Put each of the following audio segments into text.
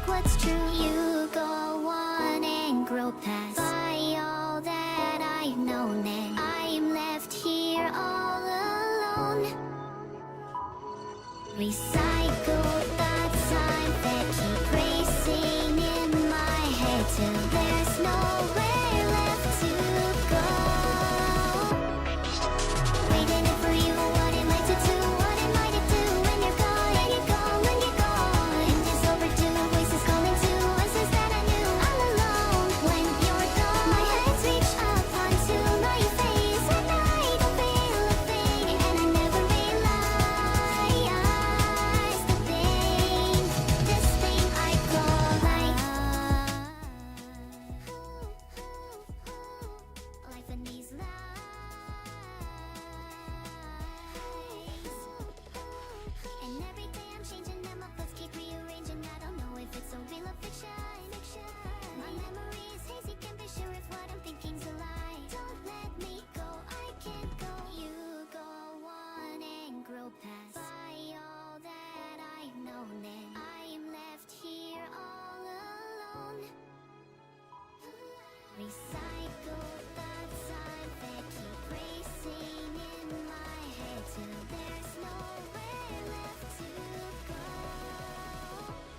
like what's true. You go on and grow past by all that I've known, and I'm left here all alone. Recycle the time that keep racing in my head till there's nowhere left to go. Waiting for you, what am I to do? What am I to do when you're gone? And you're gone, when you're gone. And it's overdue, voices calling to voices that I knew all alone. When you're gone, my hands reach up onto my face, and I don't feel a thing, and I never realized the thing, this thing I call life. Life in these lies. And every day I'm changing and my thoughts keep rearranging. I don't know if it's a real or fiction. My memory is hazy, can't be sure if what I'm thinking's a lie. Don't let me go, I can't go. You go on and grow past by all that I've known, and I'm left here all alone. Recycle the time that keep racing in my head till there's nowhere left to go.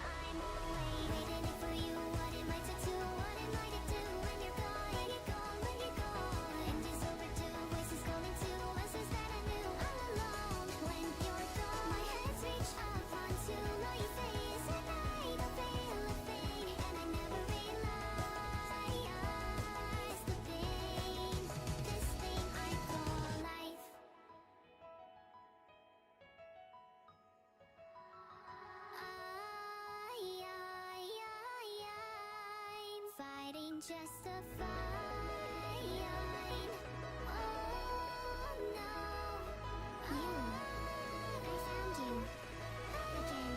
I'm away, waiting for you. What am I to do? What am I to do when you're gone? And you're gone, when you're gone. And it's overdue, voices calling to voices that I knew all alone. When you're gone, my hands reach up onto my face, and I don't feel a thing, and I never realized the thing, this thing I call life. I'm fighting just to find. Oh no, I found you again.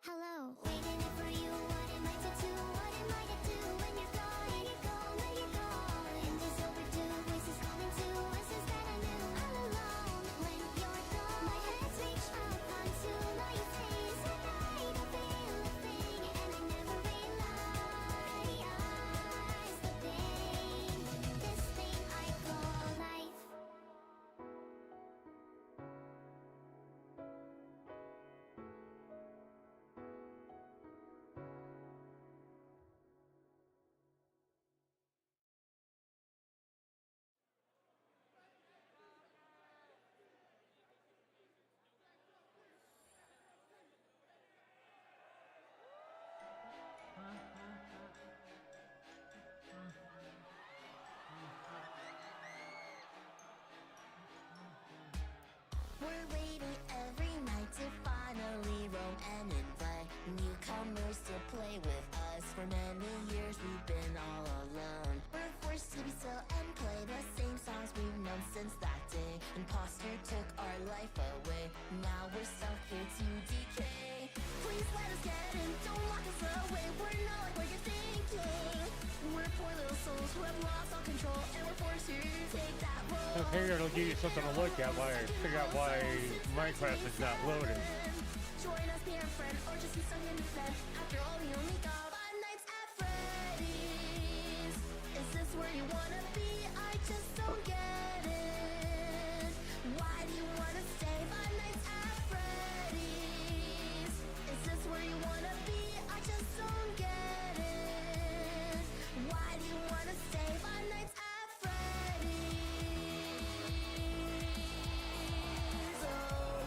Hello, waiting for you. What am I to do? What am I to do when you're gone? And you're gone, when you're gone. And it's overdue, voices calling to voices that I knew all alone. When you're gone, my hands reach up onto my face, and I don't feel a thing, and I never realized the thing, this thing I call life. We're waiting every night to finally roam and invite newcomers to play with us. For many years we've been all alone. We're forced to be still and play the same songs we've known since that day. Imposter took our life away. Now we're stuck here to decay. Please let us get in, don't lock us away. We're not like what you're thinking. We're poor little souls who have lost all control, and we're forced to take that role. I figured it'll give you something to look at while I figure out why Minecraft is not loading. Join us, be our friend, or just be stuck in the bed. After all, we only got 5 nights at Freddy's. Is this where you wanna be? I just don't get it. Why do you wanna stay 5 nights at Freddy's? Is this where you wanna be? I just don't get it. Why do you wanna stay 5 nights at Freddy's? Oh.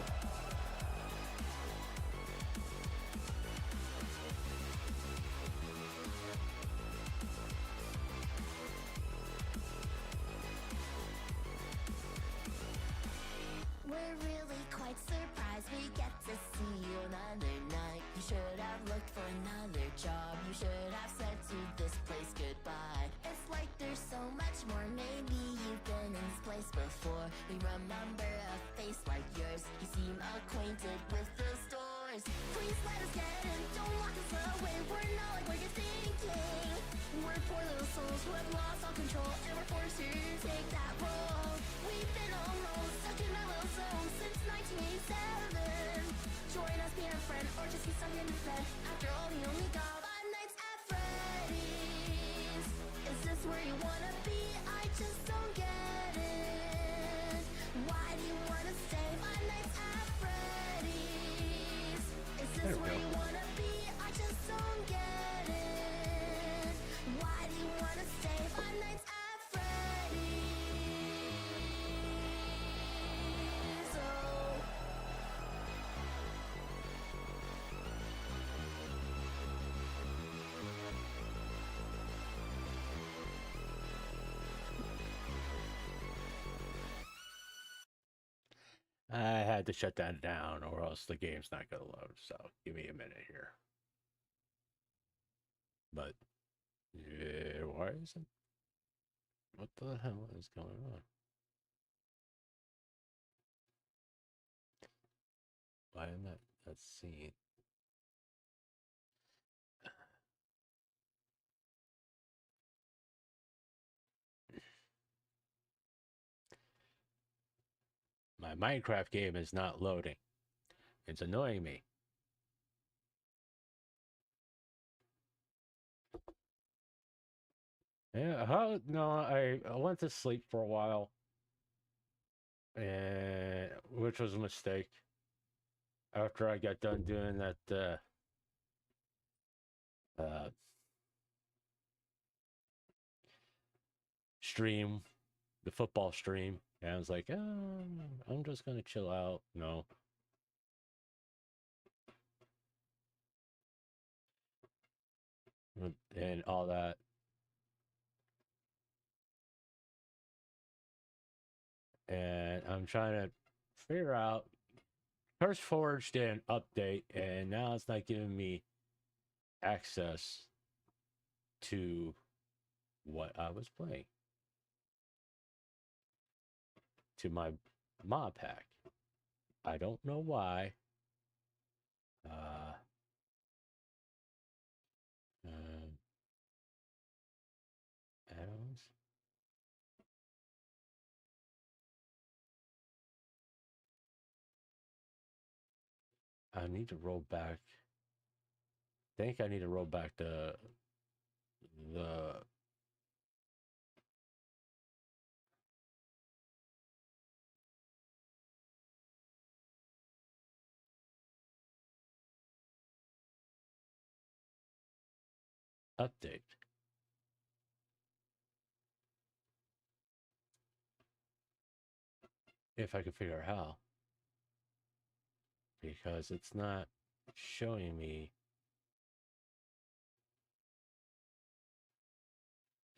We're really quite surprised we get to see you another night. You should have looked for another job. You should have said to this place goodbye. It's like there's so much more. Maybe you've been in this place before. We remember a face like yours. You seem acquainted with those doors. Please let us get in, don't lock us away. We're not like what you're thinking. We're poor little souls who have lost all control, and we're forced to take that role. We've been alone, stuck in our little zone since 1987. Join us, be our friend, or just be stuck in the bed. After all, I had to shut that down or else the game's not going to load. So give me a minute here. But yeah, why isn't? What the hell is going on? Why am I not seeing? My Minecraft game is not loading. It's annoying me. Yeah, how? No, I went to sleep for a while, and which was a mistake. After I got done doing that uh, stream, the football stream, and I was like, oh, I'm just gonna chill out. No. And all that. And I'm trying to figure out. Curse Forge did an update, and now it's not giving me access to what I was playing, to my mod pack. I don't know why. Uh, add-ons. I need to roll back. I think I need to roll back the update. If I can figure out how. Because it's not showing me.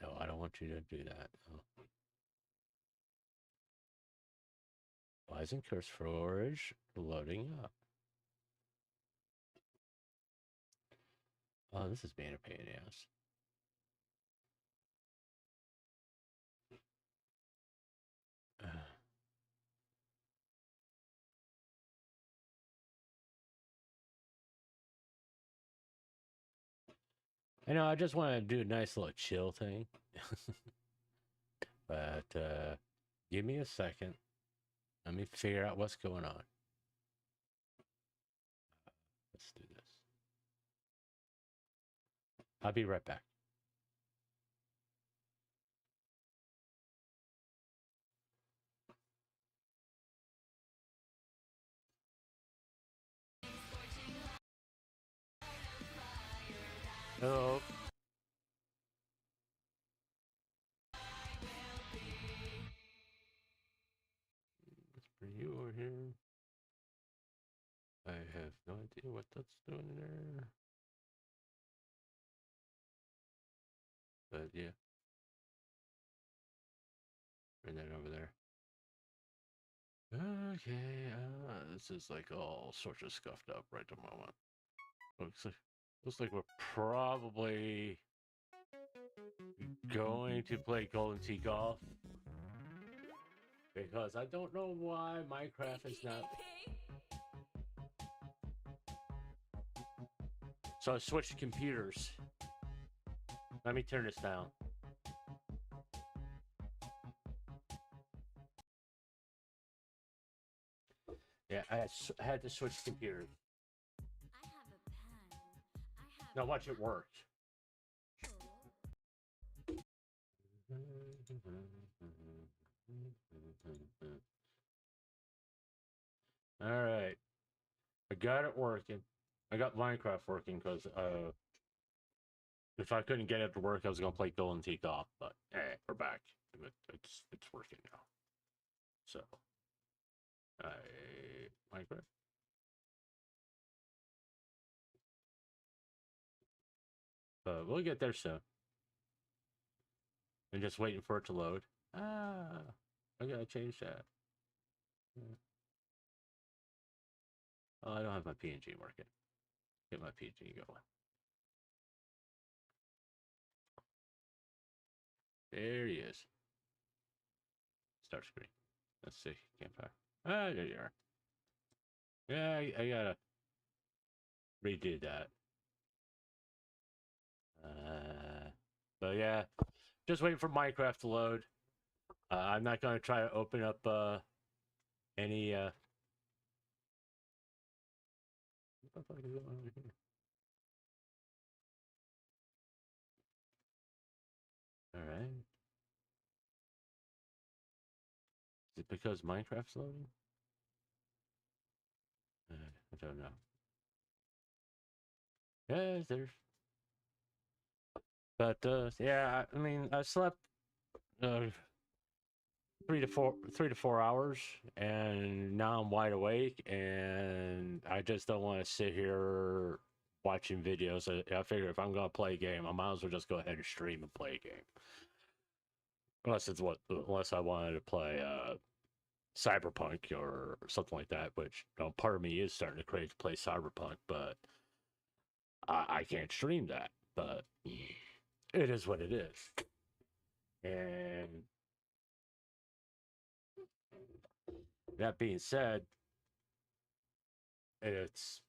No, I don't want you to do that. No. Why isn't Curse Forge loading up? Oh, this is being a pain in the ass. I know, I just want to do a nice little chill thing. But give me a second. Let me figure out what's going on. Let's do this. I'll be right back. Hello. Let's bring you over here. I have no idea what that's doing there. But yeah. Bring that over there. Okay, this is like all sorts of scuffed up right at the moment. Looks like we're probably going to play Golden Tee Golf. Because I don't know why Minecraft is not. So I switched computers. Let me turn this down. Yeah, I had to switch computers. I have a pen. I have Now watch it work. All right, I got it working. I got Minecraft working because if I couldn't get it to work, I was gonna play Golden Tee Golf. But we're back. It's working now. So, Minecraft. But we'll get there soon. I'm just waiting for it to load. I gotta change that. Oh, I don't have my PNG working. Get my PNG going. There he is. Start screen. Let's see. Campfire. Ah, there you are. Yeah, I gotta redo that. But yeah, just waiting for Minecraft to load. I'm not gonna try to open up any what the fuck is going on over here? All right. Is it because Minecraft's loading? I don't know. Yeah, there's. But yeah, I mean, I slept uh, 3 to 4 hours, and now I'm wide awake, and I just don't want to sit here watching videos. I figure if I'm gonna play a game, I might as well just go ahead and stream and play a game. Unless I wanted to play Cyberpunk or something like that, which part of me is starting to crave to play Cyberpunk, but I can't stream that. But it is what it is. And that being said, it's.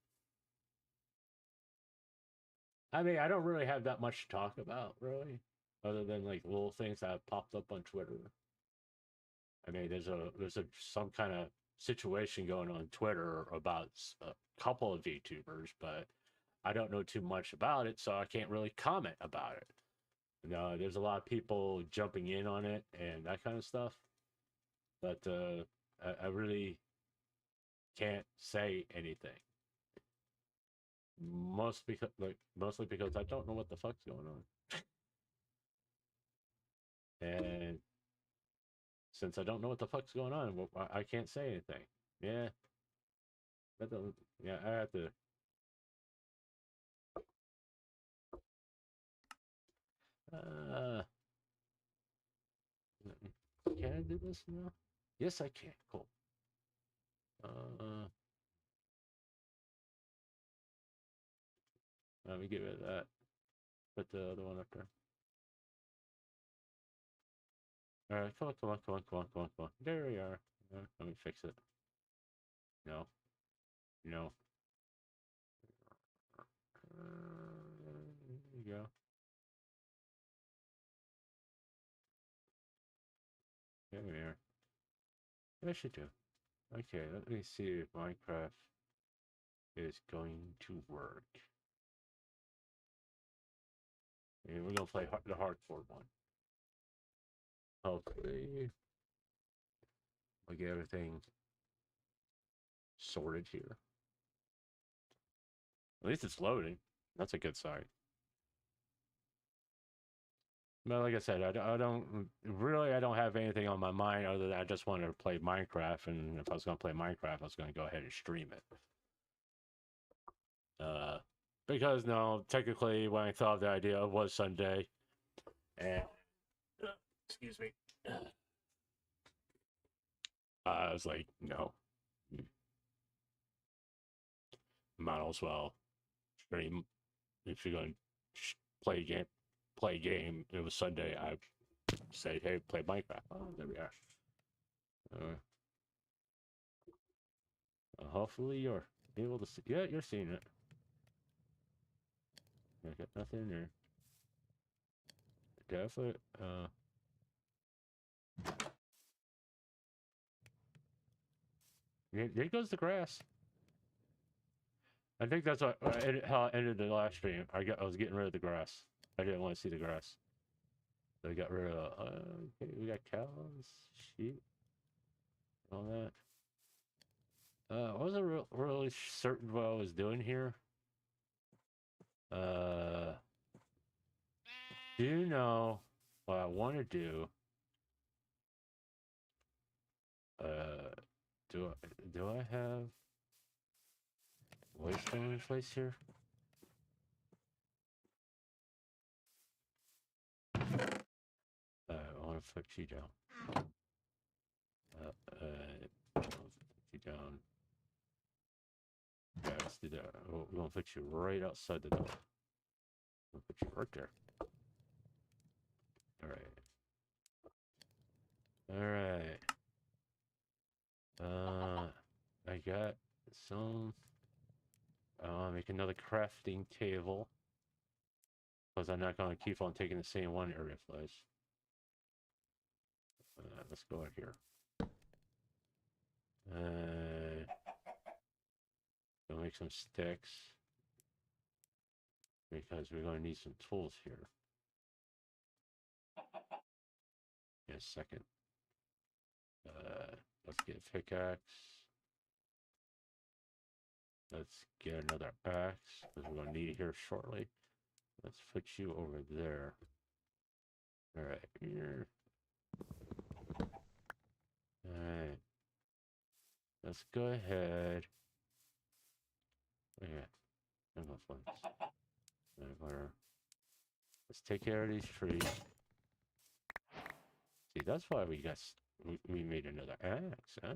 I mean, I don't really have that much to talk about, really, other than like little things that have popped up on Twitter. I mean, there's some kind of situation going on Twitter about a couple of VTubers, but I don't know too much about it, so I can't really comment about it. There's a lot of people jumping in on it and that kind of stuff, but I really can't say anything. Mostly because I don't know what the fuck's going on, and since I don't know what the fuck's going on, I can't say anything. Yeah, yeah, I have to. Uh, can I do this now? Yes, I can. Cool. Uh, Let me get rid of that. Put the other one up there. All right, come on. There we are. Let me fix it. No, no. There you go. There we are. That should do. Okay, let me see if Minecraft is going to work. And we're gonna play the hardcore one. Hopefully, I get everything sorted here. At least it's loading. That's a good sign. But like I said, I don't really, I don't have anything on my mind other than I just wanted to play Minecraft, and if I was gonna play Minecraft, I was gonna go ahead and stream it. Because no, technically, when I thought of the idea, it was Sunday, and excuse me, I was like, no, might as well stream if you're going to play a game. Play a game. It was Sunday. I say, hey, play Minecraft. Oh, there we are. Hopefully you're able to see. Yeah, you're seeing it. I got nothing there. Definitely. There goes the grass. I think that's how I ended the last stream. I was getting rid of the grass. I didn't want to see the grass. So I got rid of. Okay, we got cows, sheep, all that. I wasn't really certain what I was doing here. Do you know what I want to do? Do I have waystone in place here? I want to flip you down. Flip you down. do that. We're gonna put you right outside the door. We'll put you right there. Alright. Alright. I got some. Make another crafting table. Because I'm not gonna keep on taking the same one area flies. Let's go out here. Go make some sticks. Because we're gonna need some tools here. In a second. Let's get a pickaxe. Let's get another axe, because we're going to need it here shortly. Let's put you over there. Alright, here. Alright. Let's go ahead. Okay. I'm going to find this. Let's take care of these trees. See, that's why we made another axe, huh?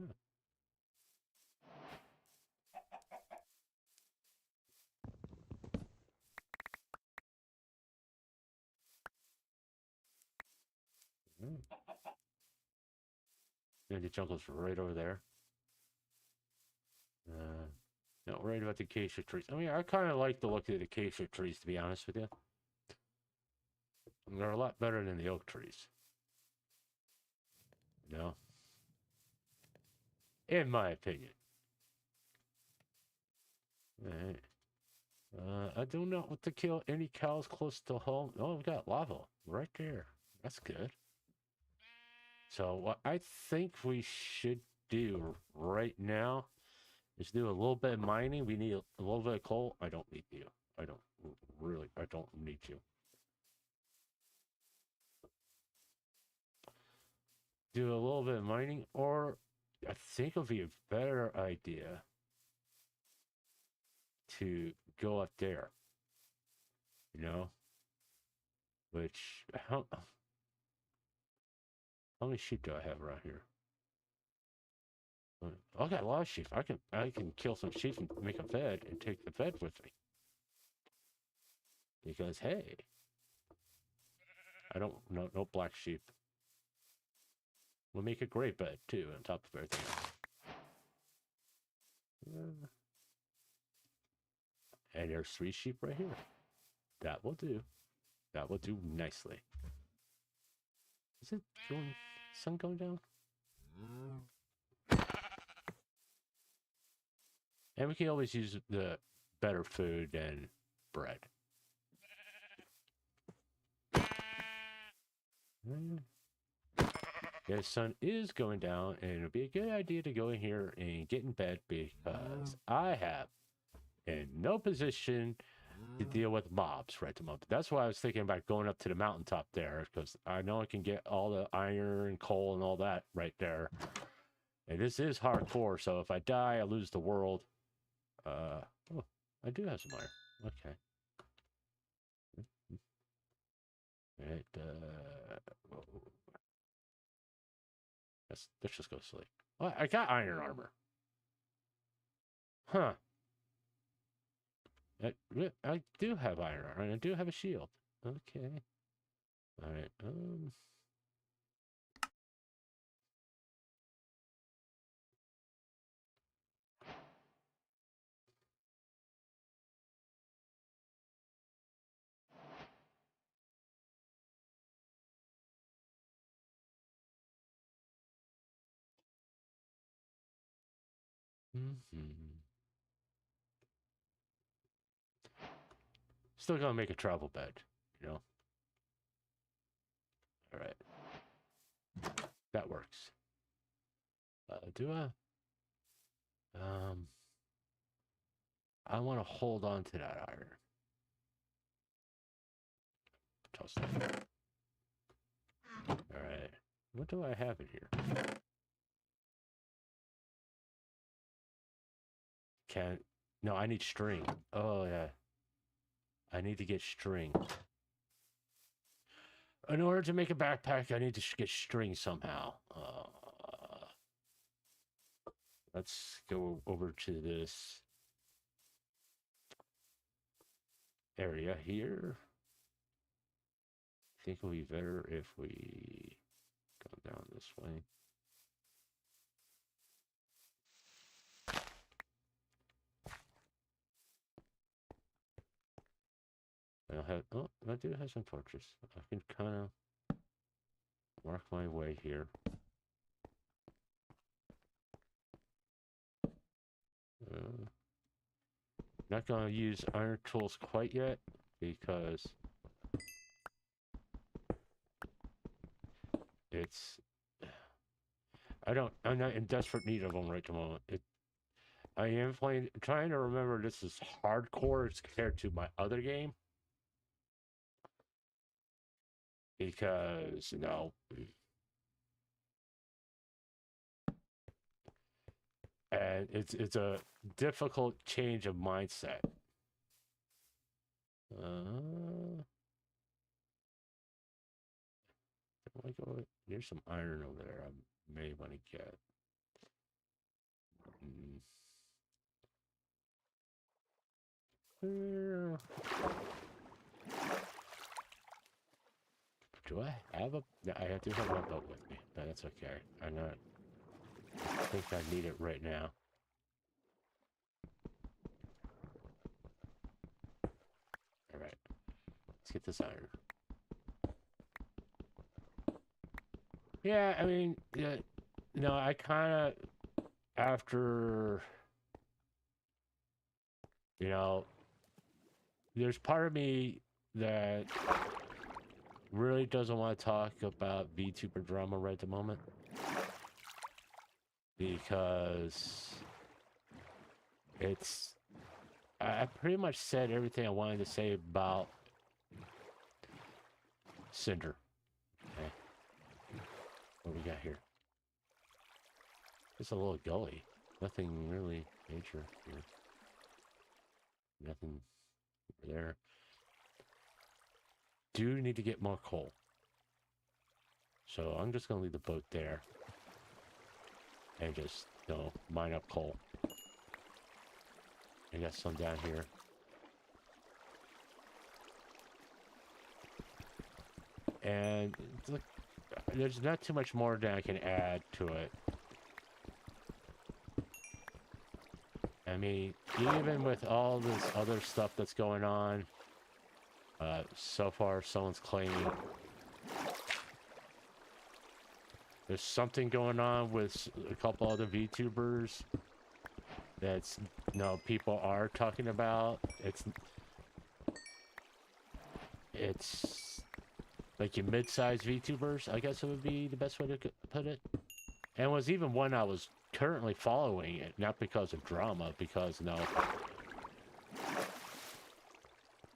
And the jungle's right over there. Not worried about the acacia trees. I mean, I kind of like the look of the acacia trees, to be honest with you. They're a lot better than the oak trees. You know? In my opinion. Alright. I do not want to kill any cows close to home. Oh, we've got lava right there. That's good. So what I think we should do right now is do a little bit of mining. We need a little bit of coal. I don't need you. I don't need you. Do a little bit of mining, or I think it would be a better idea to go up there. You know? Which, how many sheep do I have around here? I got a lot of sheep. I can kill some sheep and make a bed and take the bed with me. Because hey, I don't no black sheep. We'll make a great bed too on top of everything else. And there's 3 sheep right here. That will do. That will do nicely. Is it going? Sun going down? And we can always use the better food than bread. Yeah, the sun is going down, and it'll be a good idea to go in here and get in bed because I have in no position to deal with mobs right at the moment. That's why I was thinking about going up to the mountaintop there, because I know I can get all the iron, coal, and all that right there. And this is hardcore, so if I die, I lose the world. Oh, I do have some iron. Okay. Alright, let's just go to sleep. Oh, I got iron armor. Huh. I do have iron armor, and I do have a shield. Okay. Alright, Still gonna make a travel bed, you know? Alright. That works. Do I want to hold on to that iron. Toss that. Alright. What do I have in here? No, I need string. Oh, yeah. I need to get string. In order to make a backpack, I need to get string somehow. Let's go over to this area here. I think it'll be better if we go down this way. I have, oh, I do have some torches. I can kind of work my way here. Not gonna use iron tools quite yet because it's I'm not in desperate need of them right at the moment. I am trying to remember this is hardcore as compared to my other game. Because, you know, and it's a difficult change of mindset. There's some iron over there I may want to get. Do I have a... No, I do have my boat with me, but that's okay. I think I need it right now. Alright. Let's get this iron. Yeah, I mean, yeah, no, I kind of, after, you know, there's part of me that really doesn't want to talk about VTuber drama right at the moment. Because I pretty much said everything I wanted to say about Cinder. Okay. What we got here? It's a little gully. Nothing really major here. Nothing over there. Do need to get more coal. So I'm just gonna leave the boat there. And just, you know, mine up coal. I got some down here. And look, there's not too much more that I can add to it. I mean, even with all this other stuff that's going on, so far someone's claiming there's something going on with a couple other VTubers that's, you know, people are talking about. It's like your mid-sized VTubers, I guess it would be the best way to put it. And it was even one I was currently following it, not because of drama, because, no,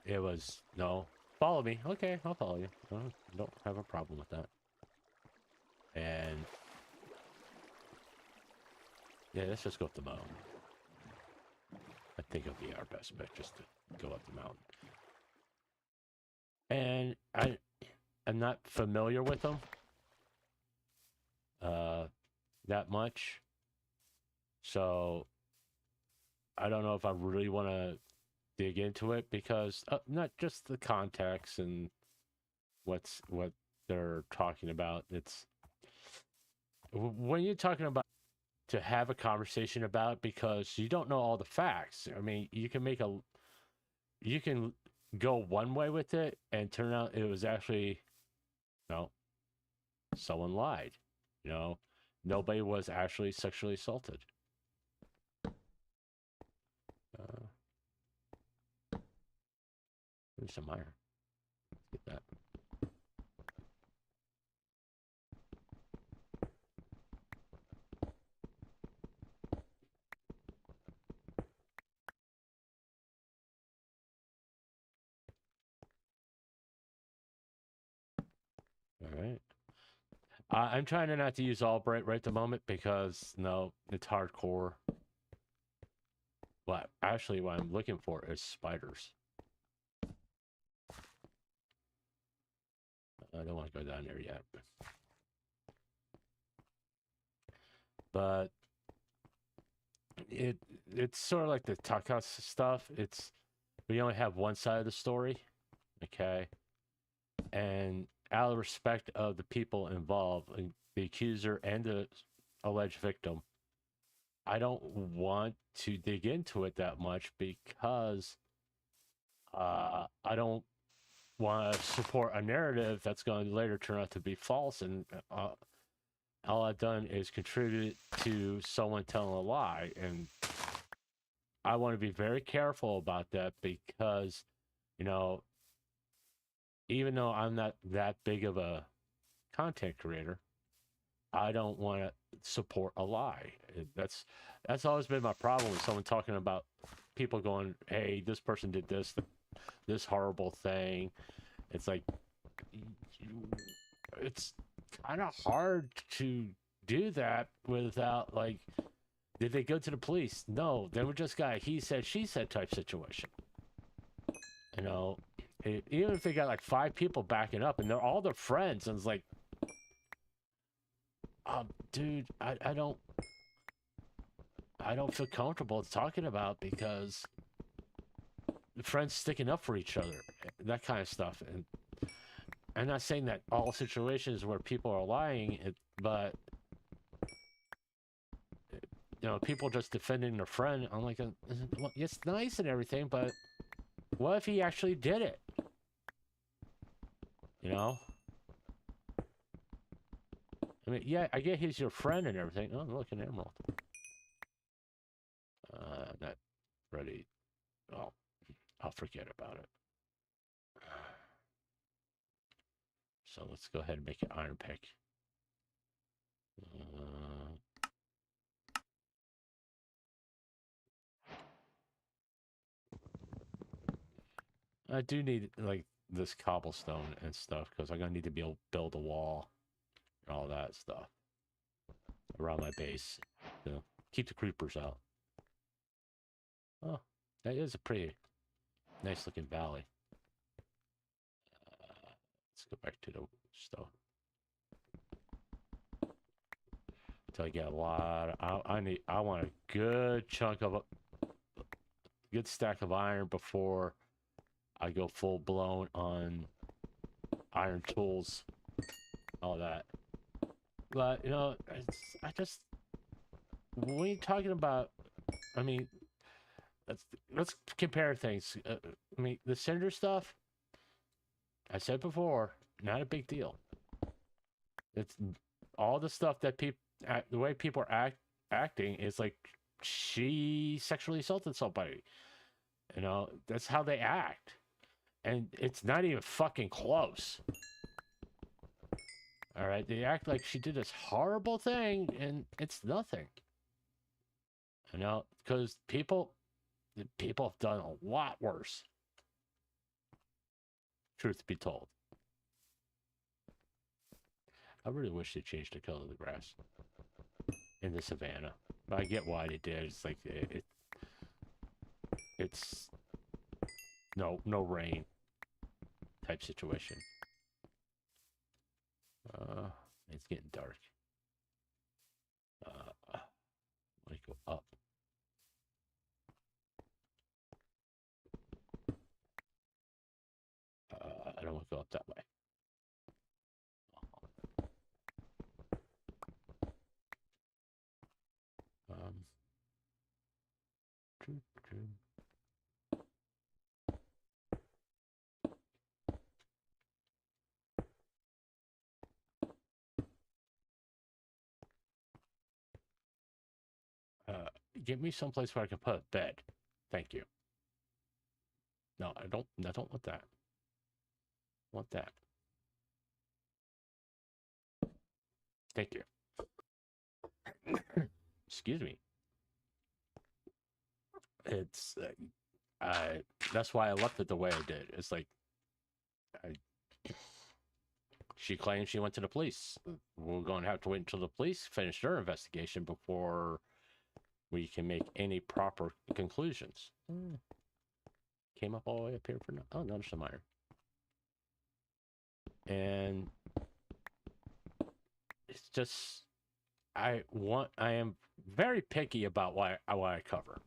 it was, no, follow me. Okay, I'll follow you. Don't have a problem with that. And yeah, let's just go up the mountain. I think it'll be our best bet just to go up the mountain. And I'm not familiar with them that much, so I don't know if I really want to dig into it, because not just the context and what they're talking about. It's when you're talking about to have a conversation about it, because you don't know all the facts. I mean, you can go one way with it and turn out it was actually, you know, someone lied. You know, nobody was actually sexually assaulted. There's some iron. Let's get that. All right. I'm trying to not to use Albright right at the moment because, no, it's hardcore. But actually, what I'm looking for is spiders. I don't want to go down there yet. But it's sort of like the Takas stuff. It's we only have one side of the story, okay? And out of respect of the people involved, the accuser and the alleged victim, I don't want to dig into it that much because I don't want to support a narrative that's going to later turn out to be false, and all I've done is contribute to someone telling a lie, and I want to be very careful about that because, you know, even though I'm not that big of a content creator, I don't want to support a lie. That's always been my problem with someone talking about people going, "Hey, this person did this horrible thing." It's like, it's kind of hard to do that without, like, did they go to the police? No, they were just got a he said, she said type situation. You know, even if they got like 5 people backing up and they're all their friends, and it's like, dude, I don't feel comfortable talking about, because friends sticking up for each other, that kind of stuff. And I'm not saying that all situations where people are lying, but you know, people just defending their friend. I'm like, well, it's nice and everything, but what if he actually did it? You know? I mean, yeah, I get he's your friend and everything. Oh, look, an emerald. Not ready. Oh, I'll forget about it. So let's go ahead and make an iron pick. I do need, like, this cobblestone and stuff, because I'm gonna need to be able to build a wall and all that stuff around my base to keep the creepers out. Oh, that is a pretty nice looking valley. Let's go back to the stuff. Until I get a lot of, I want a good chunk of a good stack of iron before I go full blown on iron tools, all that. But, you know, when you're talking about, I mean, let's compare things. I mean, the Cinder stuff, I said before, not a big deal. It's all the stuff that people, the way people are acting is like she sexually assaulted somebody. You know, that's how they act. And it's not even fucking close. All right, they act like she did this horrible thing, and it's nothing. You know, because people have done a lot worse. Truth be told, I really wish they changed the color of the grass in the savannah. But I get why they did. It's like it's no rain type situation. It's getting dark. Let me go up. I don't want to go up that way. Give me someplace where I can put a bed. Thank you. No, I don't want that. I want that. Thank you. Excuse me. It's that's why I left it the way I did. It's like she claims she went to the police. We're going to have to wait until the police finish their investigation before we can make any proper conclusions. Came up all the way up here for no. Oh, no, there's some iron. And it's just, I am very picky about what I cover.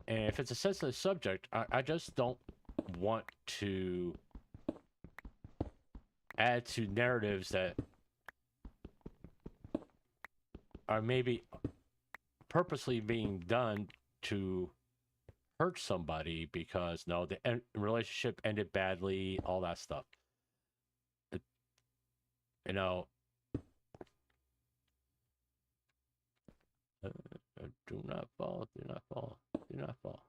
And if it's a sensitive subject, I just don't want to add to narratives that are maybe purposely being done to hurt somebody because no, the relationship ended badly, all that stuff. You know, do not fall, do not fall, do not fall.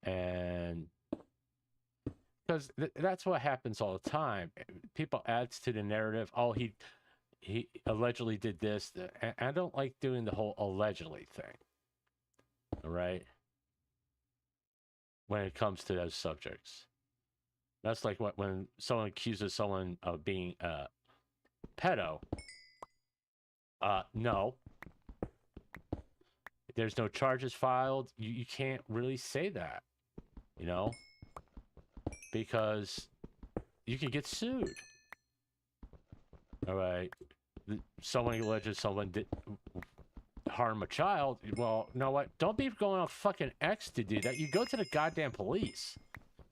And because that's what happens all the time. People adds to the narrative. Oh, he allegedly did this. I don't like doing the whole allegedly thing. All right. When it comes to those subjects, that's like when someone accuses someone of being a pedo. No. There's no charges filed. You can't really say that, you know, because you can get sued. All right. Someone alleges someone did harm a child. Well, you know what? Don't be going on fucking X to do that. You go to the goddamn police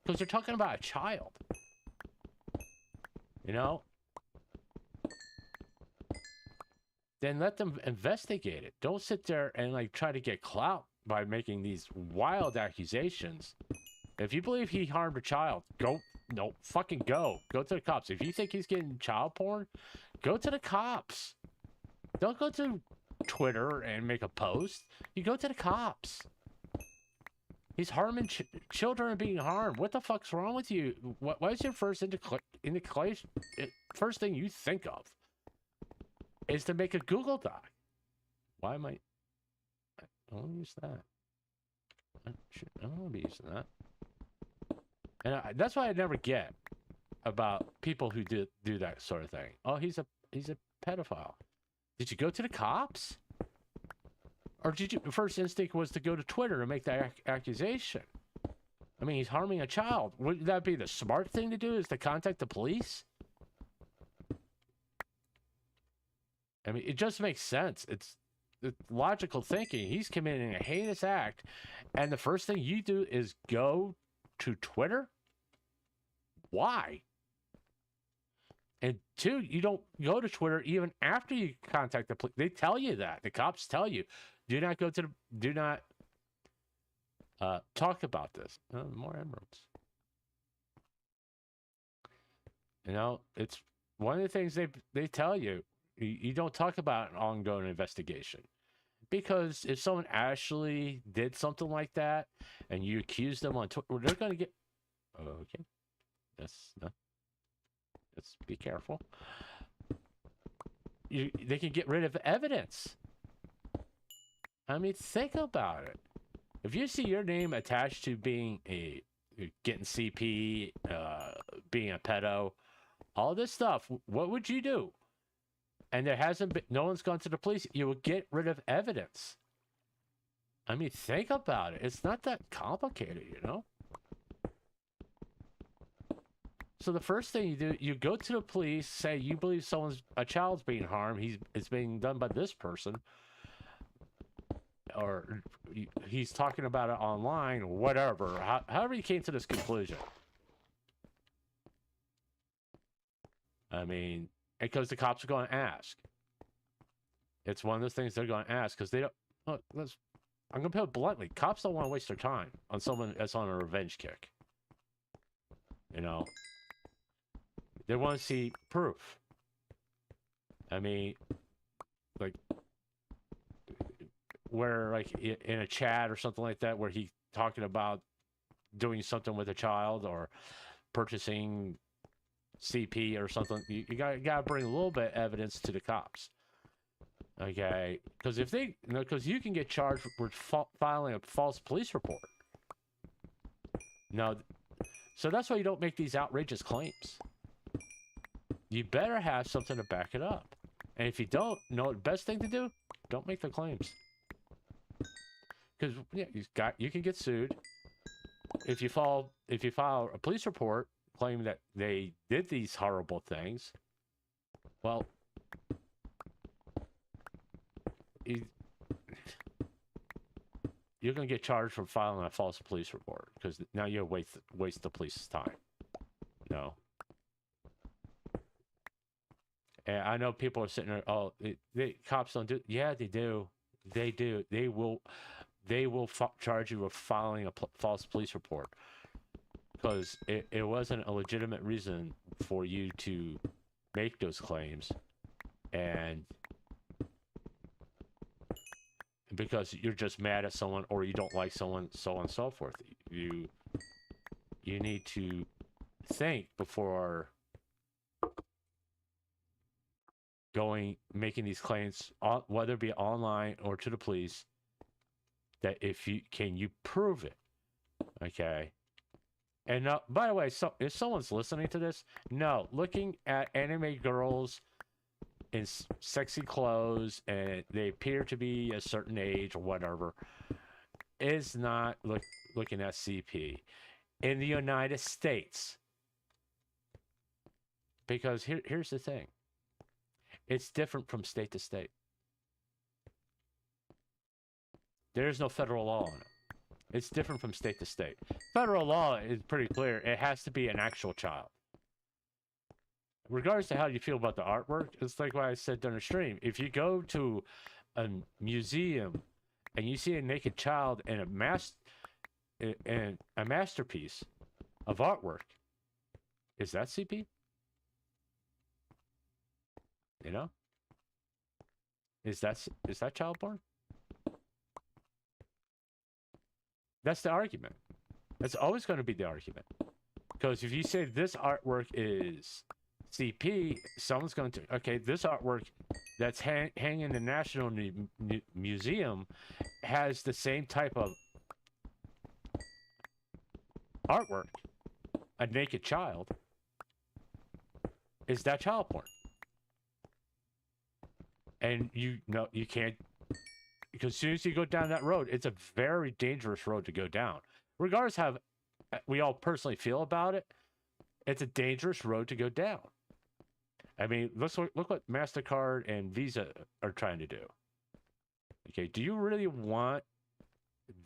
because they're talking about a child. You know? Then let them investigate it. Don't sit there and like try to get clout by making these wild accusations. If you believe he harmed a child, fucking go. Go to the cops. If you think he's getting child porn, go to the cops. Don't go to Twitter and make a post. You go to the cops. He's harming children and being harmed. What the fuck's wrong with you? What is your first indication? First thing you think of is to make a Google Doc. Why am I don't use that. I don't want to be using that. And that's why I never get about people who do that sort of thing. Oh, he's a pedophile. Did you go to the cops? Or did you first instinct was to go to Twitter and make that accusation? I mean, he's harming a child. Would that be the smart thing to do, is to contact the police? I mean, it just makes sense. It's logical thinking. He's committing a heinous act, and the first thing you do is go to Twitter? Why? And two, you don't go to Twitter even after you contact the police. They tell you that. The cops tell you, do not go to the, do not talk about this. Oh, more emeralds. You know, it's one of the things they tell you. You don't talk about an ongoing investigation. Because if someone actually did something like that and you accuse them on Twitter, they're going to get... Okay. Let's be careful. They can get rid of evidence. I mean, think about it. If you see your name attached to being getting CP, being a pedo, all this stuff, what would you do? And there hasn't been, no one's gone to the police, you will get rid of evidence. I mean, think about it. It's not that complicated, you know? So the first thing you do, you go to the police, say you believe a child's being harmed, it's being done by this person, or he's talking about it online, whatever. However you came to this conclusion. I mean, because the cops are going to ask. It's one of those things they're going to ask because they don't. Look, I'm going to put it bluntly. Cops don't want to waste their time on someone that's on a revenge kick. You know, they want to see proof. I mean, like, where like in a chat or something like that, where he's talking about doing something with a child or purchasing CP or something, you gotta bring a little bit of evidence to the cops, okay? Because if they, because you can get charged with filing a false police report. No, so that's why you don't make these outrageous claims. You better have something to back it up, and if you don't know the best thing to do, don't make the claims. Because yeah, you can get sued if you file a police report claiming that they did these horrible things. Well, you're gonna get charged for filing a false police report because now you waste the police's time. You know. And I know people are sitting there. Oh, cops don't do. Yeah, they do. They do. They will charge you with filing a false police report because it wasn't a legitimate reason for you to make those claims, and because you're just mad at someone or you don't like someone, so on and so forth. You need to think before making these claims, whether it be online or to the police, that if you prove it, okay? And by the way, so if someone's listening to this, no, looking at anime girls in sexy clothes and they appear to be a certain age or whatever is not looking at CP in the United States. Because here's the thing. It's different from state to state. There's no federal law on it. It's different from state to state. Federal law is pretty clear. It has to be an actual child. Regardless of how you feel about the artwork, it's like what I said during the stream. If you go to a museum and you see a naked child and a masterpiece of artwork, is that CP? You know? Is that child porn? That's the argument. That's always going to be the argument. Because if you say this artwork is CP, someone's going to, okay, this artwork that's hanging in the National Museum has the same type of artwork, a naked child. Is that child porn? And you can't, because as soon as you go down that road, it's a very dangerous road to go down. Regardless how we all personally feel about it, it's a dangerous road to go down. I mean, look what MasterCard and Visa are trying to do. Okay, do you really want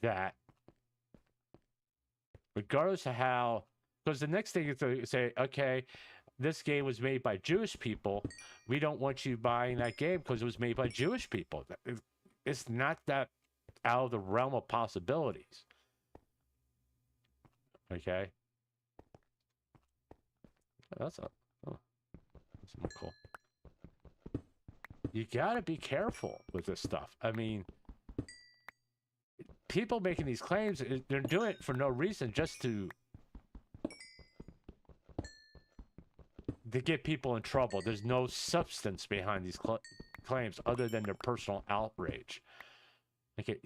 that? Regardless of how, because the next thing is to say, okay, this game was made by Jewish people. We don't want you buying that game because it was made by Jewish people. It's not that out of the realm of possibilities. Okay. That's cool. You gotta be careful with this stuff. I mean, people making these claims, they're doing it for no reason, just to get people in trouble. There's no substance behind these claims other than their personal outrage. Okay,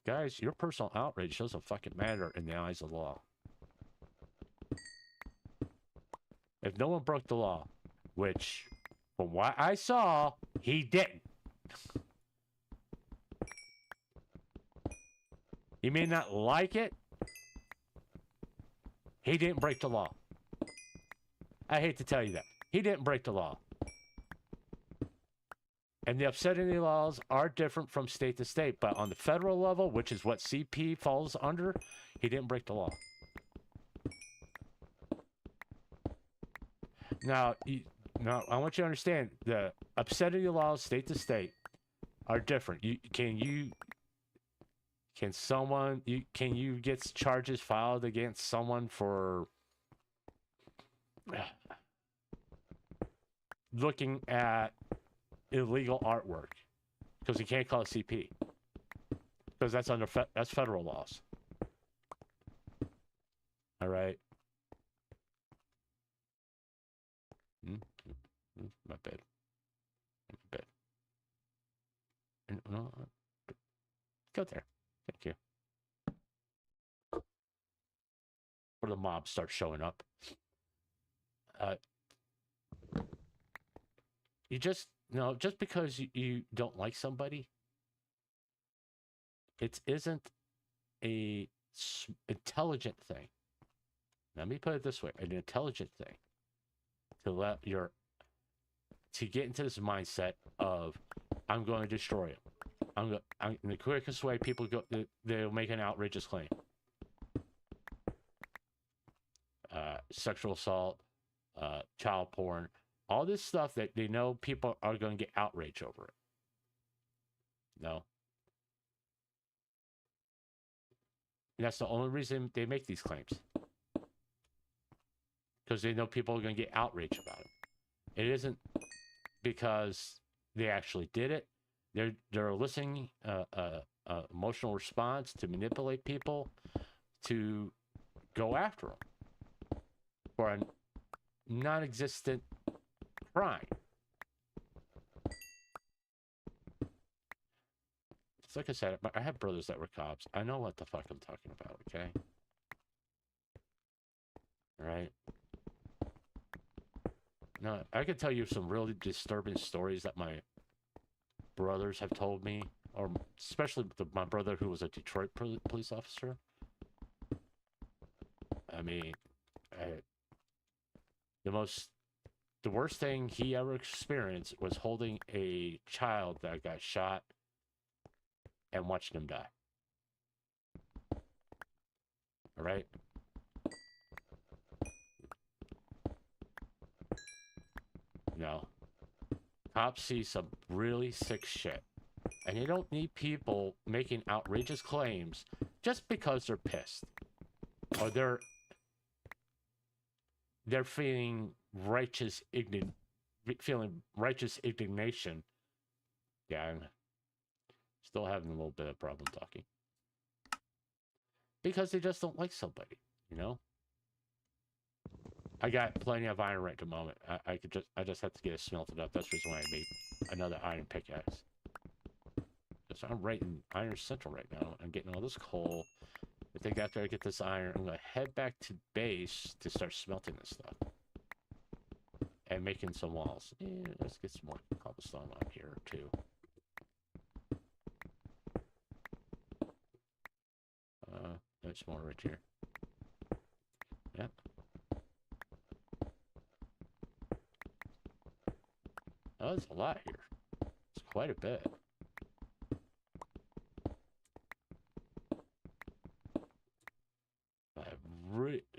guys, your personal outrage doesn't fucking matter in the eyes of the law. If no one broke the law, which, from what I saw, he didn't. You may not like it. He didn't break the law. I hate to tell you that. He didn't break the law. And the obscenity laws are different from state to state. But on the federal level, which is what CP falls under, he didn't break the law. Now, I want you to understand, the obscenity laws, state to state, are different. Can you get charges filed against someone for looking at illegal artwork? Because you can't call it CP, because that's that's federal laws. All right. My bad. No, go there. Thank you. Or the mob starts showing up. You just because you don't like somebody, it isn't a intelligent thing. Let me put it this way: an intelligent thing to get into this mindset of, I'm going to destroy him. the quickest way people go, they'll make an outrageous claim. Sexual assault, child porn, all this stuff that they know people are going to get outraged over it. No. And that's the only reason they make these claims. Because they know people are going to get outraged about it. It isn't because they actually did it. They're eliciting emotional response to manipulate people to go after them for a non-existent crime. It's like I said, I have brothers that were cops. I know what the fuck I'm talking about, okay? All right? Now, I could tell you some really disturbing stories that my brothers have told me, or especially my brother who was a Detroit police officer. I mean, the worst thing he ever experienced was holding a child that got shot and watching him die. All right? No. Cops see some really sick shit. And you don't need people making outrageous claims just because they're pissed. Or they're feeling righteous indignation. Yeah, I'm still having a little bit of problem talking. Because they just don't like somebody, you know? I got plenty of iron right at the moment. I just have to get it smelted up. That's the reason why I made another iron pickaxe. So I'm right in Iron Central right now. I'm getting all this coal. I think after I get this iron, I'm gonna head back to base to start smelting this stuff. And making some walls. Yeah, let's get some more cobblestone on here too. There's more right here. Yep. Oh, there's a lot here. It's quite a bit.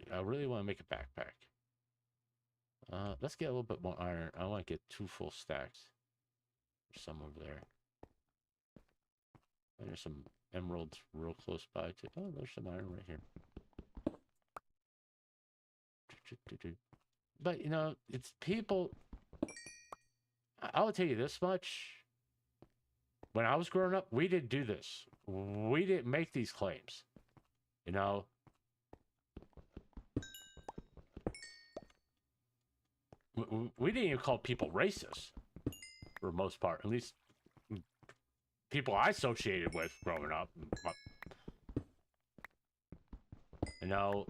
I really want to make a backpack. Let's get a little bit more iron. I want to get 2 full stacks. There's some over there. And there's some emeralds real close by too. Oh, there's some iron right here. But, you know, it's people... I will tell you this much. When I was growing up, we didn't do this. We didn't make these claims. You know? We didn't even call people racist. For the most part. At least people I associated with growing up. You know,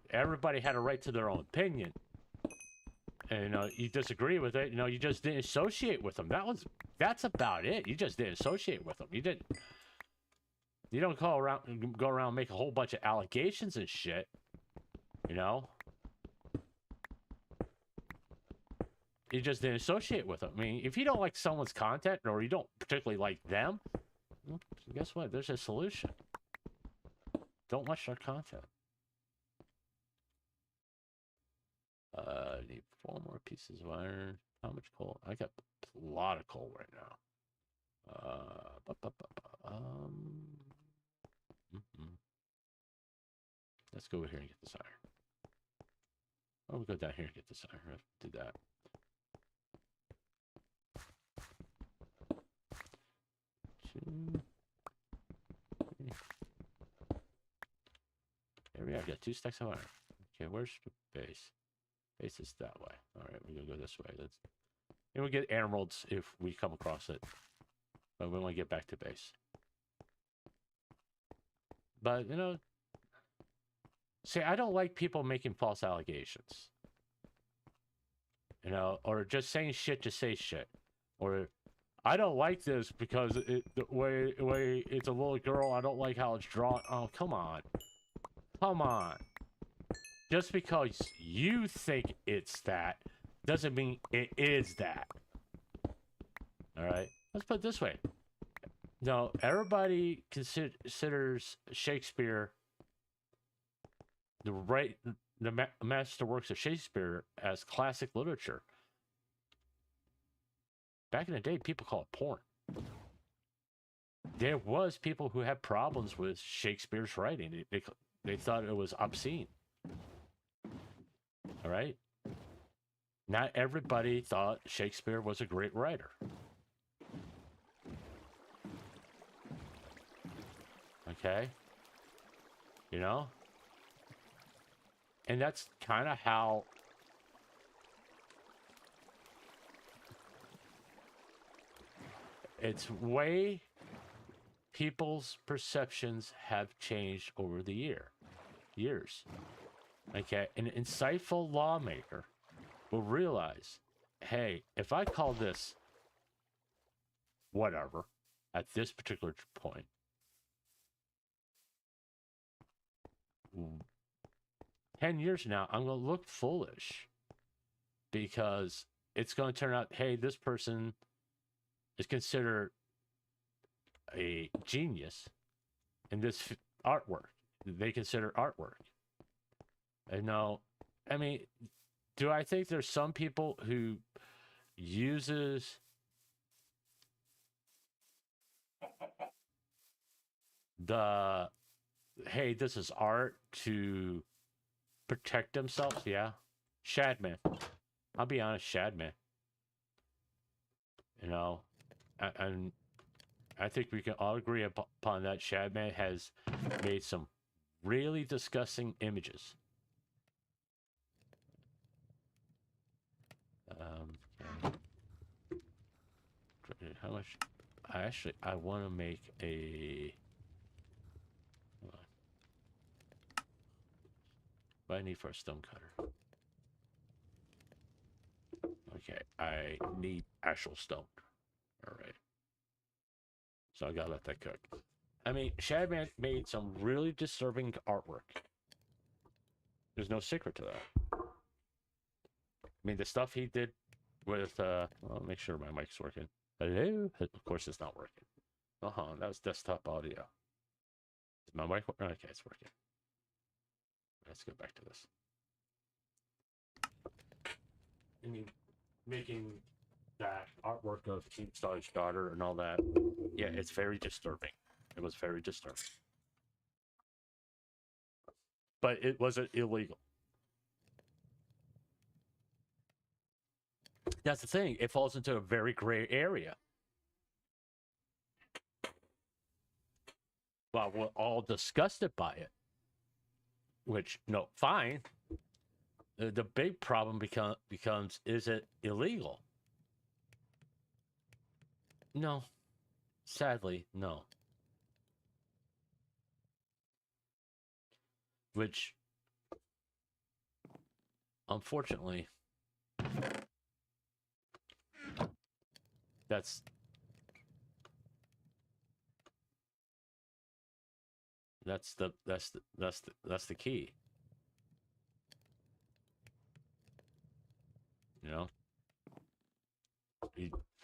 everybody had a right to their own opinion. And, you know, you disagree with it, you know, you just didn't associate with them. That's about it. You just didn't associate with them. You don't go around and make a whole bunch of allegations and shit. You know? You just didn't associate with them. I mean, if you don't like someone's content or you don't particularly like them, well, guess what? There's a solution. Don't watch their content. I need 4 more pieces of iron. How much coal? I got a lot of coal right now. Let's go over here and get this iron. Oh, we'll go down here and get this iron. Let's do that. There we are. I got 2 stacks of iron. Okay, where's the base? Base is that way. All right, we're gonna go this way. And we'll get emeralds if we come across it. But we want to get back to base. But, you know, see, I don't like people making false allegations. You know, or just saying shit to say shit. Or, I don't like this because the way it's a little girl, I don't like how it's drawn. Oh, come on. Come on. Just because you think it's that doesn't mean it is that. All right? Let's put it this way. No, everybody considers Shakespeare the master works of Shakespeare as classic literature. Back in the day, people call it porn. There was people who had problems with Shakespeare's writing. They thought it was obscene. All right? Not everybody thought Shakespeare was a great writer. Okay? You know? And that's kind of how it's way people's perceptions have changed over the years. Okay, an insightful lawmaker will realize, hey, if I call this whatever at this particular point, 10 years from now, I'm going to look foolish because it's going to turn out, hey, this person is considered a genius in this artwork. They consider artwork. And no, I mean, do I think there's some people who uses the, hey, this is art to protect themselves? Yeah. Shadman. I'll be honest, Shadman. You know, and I think we can all agree upon that. Shadman has made some really disgusting images. How much? I want to make a. What do I need for a stone cutter? Okay, I need actual stone. All right. So I gotta let that cook. I mean, Shadman made some really disturbing artwork. There's no secret to that. I mean, the stuff he did with, I'll make sure my mic's working. Hello? Of course it's not working. That was desktop audio. Is my mic working? Okay, it's working. Let's go back to this. I mean, making that artwork of King Star's daughter and all that, yeah, it's very disturbing. It was very disturbing. But it wasn't illegal. That's the thing. It falls into a very gray area. Well, we're all disgusted by it. Which, no, fine. The big problem becomes, is it illegal? No. Sadly, no. Which, unfortunately, that's the key. You know,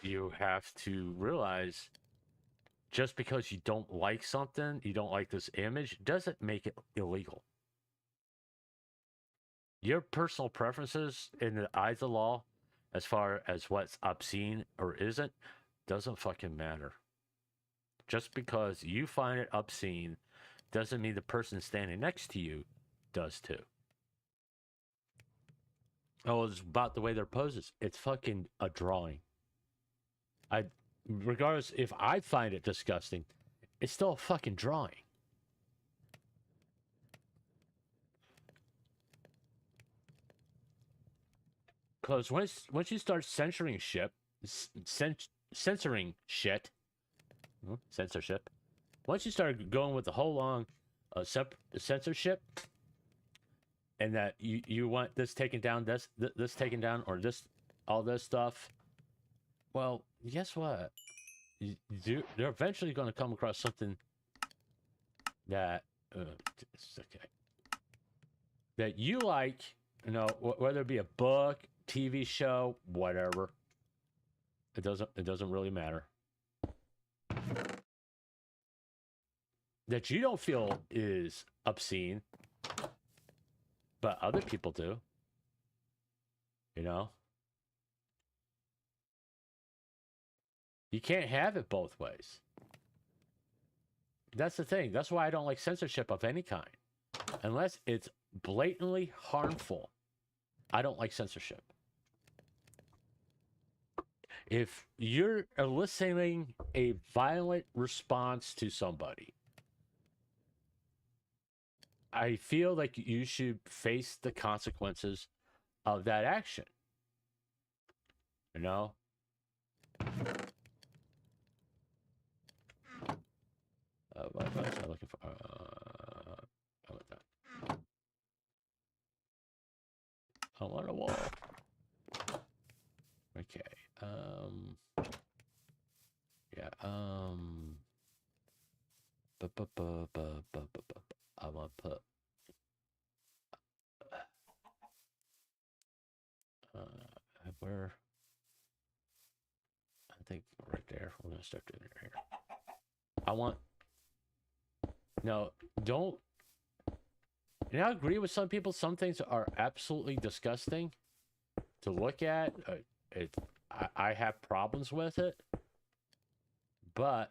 you have to realize, just because you don't like something, you don't like this image, doesn't make it illegal. Your personal preferences in the eyes of the law, as far as what's obscene or isn't, doesn't fucking matter. Just because you find it obscene doesn't mean the person standing next to you does too. Oh, it's about the way their poses. It's fucking a drawing. Regardless if I find it disgusting, it's still a fucking drawing. Because once you start censoring shit, censorship. Once you start going with the whole long censorship, and that you want this taken down, this taken down, or this, all this stuff, well, guess what? They're eventually going to come across something that it's okay, that you like, you know, whether it be a book, TV show, whatever. It doesn't really matter. that you don't feel is obscene, but other people do. You know? You can't have it both ways. That's the thing. That's why I don't like censorship of any kind. Unless it's blatantly harmful, I don't like censorship. If you're eliciting a violent response to somebody, I feel like you should face the consequences of that action. You know? What was I looking for? How about that? I want a wall. Okay. Yeah. I want to put. Where? I think right there. We're gonna start doing it here. I want. No, don't. And I agree with some people. Some things are absolutely disgusting to look at. I have problems with it, but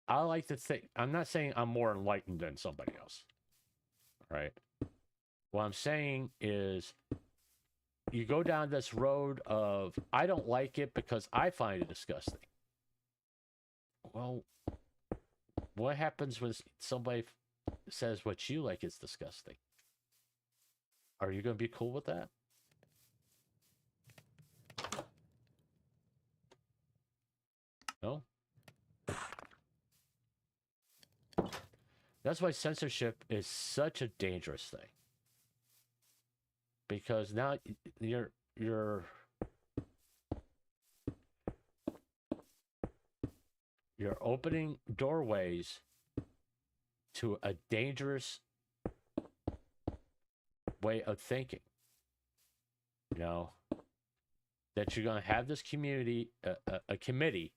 I like to think. I'm not saying I'm more enlightened than somebody else, right? What I'm saying is, you go down this road of I don't like it because I find it disgusting. Well, what happens when somebody says what you like is disgusting? Are you going to be cool with that? No? That's why censorship is such a dangerous thing. Because now you're opening doorways to a dangerous way of thinking. You know, that you're going to have this community, a committee,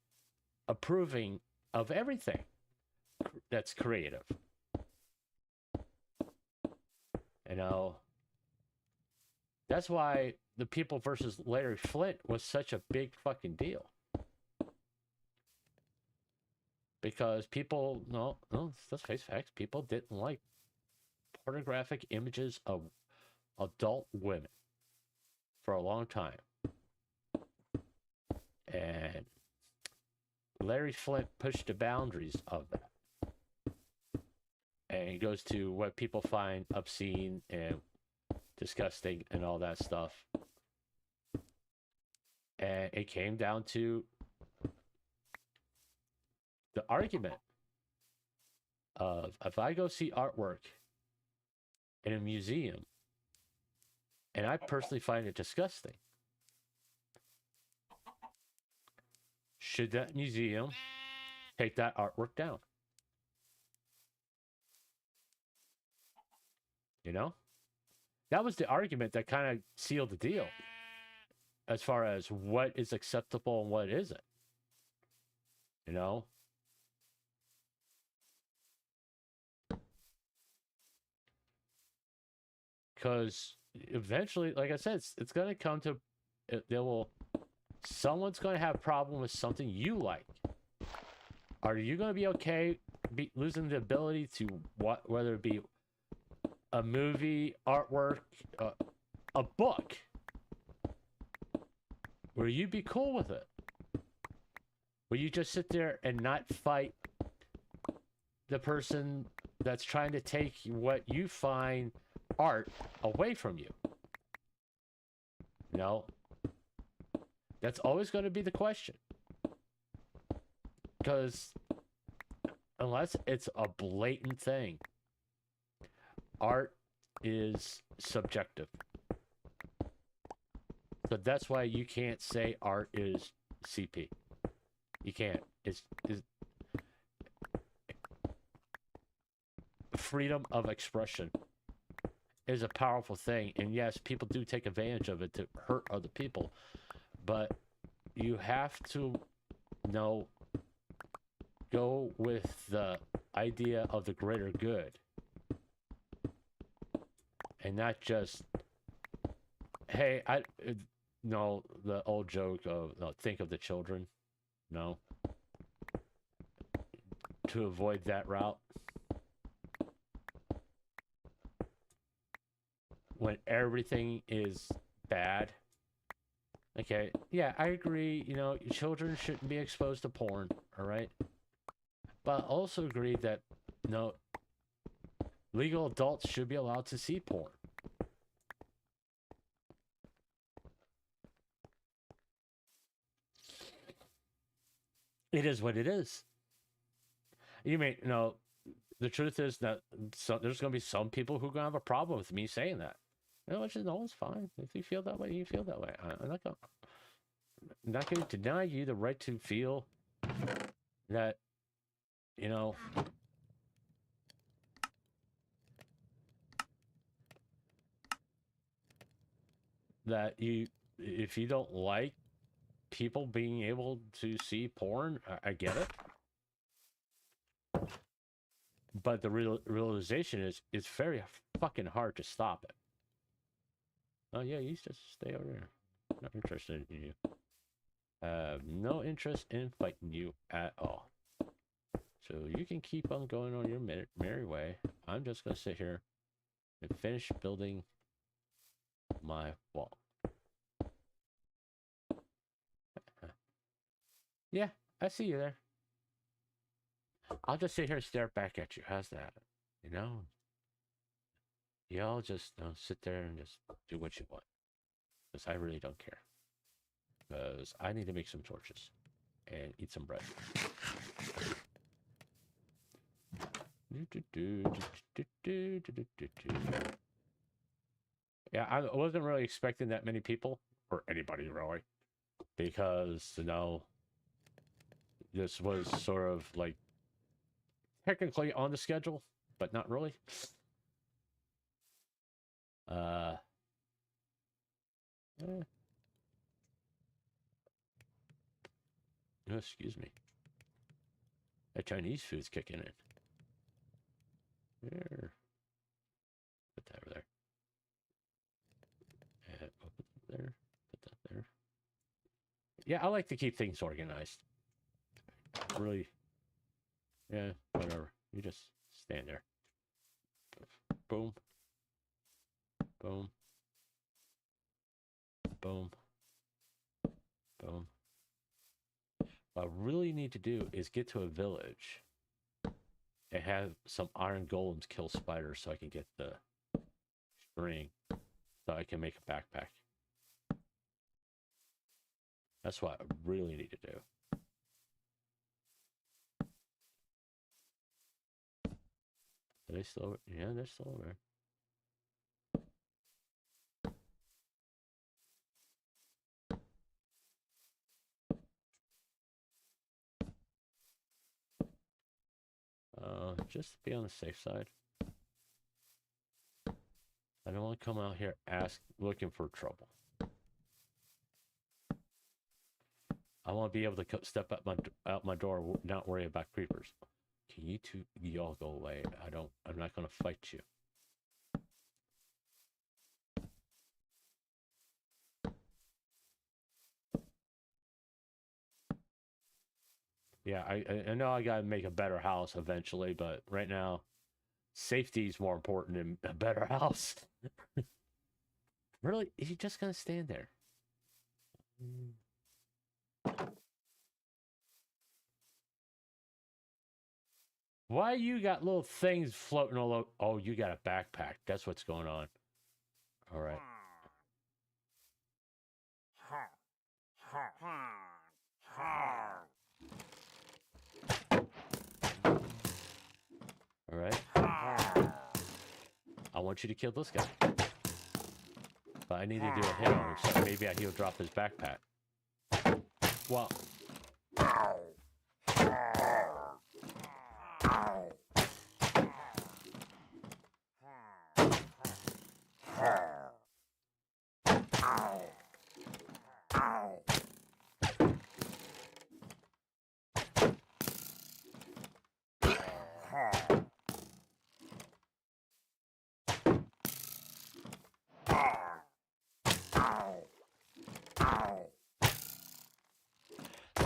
approving of everything that's creative. You know, that's why the People versus Larry Flint was such a big fucking deal. Because people, no, let's face facts, people didn't like pornographic images of adult women for a long time. And Larry Flint pushed the boundaries of that. And he goes to what people find obscene and disgusting and all that stuff. And it came down to the argument of if I go see artwork in a museum and I personally find it disgusting, should that museum take that artwork down? You know? That was the argument that kind of sealed the deal as far as what is acceptable and what isn't. You know? Because eventually, like I said, it's going to come to, someone's going to have a problem with something you like. Are you going to be okay losing the ability to, whether it be a movie, artwork, a book? Will you be cool with it? Will you just sit there and not fight the person that's trying to take what you find art away from you? No. That's always going to be the question. Because unless it's a blatant thing, art is subjective. So that's why you can't say art is CP. You can't. It's freedom of expression is a powerful thing, and yes, people do take advantage of it to hurt other people, but you have to know go with the idea of the greater good. And not just, hey, no, the old joke of, no, think of the children. No. To avoid that route. When everything is bad. Okay, yeah, I agree, you know, children shouldn't be exposed to porn, alright? But I also agree that, no, legal adults should be allowed to see porn. It is what it is. You may, you know, the truth is that there's going to be some people who are going to have a problem with me saying that. You know, no, it's fine. If you feel that way, you feel that way. I'm not going to deny you the right to feel that, you know, that if you don't like people being able to see porn, I get it. But the realization is, it's very fucking hard to stop it. Oh yeah, you just stay over there. Not interested in you. No interest in fighting you at all. So you can keep on going on your merry way. I'm just gonna sit here and finish building my wall. Yeah, I see you there. I'll just sit here and stare back at you. How's that? You know? Y'all just sit there and just do what you want. Because I really don't care. Because I need to make some torches. And eat some bread. Yeah, I wasn't really expecting that many people. Or anybody, really. Because, you know, this was sort of like technically on the schedule, but not really. Oh, excuse me. That Chinese food's kicking in. There. Put that over there. And put that there. Put that there. Yeah, I like to keep things organized. Really. Yeah, whatever. You just stand there. Boom. Boom. Boom. Boom. What I really need to do is get to a village and have some iron golems kill spiders so I can get the string so I can make a backpack. That's what I really need to do. Are they still over? Yeah, they're still over. Just to be on the safe side. I don't want to come out here looking for trouble. I want to be able to step out my door, not worry about creepers. Can you two, y'all go away? I'm not going to fight you. Yeah, I know I gotta make a better house eventually, but right now, safety is more important than a better house. Really? Is he just gonna stand there? Why you got little things floating all over? Oh, you got a backpack. That's what's going on. All right. All right. I want you to kill this guy. But I need to do a hit on him, so maybe he'll drop his backpack. Well.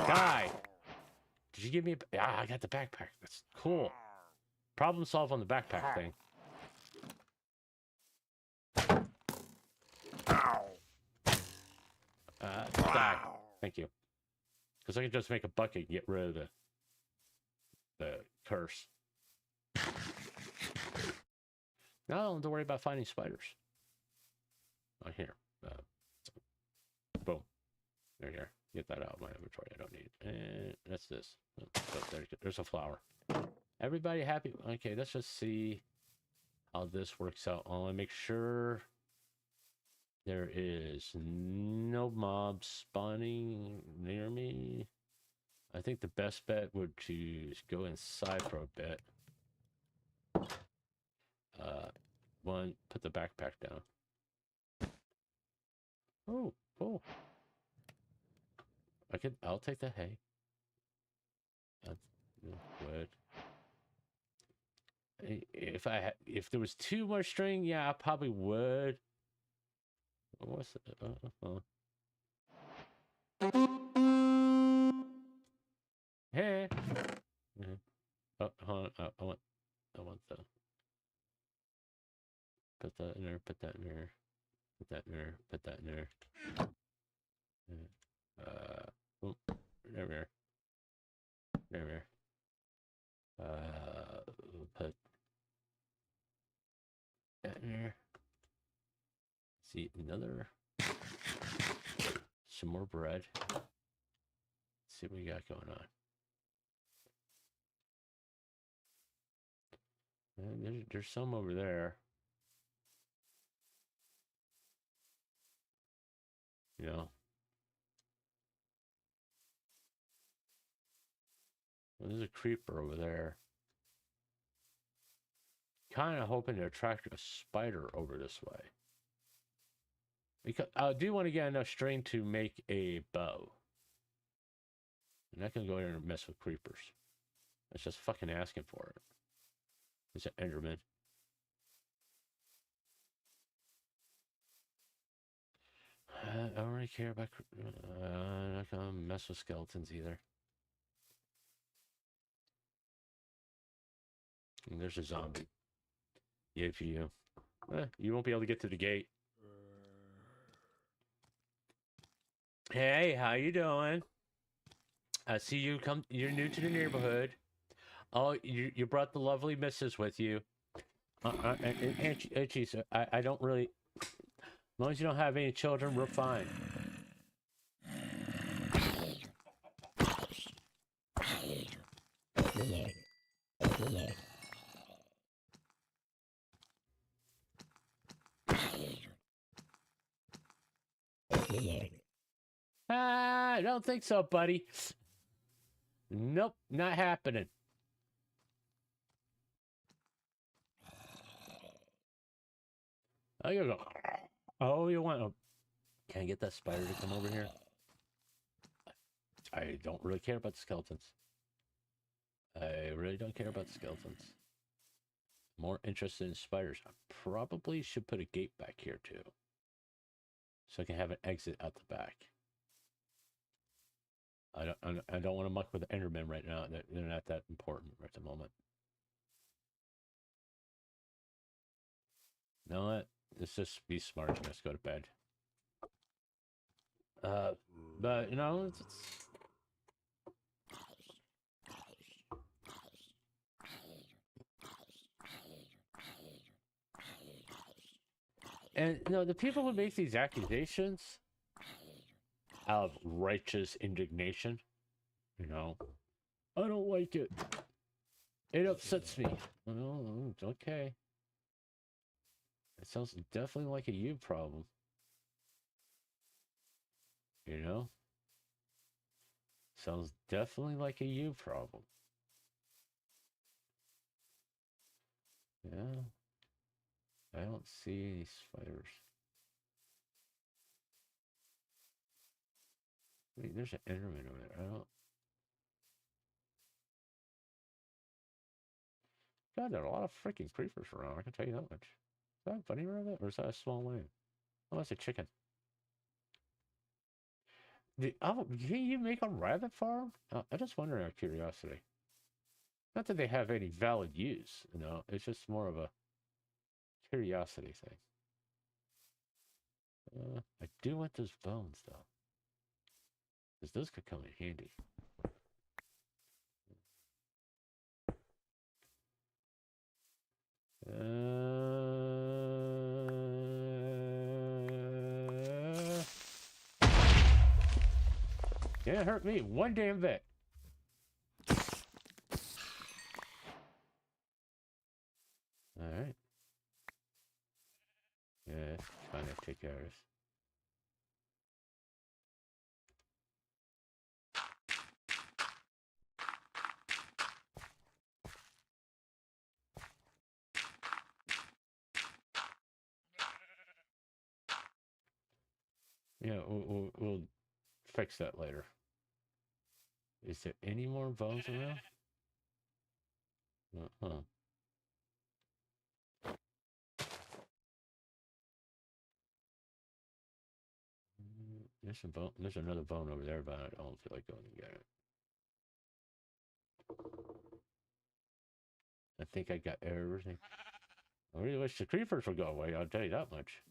Die. Did you give me a... Ah, I got the backpack. That's cool. Problem solved on the backpack thing. Die. Thank you. Because I can just make a bucket and get rid of the curse. Now I don't have to worry about finding spiders. Oh, here. Boom. There you are. Get that out of my inventory. I don't need it. And that's this. Oh, there's a flower. Everybody happy? Okay, let's just see how this works out. I want to make sure there is no mobs spawning near me. I think the best bet would to go inside for a bit. One, put the backpack down. Oh, cool. I'll take the hay. Wood. If there was 2 more string, yeah, I probably would. What's it? Hey. Oh, hold on. I want the. Put that in there. Put that in there. Put that in there. Put that in there. Oh, there we are. There we are. Put that in there. See another. Some more bread. Let's see what we got going on. And there's some over there. You know. Well, there's a creeper over there. Kind of hoping to attract a spider over this way. Because I do want to get enough string to make a bow. I'm not going to go in and mess with creepers. It's just fucking asking for it. It's an Enderman. I don't really care about... I'm not going to mess with skeletons either. And there's a zombie. Yay for you. You won't be able to get to the gate. Hey, how you doing? I see you come. You're new to the neighborhood. Oh, you brought the lovely missus with you. And geez, I don't really... As long as you don't have any children, we're fine. I don't think so, buddy. Nope, not happening. Oh, you go. Oh, you want? Oh, can I get that spider to come over here? I don't really care about the skeletons. I really don't care about the skeletons. More interested in spiders. I probably should put a gate back here too, so I can have an exit out the back. I don't want to muck with the Endermen right now. They're not that important at the moment. You know what? Let's just be smart and let's go to bed. But you know, it's and you know, the people who make these accusations out of righteous indignation, you know, I don't like it. It upsets me. Oh, okay. It sounds definitely like a you problem. You know? Sounds definitely like a you problem. Yeah. I don't see any spiders. Wait, there's an Enderman over there. I don't... God, there are a lot of freaking creepers around. I can tell you that much. Is that a bunny rabbit or is that a small lamb? Oh, that's a chicken. Can you make a rabbit farm? I just wonder out of curiosity. Not that they have any valid use, you know. It's just more of a curiosity thing. I do want those bones though, because those could come in handy. Can't hurt me one damn bit. All right. Yeah, trying to take care of this. Yeah, we'll fix that later. Is there any more bones around? Uh-huh. There's a bone. There's another bone over there, but I don't feel like going to get it. I think I got everything. I really wish the creepers would go away. I'll tell you that much.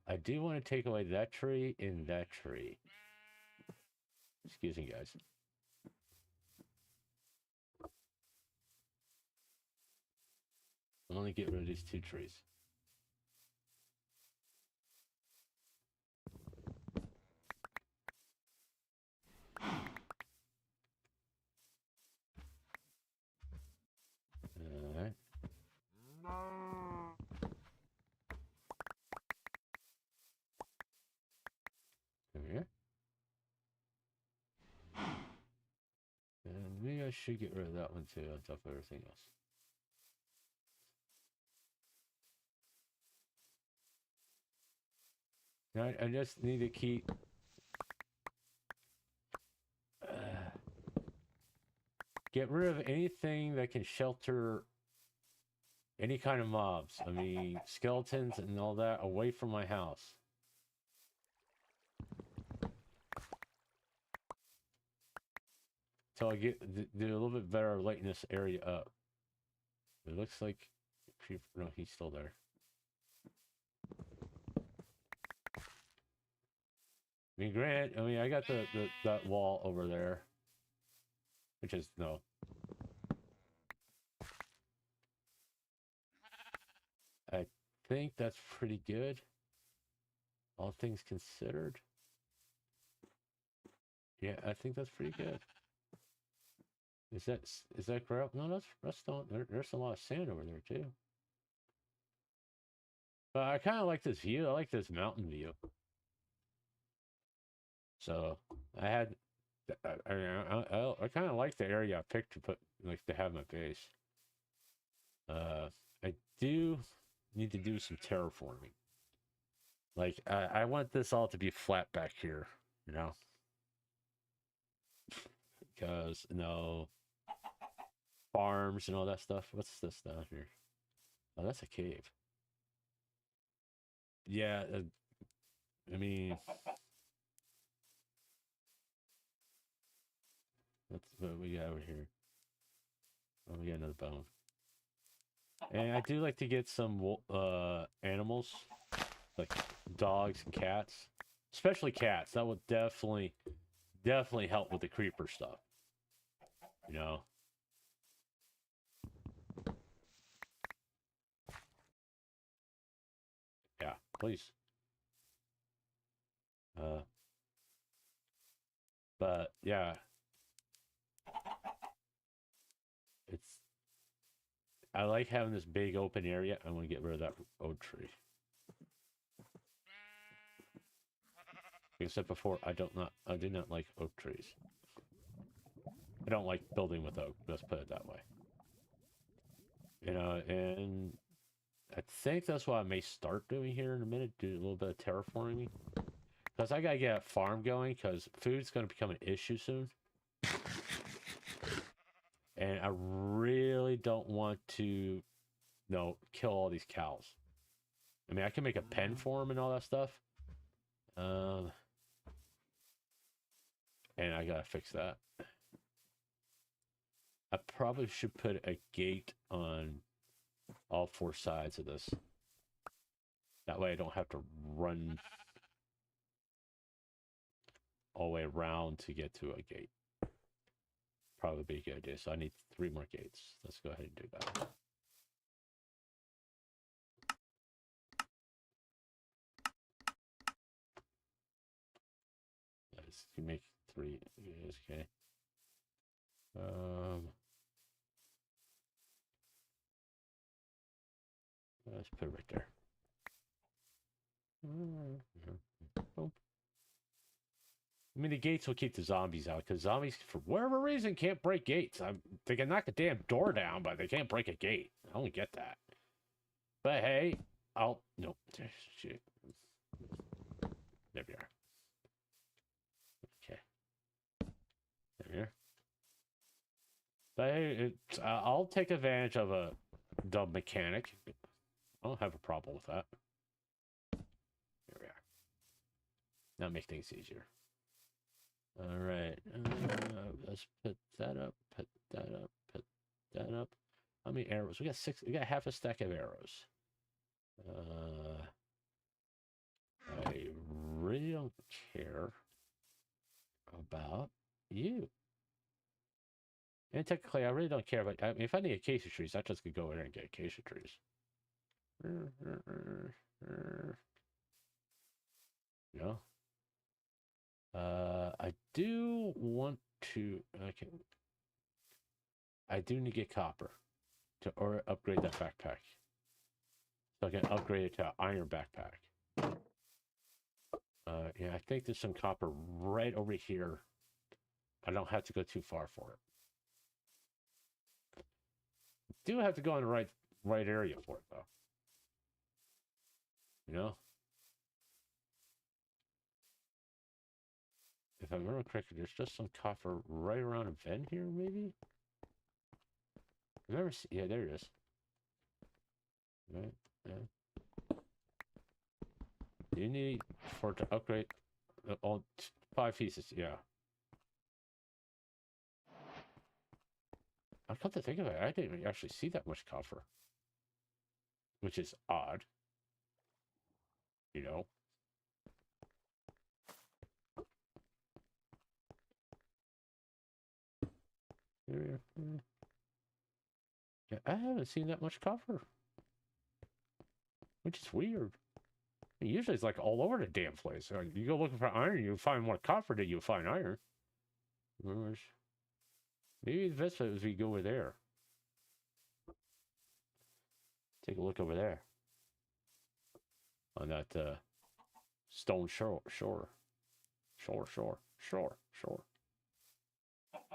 I do want to take away that tree and that tree. Excuse me, guys. I'll only get rid of these two trees. Alright. Over here. And maybe I should get rid of that one too, on top of everything else. I just need to keep... get rid of anything that can shelter any kind of mobs. I mean, skeletons and all that away from my house. So I get do a little bit better lighting this area up. It looks like... No, he's still there. I mean, I got that wall over there, which is no. I think that's pretty good, all things considered. Yeah, I think that's pretty good. Is that gravel? No, that's not. There's a lot of sand over there too. But I kind of like this view. I like this mountain view. So I kind of like the area I picked to put, like, to have my base. I do need to do some terraforming. Like, I want this all to be flat back here, you know? Because, you know, farms and all that stuff. What's this down here? Oh, that's a cave. Yeah, I mean... What we got over here? Oh, we got another bone. And I do like to get some animals, like dogs and cats, especially cats. That would definitely help with the creeper stuff. You know. Yeah, please. But yeah. I like having this big open area. I want to get rid of that oak tree. Like I said before, I do not like oak trees. I don't like building with oak. Let's put it that way. You know, and I think that's what I may start doing here in a minute. Do a little bit of terraforming, because I gotta get a farm going. Because food's gonna become an issue soon. And I really don't want to, you know, kill all these cows. I mean, I can make a pen for them and all that stuff. I gotta fix that. I probably should put a gate on all 4 sides of this. That way I don't have to run all the way around to get to a gate. Probably be a good idea. So I need 3 more gates. Let's go ahead and do that. Let's make 3. Okay. Let's put it right there. Oh. I mean, the gates will keep the zombies out, because zombies, for whatever reason, can't break gates. They can knock the damn door down, but they can't break a gate. I don't get that. But hey, no. Shit. There we are. Okay. There we are. But hey, I'll take advantage of a dumb mechanic. I don't have a problem with that. There we are. Now make things easier. All right. Let's put that up. Put that up. Put that up. How many arrows? We got 6. We got half a stack of arrows. I really don't care about you. And technically, I really don't care about. I mean, if I need acacia trees, I just could go in there and get acacia trees. No. I do want to. Okay. I do need to get copper or upgrade that backpack. So I can upgrade it to an iron backpack. Yeah, I think there's some copper right over here. I don't have to go too far for it. Do have to go in the right area for it, though. You know? If I remember correctly, there's just some copper right around a vent here, maybe? I've never seen... Yeah, there it is. Right, yeah. You need for it to upgrade all 5 pieces, yeah. I've come to think of it, I didn't actually see that much copper. Which is odd. You know? Yeah, I haven't seen that much copper. Which is weird. Usually it's like all over the damn place. You go looking for iron, you find more copper than you find iron. Maybe the best is we go over there. Take a look over there. On that stone shore.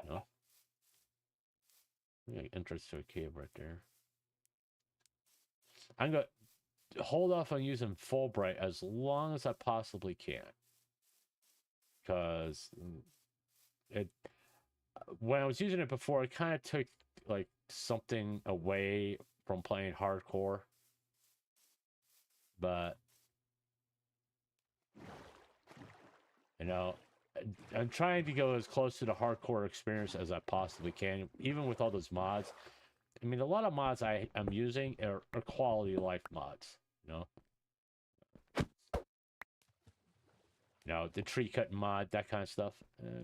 No? Entrance to a cave right there. I'm going to hold off on using Fulbright as long as I possibly can. Because when I was using it before, it kind of took like something away from playing hardcore. But you know, I'm trying to go as close to the hardcore experience as I possibly can, even with all those mods. I mean, a lot of mods I'm using are quality of life mods, you know? You know, the tree cutting mod, that kind of stuff.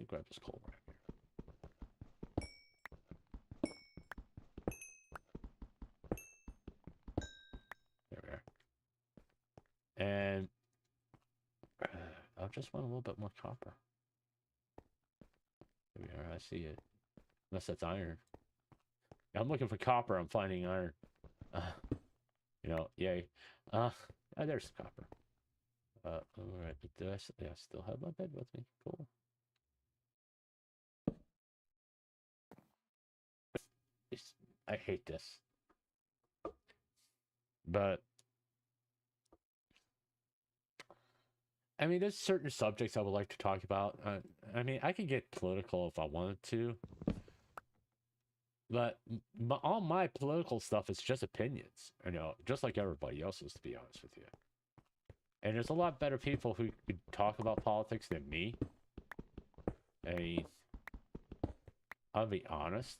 Grab this coal right here. There we are. And I just want a little bit more copper. There we are, I see it. Unless that's iron. I'm looking for copper, I'm finding iron. You know, yay. There's copper. Alright, do I still have my bed with me? Cool. I hate this. But I mean, there's certain subjects I would like to talk about. I mean, I could get political if I wanted to. But all my political stuff is just opinions, you know, just like everybody else's, to be honest with you. And there's a lot better people who could talk about politics than me. I mean, I'll be honest.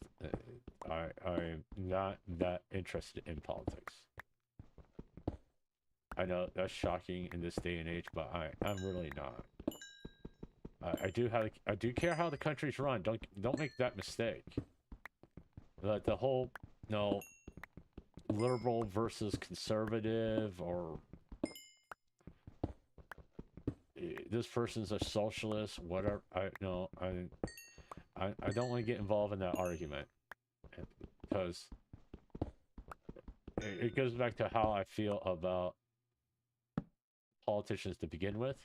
I'm not that interested in politics. I know that's shocking in this day and age, but I'm really not. I do care how the country's run. Don't make that mistake. The whole liberal versus conservative, or this person's a socialist, whatever. I don't want to get involved in that argument, because it goes back to how I feel about politicians to begin with.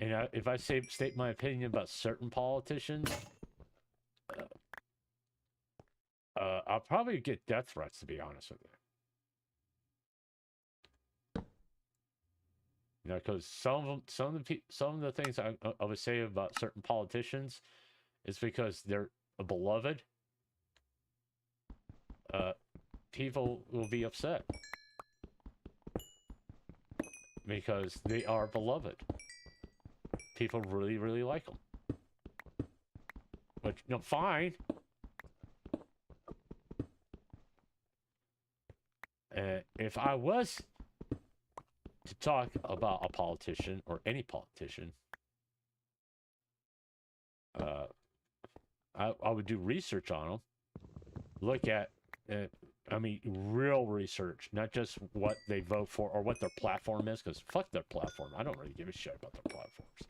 And if I state my opinion about certain politicians, I'll probably get death threats, to be honest with you. You know, because some of the things I would say about certain politicians is because they're beloved. People will be upset because they are beloved. People really, really like them. But, you know, fine. If I was to talk about a politician, or any politician, I would do research on them. Look at, I mean, real research, not just what they vote for or what their platform is, because fuck their platform. I don't really give a shit about their platforms.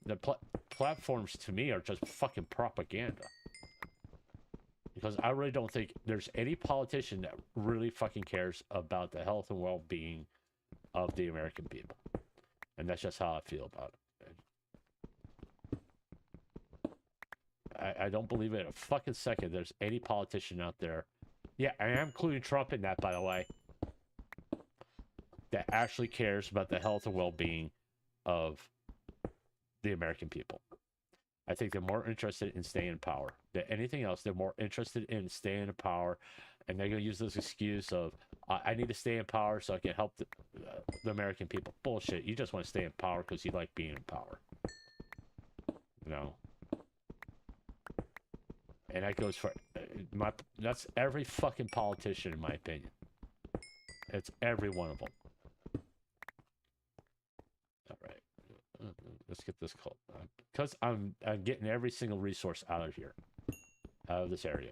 The platforms to me are just fucking propaganda. Because I really don't think there's any politician that really fucking cares about the health and well-being of the American people. And that's just how I feel about it. I don't believe it a fucking second there's any politician out there. Yeah, I am including Trump in that, by the way. That actually cares about the health and well-being of the American people. I think they're more interested in staying in power than anything else. They're more interested in staying in power, and they're going to use this excuse of, I need to stay in power so I can help the American people. Bullshit. You just want to stay in power because you like being in power. You know? And that goes for that's every fucking politician, in my opinion. It's every one of them. All right. Let's get this called, because I'm getting every single resource out of here, out of this area.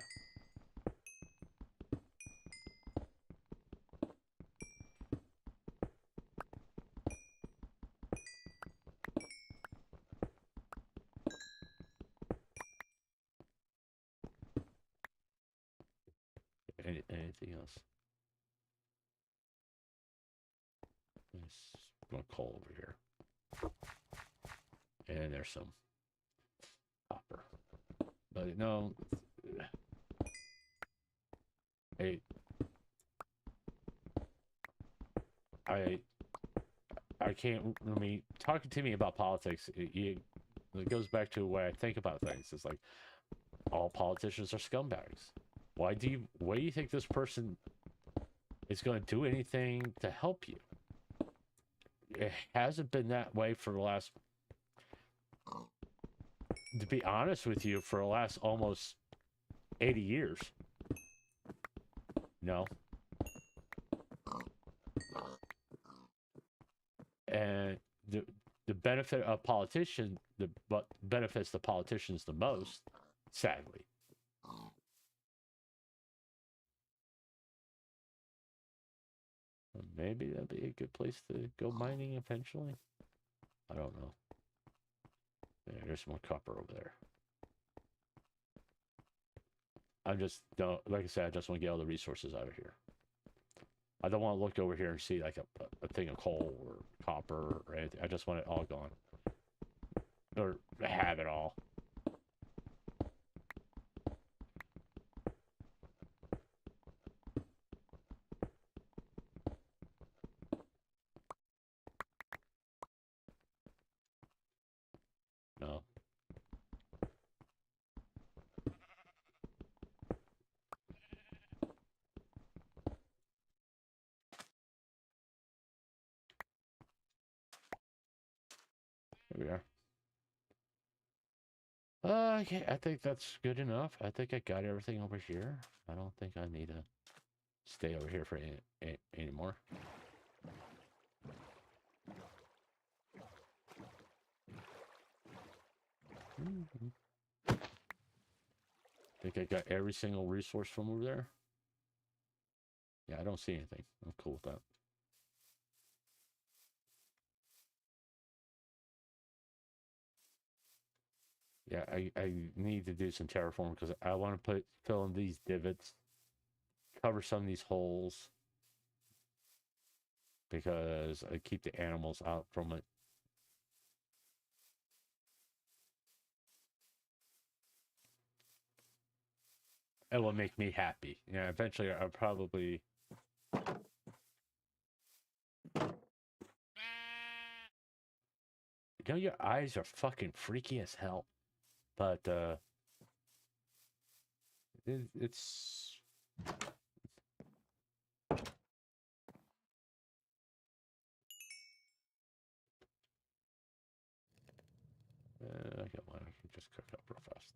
Anything else? Let's go coal over here. And there's some copper. But no. Hey. I can't, I mean, talking to me about politics, it goes back to the way I think about things. It's like, all politicians are scumbags. Why do you think this person is going to do anything to help you? It hasn't been that way for the last, to be honest with you, for the last almost 80 years. No. And the benefit of politicians, what benefits the politicians the most, sadly. Maybe that'd be a good place to go mining eventually. I don't know. Yeah, there's more copper over there. I just don't, like I said, I just want to get all the resources out of here. I don't want to look over here and see like a thing of coal or copper or anything. I just want it all gone. Or have it all. No. Here we are. Okay, I think that's good enough. I think I got everything over here. I don't think I need to stay over here for anymore. Think I got every single resource from over there. Yeah, I don't see anything. I'm cool with that. Yeah, I need to do some terraform because I want to fill in these divots, cover some of these holes, because I keep the animals out from it. It will make me happy. Yeah, eventually I'll probably... You know, your eyes are fucking freaky as hell. But, it's... I got one I can just cook up real fast.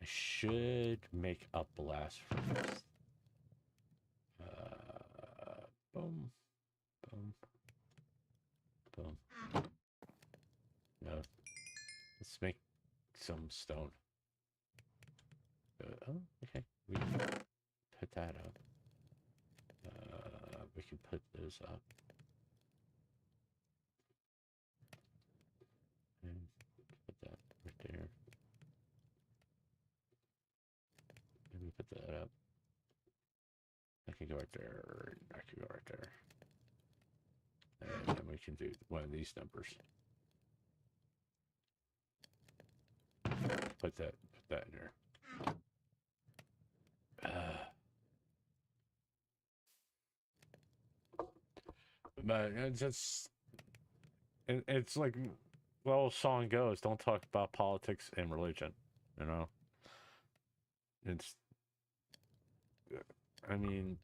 I should make a blast furnace. Boom. Boom. Boom. No. Let's make some stone. Oh, okay. We can put that up. We can put those up. And put that right there. And we put that up. I can go right there. I can go right there. And then we can do one of these numbers. Put that in there. But it's like, well, song goes, don't talk about politics and religion, you know? It's, I mean,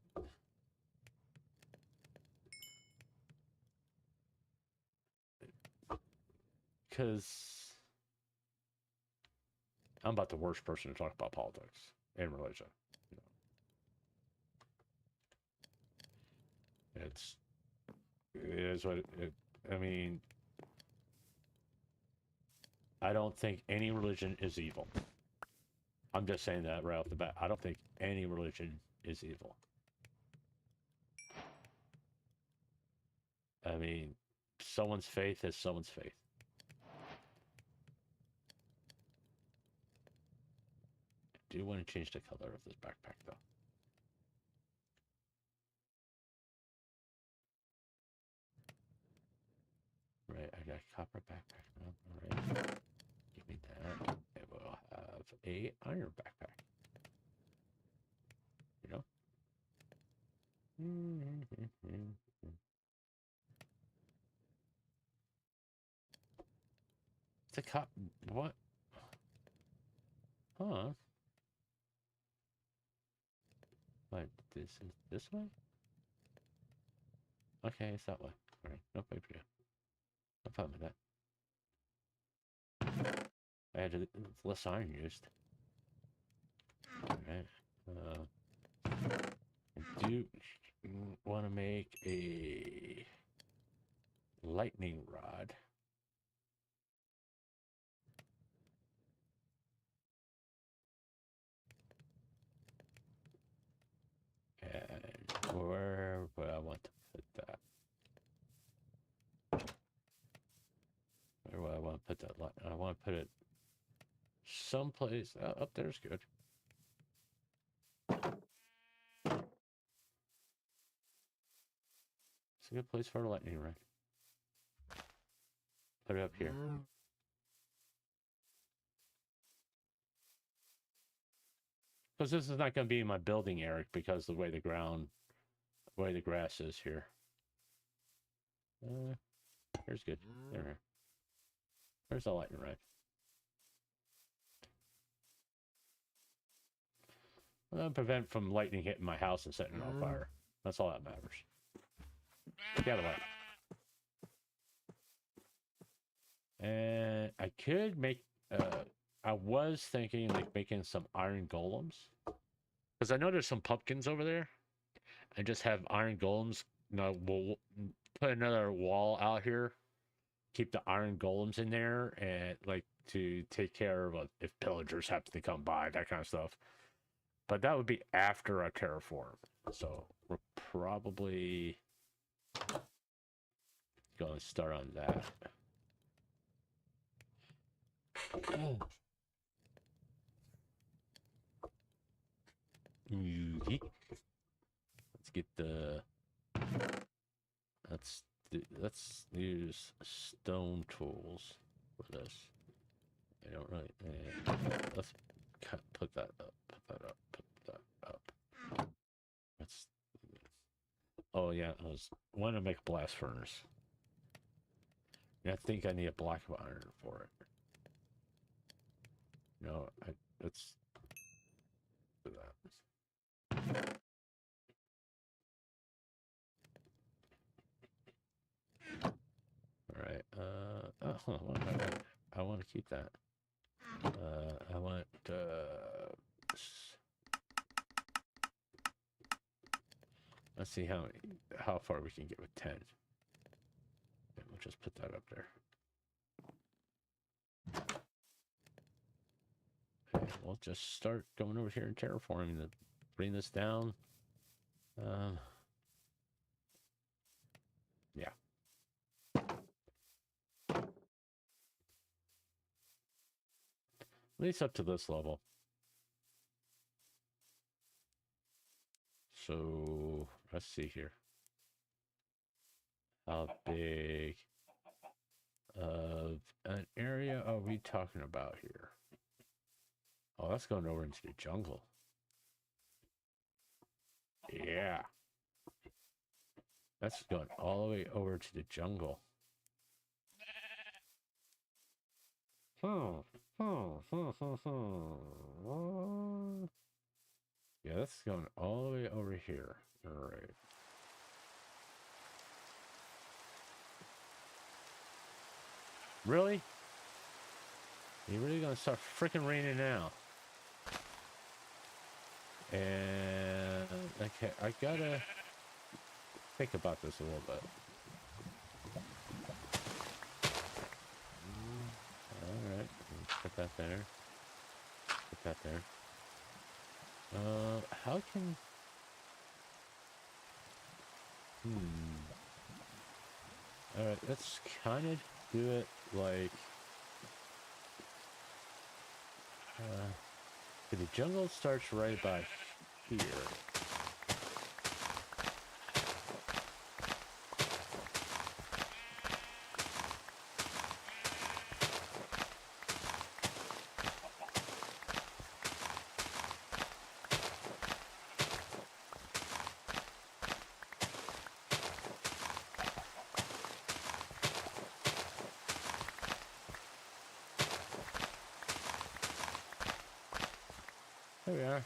because I'm about the worst person to talk about politics and religion. You know? It is what it, I mean, I don't think any religion is evil. I'm just saying that right off the bat. I don't think any religion is evil. I mean, someone's faith is someone's faith. I do want to change the color of this backpack, though. Right, I got copper backpack now. All right, give me that. And we'll have a iron backpack. You know? It's a cop. What? Huh? What? This is this way? Okay, it's that way. All right, no big deal. I'm fine with that. I had less iron used. Alright. I do want to make a lightning rod. And where would I want to put that? Where would I want to put that? I want to put it someplace. Up there's good. It's a good place for a lightning rod. Put it up here. Because this is not going to be my building, Eric, because the way the grass is here. Here's good. There. There's a lightning rod. Well, prevent from lightning hitting my house and setting it on fire. That's all that matters. Get out of the way. And I could make I was thinking like making some iron golems. Because I know there's some pumpkins over there. And just have iron golems. We'll put another wall out here. Keep the iron golems in there and like to take care of if pillagers happen to come by, that kind of stuff. But that would be after a terraform. So we're probably going to start on that. Let's get the. Let's use stone tools for this. I don't really. Let's put that up. Put that up. Put that up. Let's. Oh yeah, I want to make a blast furnace. And I think I need a block of iron for it. No, let's do that. All right. I want to keep that. I want. Let's see how far we can get with 10. And we'll just put that up there. Okay, we'll just start going over here and terraforming to bring this down. Yeah. At least up to this level. So let's see here. How big of an area are we talking about here? Oh, that's going over into the jungle. Yeah. That's going all the way over to the jungle. Yeah, that's going all the way over here. All right. Really? You're really gonna start freaking raining now? And okay, I gotta think about this a little bit. All right, put that there. Put that there. How can? All right, let's kind of do it like. The jungle starts right about here. There we are.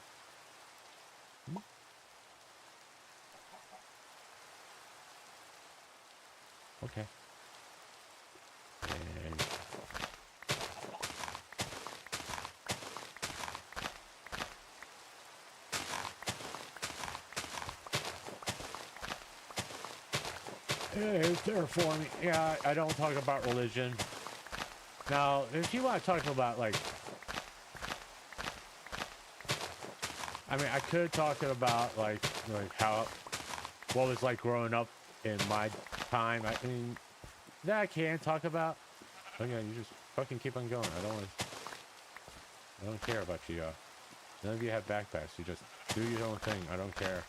Okay. And hey, terraforming. Yeah, I don't talk about religion. Now, if you want to talk about like, I mean, I could talk about like how what was like growing up in my time. I mean, that I can talk about. Okay, you just fucking keep on going. I don't care about you. None of you have backpacks. You just do your own thing. I don't care.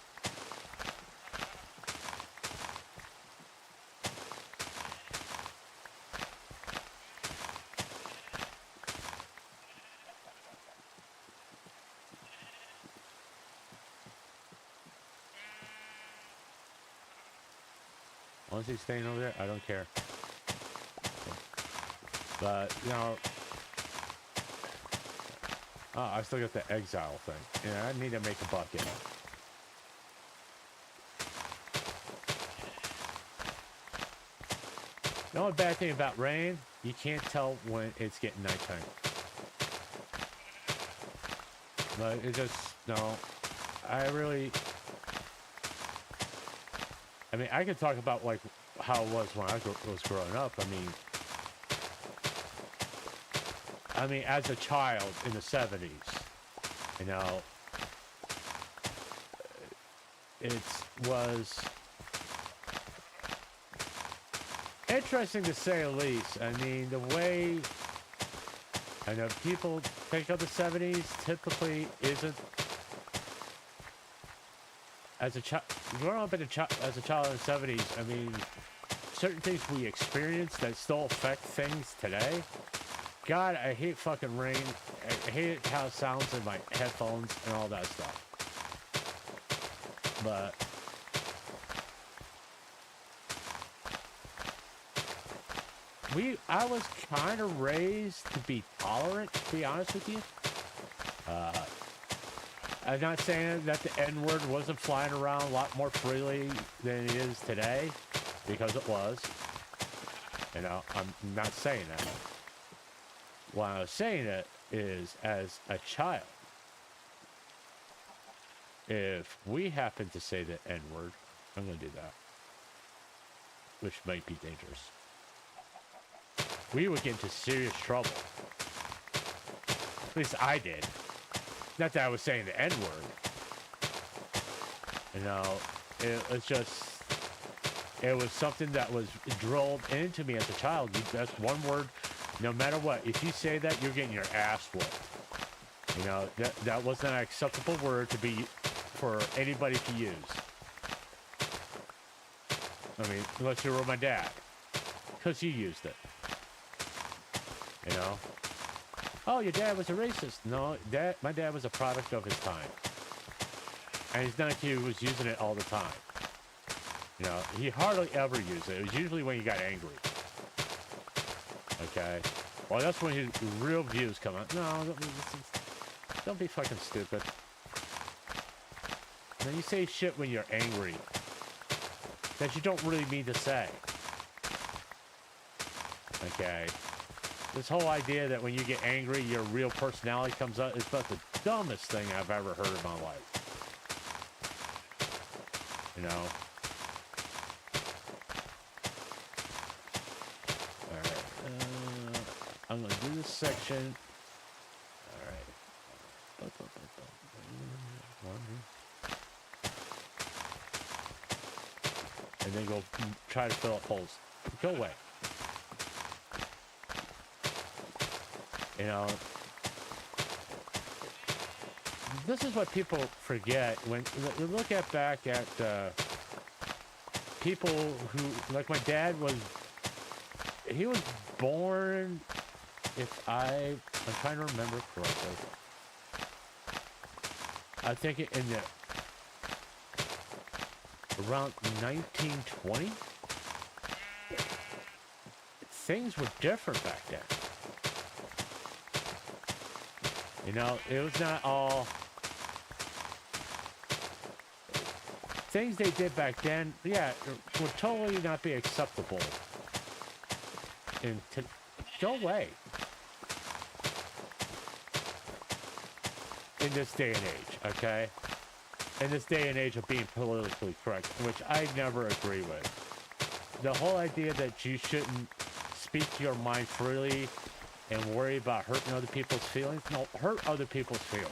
Once he's staying over there, I don't care. But, you know... Oh, I still got the exile thing. Yeah, I need to make a bucket. The only bad thing about rain, you can't tell when it's getting nighttime. But it just, no. I mean, I could talk about, like, how it was when I was growing up. I mean, as a child in the 70s, you know, it was interesting to say the least. I mean, the way I know people think of the 70s typically isn't as a child. Growing up as a child in the 70s, I mean, certain things we experienced that still affect things today. God, I hate fucking rain. I hate how it sounds in my headphones and all that stuff. But I was kind of raised to be tolerant, to be honest with you. I'm not saying that the N-word wasn't flying around a lot more freely than it is today, because it was. You know, I'm not saying that. What I was saying it is, as a child, if we happen to say the N-word, I'm going to do that, which might be dangerous. We would get into serious trouble. At least I did. Not that I was saying the N-word. You know, it's just, it was something that was drilled into me as a child. That's one word, no matter what. If you say that, you're getting your ass whooped. You know, that wasn't an acceptable word to be for anybody to use. I mean, unless you were my dad, because he used it. You know? Oh, your dad was a racist. No, my dad was a product of his time. And it's not like he was using it all the time. You know, he hardly ever used it. It was usually when he got angry. Okay? Well, that's when his real views come out. No, don't be fucking stupid. Now, you say shit when you're angry that you don't really mean to say. Okay? This whole idea that when you get angry, your real personality comes out is about the dumbest thing I've ever heard in my life. You know? Alright. I'm going to do this section. Alright. And then go try to fill up holes. Go away. You know, this is what people forget when you look back at people who, like my dad he was born, I'm trying to remember correctly, I think in around 1920. Things were different back then. You know, it was not all things they did back then. Yeah, would totally not be acceptable. Go away. In this day and age, okay? In this day and age of being politically correct, which I never agree with. The whole idea that you shouldn't speak your mind freely and worry about hurting other people's feelings. No, hurt other people's feelings.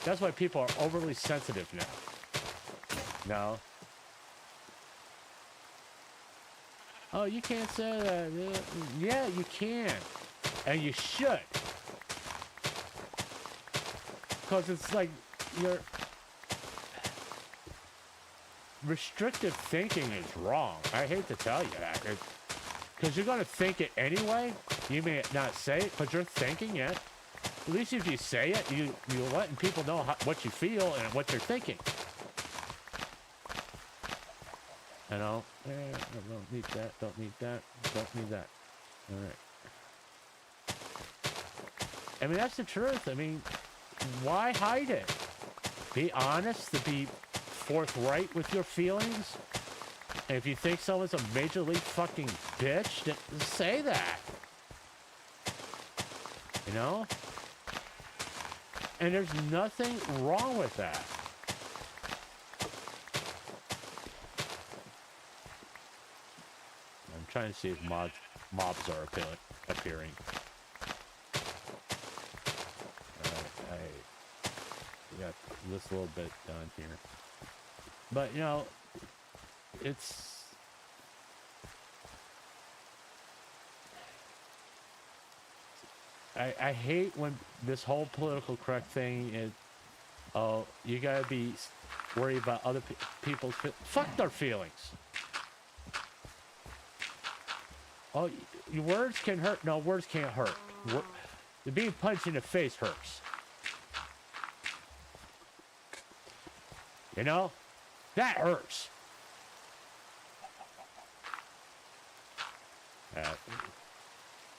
That's why people are overly sensitive now. No. Oh, you can't say that. Yeah, you can. And you should. Because it's like your restrictive thinking is wrong. I hate to tell you that. Because you're going to think it anyway. You may not say it, but you're thinking it. At least if you say it, you're letting people know what you feel and what you're thinking. You know? Don't need that, don't need that, don't need that. Alright. I mean, that's the truth. I mean, why hide it? Be honest, to be forthright with your feelings. And if you think someone's a major league fucking bitch, then say that. You know? And there's nothing wrong with that. I'm trying to see if mobs are appearing. I got this little bit done here. But, you know, it's... I hate when this whole political correct thing is, oh, you gotta be worried about other people's fuck their feelings. Oh, your words can hurt. No, words can't hurt. Being punched in the face hurts. You know? That hurts.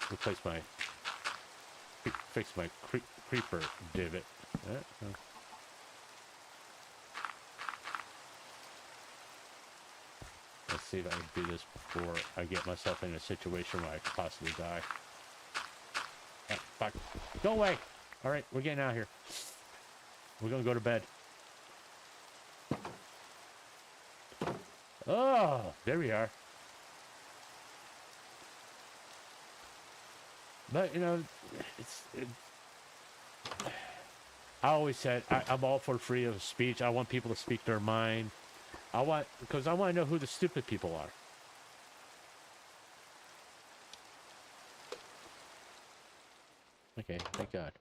Replace my... Fix my creeper divot. Let's see if I can do this before I get myself in a situation where I could possibly die. Ah, fuck. Go away! Alright, we're getting out of here. We're gonna go to bed. Oh, there we are. But, you know, I always said I'm all for freedom of speech. I want people to speak their mind. Because I want to know who the stupid people are. Okay, thank God.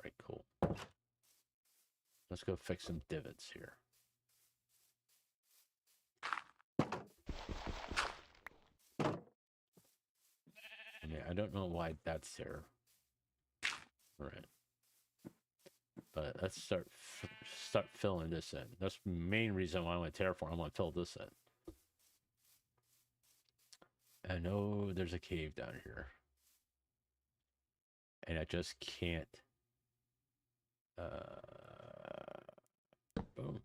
Right, cool. Let's go fix some divots here. Yeah, I don't know why that's there. All right. But let's start filling this in. That's the main reason why I want to terraform. I want to fill this in. I know there's a cave down here. And I just can't. Boom.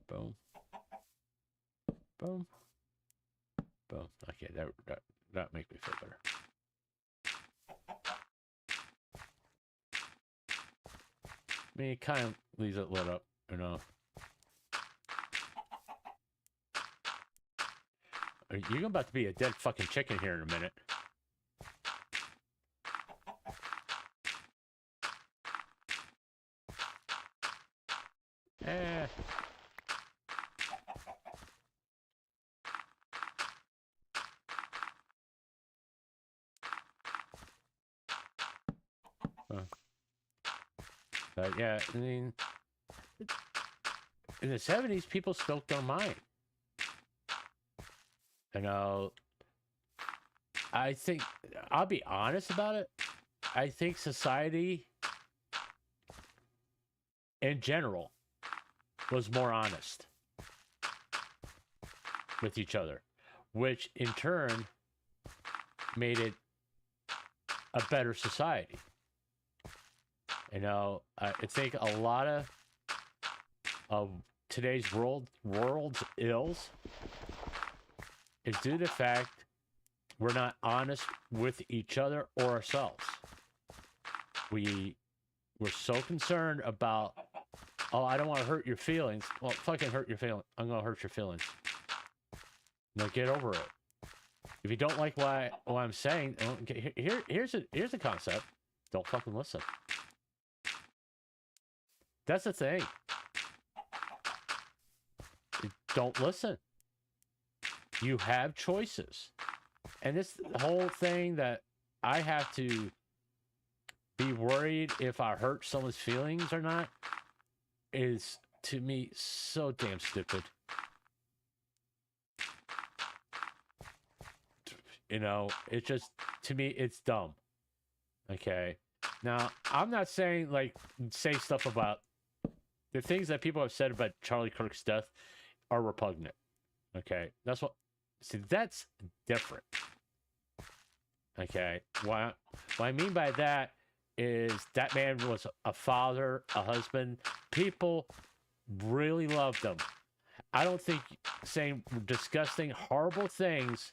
Boom. Boom. Boom. Okay, that makes me feel better. I mean, it kind of leaves it lit up, you know. You're about to be a dead fucking chicken here in a minute. But yeah, I mean, in the 70s, people spoke their mind. You know, I think, I'll be honest about it. I think society in general was more honest with each other, which in turn made it a better society. You know, I think a lot of today's world's ills is due to the fact we're not honest with each other or ourselves. We're so concerned about, oh, I don't want to hurt your feelings. Well, fucking hurt your feelings. I'm gonna hurt your feelings. Now get over it. If you don't like what I'm saying, here's a concept. Don't fucking listen. That's the thing. Don't listen. You have choices. And this whole thing that I have to be worried if I hurt someone's feelings or not is, to me, so damn stupid. You know, it just, to me, it's dumb. Okay? Now, I'm not saying, like, say stuff about the things that people have said about Charlie Kirk's death are repugnant. Okay? That's what... See, that's different. Okay? What I mean by that is that man was a father, a husband. People really loved him. I don't think saying disgusting, horrible things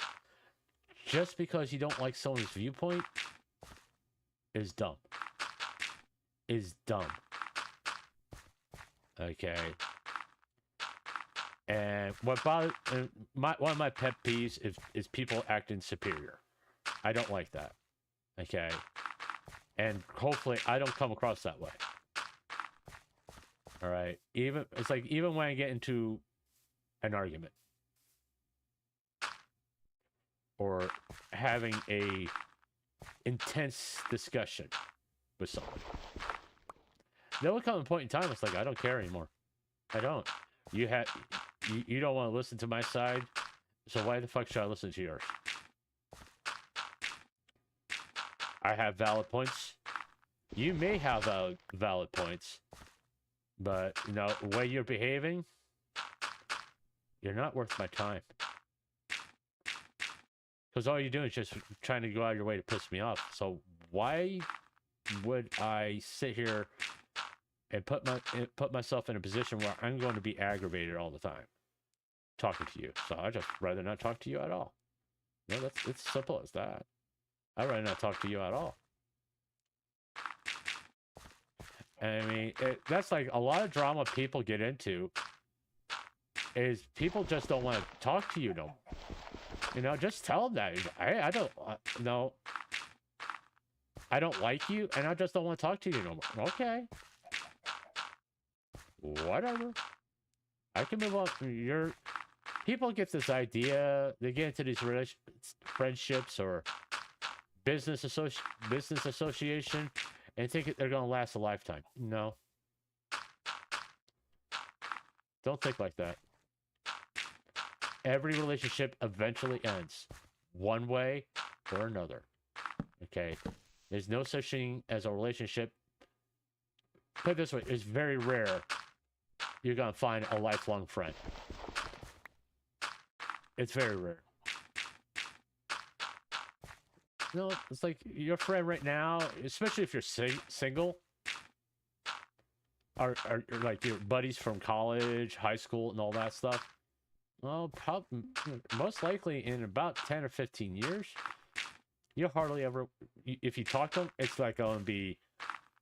just because you don't like someone's viewpoint is dumb. Is dumb. Okay. And what bothers one of my pet peeves is people acting superior. I don't like that. Okay. And hopefully I don't come across that way. All right. It's like even when I get into an argument or having a intense discussion with someone, there will come a point in time it's like I don't care anymore. I don't. You don't want to listen to my side, so why the fuck should I listen to yours? I have valid points. You may have valid points, but you know the way you're behaving, you're not worth my time. Because all you're doing is just trying to go out of your way to piss me off. So why would I sit here and put myself in a position where I'm going to be aggravated all the time talking to you? So I'd just rather not talk to you at all. No, it's simple as that. I'd rather not talk to you at all. And I mean, that's like a lot of drama people get into is people just don't want to talk to you no more. You know, just tell them that. I don't, no, I don't like you and I just don't want to talk to you no more. Okay. Whatever. I can move on. People get this idea, they get into these friendships or business association and think they're going to last a lifetime. No. Don't think like that. Every relationship eventually ends one way or another. Okay? There's no such thing as a relationship. Put it this way, it's very rare you're going to find a lifelong friend. It's very rare. You know, it's like your friend right now, especially if you're single, are like your buddies from college, high school, and all that stuff. Well, most likely in about 10 or 15 years, you'll hardly ever, if you talk to them, it's like going to be,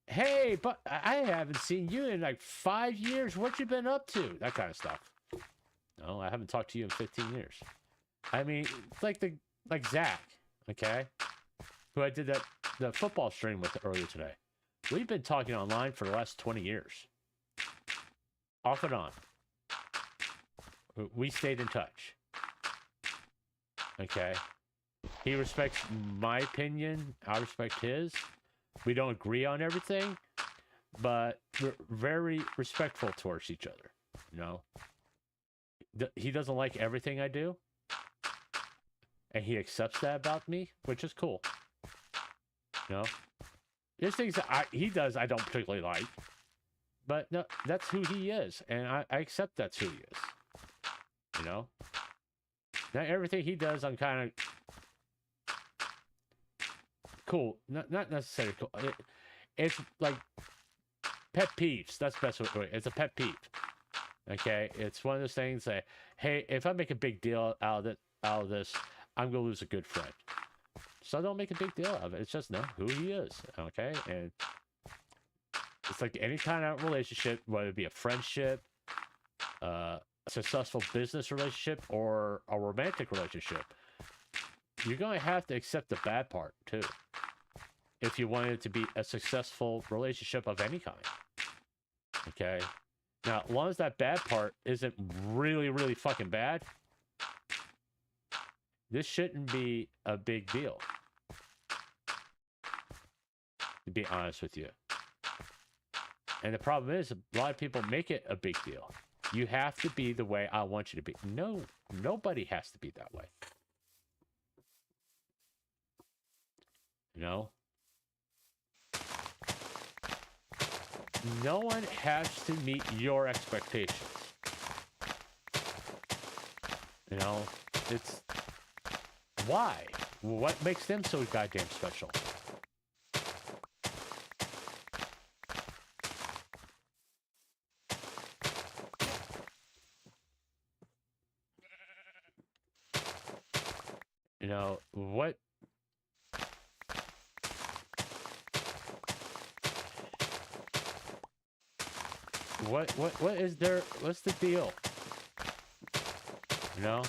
hey, but I haven't seen you in like 5 years. What you been up to? That kind of stuff. No, I haven't talked to you in 15 years. I mean, it's like Zach, okay? Who I did the football stream with earlier today. We've been talking online for the last 20 years. Off and on. We stayed in touch. Okay? He respects my opinion. I respect his. We don't agree on everything, but we're very respectful towards each other. You know? He doesn't like everything I do. And he accepts that about me, which is cool. You know? There's things that he does I don't particularly like. But no, that's who he is. And I accept that's who he is. You know? Not everything he does I'm kind of cool. Not necessarily cool. It's like pet peeves. That's the best way. It's a pet peeve. Okay? It's one of those things that, hey, if I make a big deal out of this, I'm going to lose a good friend. So don't make a big deal of it. It's just know who he is. Okay? And it's like any kind of relationship, whether it be a friendship, a successful business relationship, or a romantic relationship, you're going to have to accept the bad part, too. If you want it to be a successful relationship of any kind. Okay? Now, as long as that bad part isn't really, really fucking bad, this shouldn't be a big deal. To be honest with you. And the problem is, a lot of people make it a big deal. You have to be the way I want you to be. No, nobody has to be that way. You know? No one has to meet your expectations. You know? It's... Why? What makes them so goddamn special? You know, what is there, what's the deal? You know?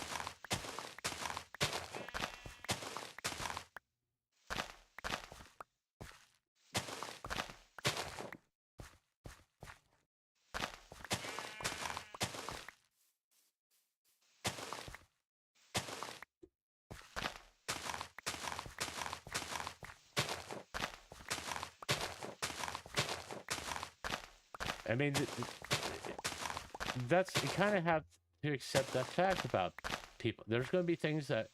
I mean, that's, you kind of have to accept that fact about people. There's going to be things that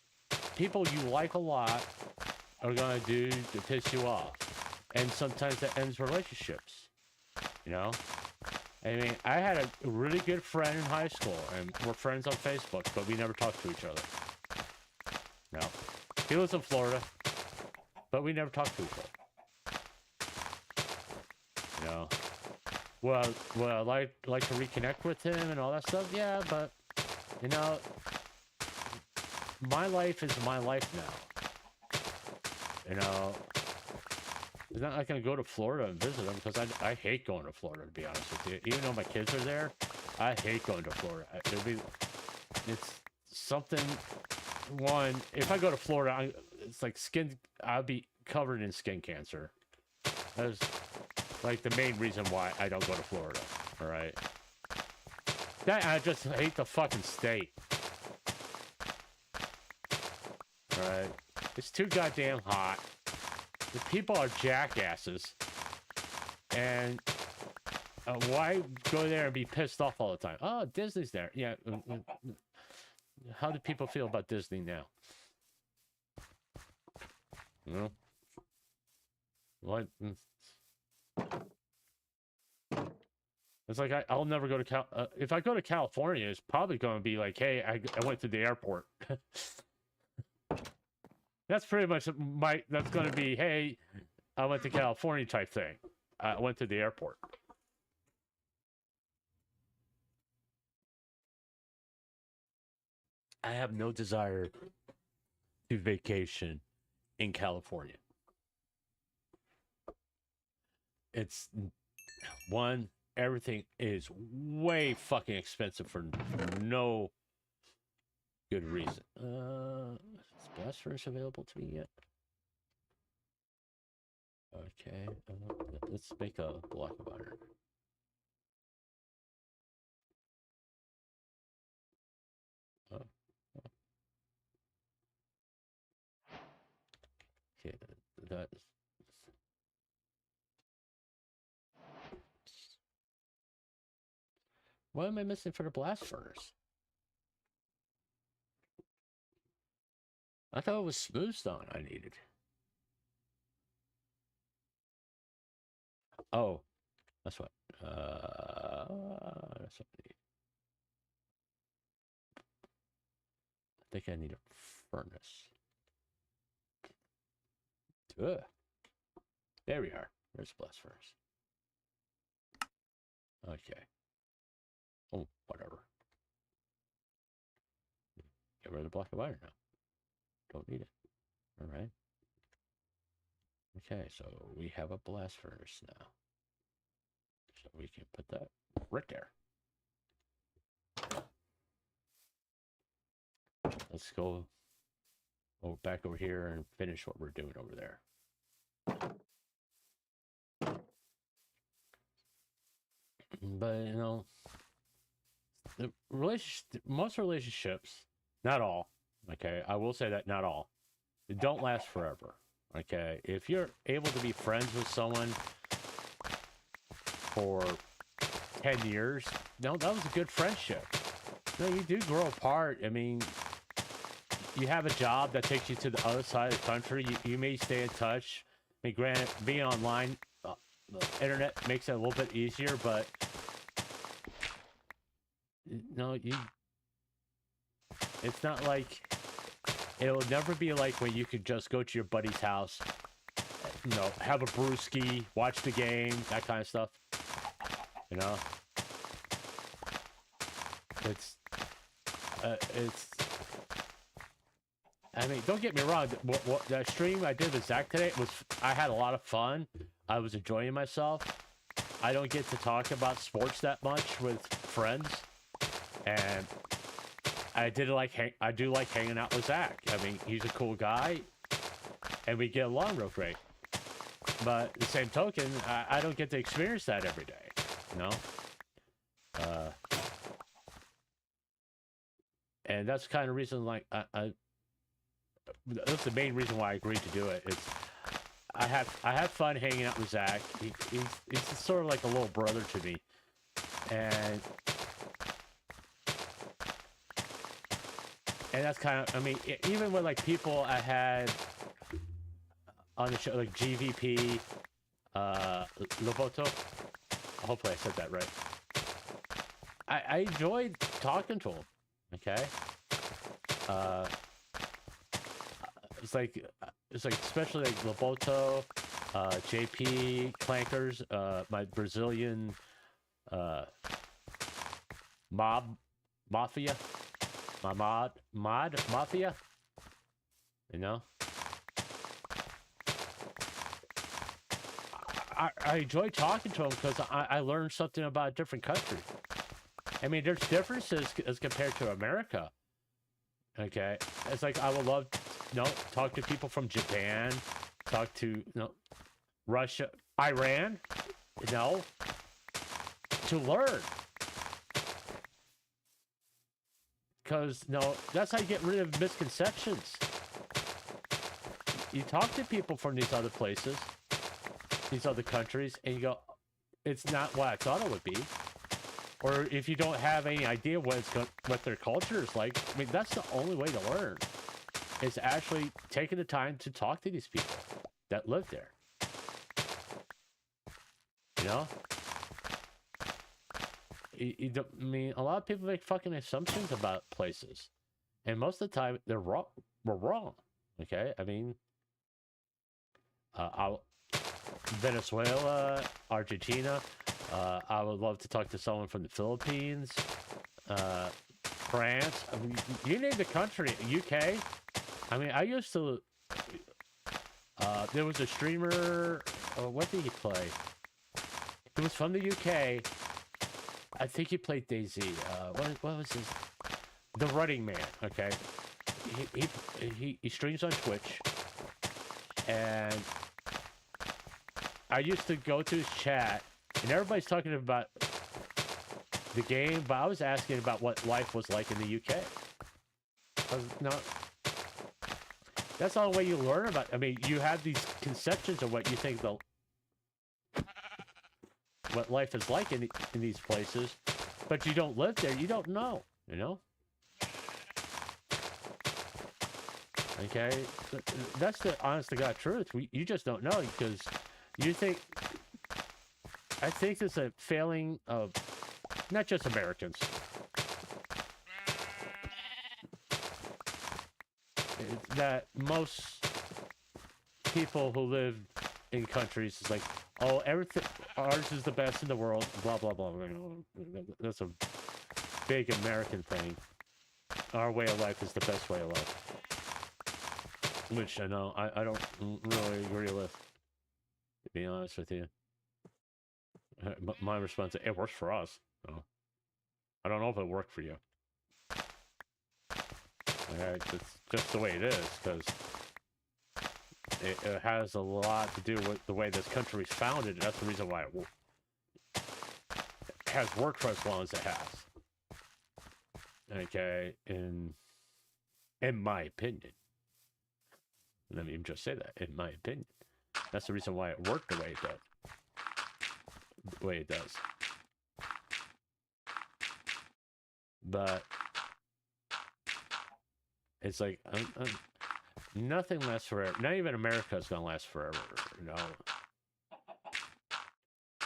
people you like a lot are going to do to piss you off. And sometimes that ends relationships, you know? I mean, I had a really good friend in high school, and we're friends on Facebook, but we never talked to each other. No. He lives in Florida, but we never talked to each other. You know? Well, I like to reconnect with him and all that stuff. Yeah, but you know, my life is my life now. You know, it's not like I'm gonna go to Florida and visit him, because I hate going to Florida, to be honest with you. Even though my kids are there, I hate going to Florida. It's something. One, if I go to Florida, it's like I'll be covered in skin cancer. That's like the main reason why I don't go to Florida. All right. I just hate the fucking state. All right. It's too goddamn hot. The people are jackasses. And why go there and be pissed off all the time? Oh, Disney's there. Yeah. How do people feel about Disney now? You know? What? It's like I'll never go to if I go to California, it's probably going to be like, hey, I went to the airport. That's pretty much that's going to be, hey, I went to California type thing. I went to the airport. I have no desire to vacation in California. It's one, everything is way fucking expensive for no good reason. Is Blast Furnace available to me yet? Okay, let's make a block of iron. Okay, that's... What am I missing for the Blast Furnace? I thought it was smooth stone I needed. Oh, that's what. That's what I need. I think I need a furnace. Ugh. There we are. There's the Blast Furnace. Okay. Oh, whatever. Get rid of the block of iron now. Don't need it. All right. Okay, so we have a Blast Furnace now. So we can put that right there. Let's go back over here and finish what we're doing over there. But, you know, most relationships, not all, okay, I will say that not all, they don't last forever, okay? If you're able to be friends with someone for 10 years, no, that was a good friendship. No, you do grow apart. I mean, you have a job that takes you to the other side of the country. You may stay in touch. I mean, granted, being online, the internet makes it a little bit easier, but no, it's not like, it'll never be like when you could just go to your buddy's house, you know, have a brewski, watch the game, that kind of stuff, you know? I mean, don't get me wrong. The stream I did with Zach today was, I had a lot of fun. I was enjoying myself. I don't get to talk about sports that much with friends, and I do like hanging out with Zach. I mean, he's a cool guy, and we get along real great. But the same token, I don't get to experience that every day, you know? And that's the kind of reason, like, that's the main reason why I agreed to do it. It's I have fun hanging out with Zach. He's sort of like a little brother to me, and that's kind of, I mean, even with like people I had on the show, like GVP, Loboto. Hopefully I said that right. I enjoyed talking to him. Okay. It's like especially like Loboto, JP, Clankers, my Brazilian mafia, my mod mafia, you know. I enjoy talking to him because I learned something about a different country. I mean, there's differences as compared to America. Okay, it's like I would love, talk to people from Japan, talk to Russia, Iran, to learn. Because that's how you get rid of misconceptions. You talk to people from these other places, these other countries, and you go, it's not what I thought it would be. Or if you don't have any idea what their culture is like, I mean, that's the only way to learn. Is actually taking the time to talk to these people that live there. You know? I mean, a lot of people make fucking assumptions about places. And most of the time, they're wrong. We're wrong. Okay? I mean, Venezuela, Argentina. I would love to talk to someone from the Philippines, France. I mean, you name the country, UK. I mean, I used to. There was a streamer. What did he play? He was from the UK. I think he played DayZ. What was his? The Running Man. Okay. He streams on Twitch, and I used to go to his chat. And everybody's talking about the game, but I was asking about what life was like in the UK. That's the only way you learn about. I mean, you have these conceptions of what you think what life is like in these places, but you don't live there. You don't know. You know. Okay, that's the honest to God truth. You just don't know because you think. I think it's a failing of not just Americans. It's that most people who live in countries is like, oh, everything ours is the best in the world, blah blah blah. That's a big American thing. Our way of life is the best way of life, which I know I don't really agree with, to be honest with you. My response is, it works for us. So, I don't know if it worked for you. Okay, it's just the way it is, because it has a lot to do with the way this country is founded, and that's the reason why it has worked for as long as it has. Okay, in my opinion. Let me just say that, in my opinion. That's the reason why it worked the way it does. The way it does. But it's like nothing lasts forever. Not even America is gonna last forever.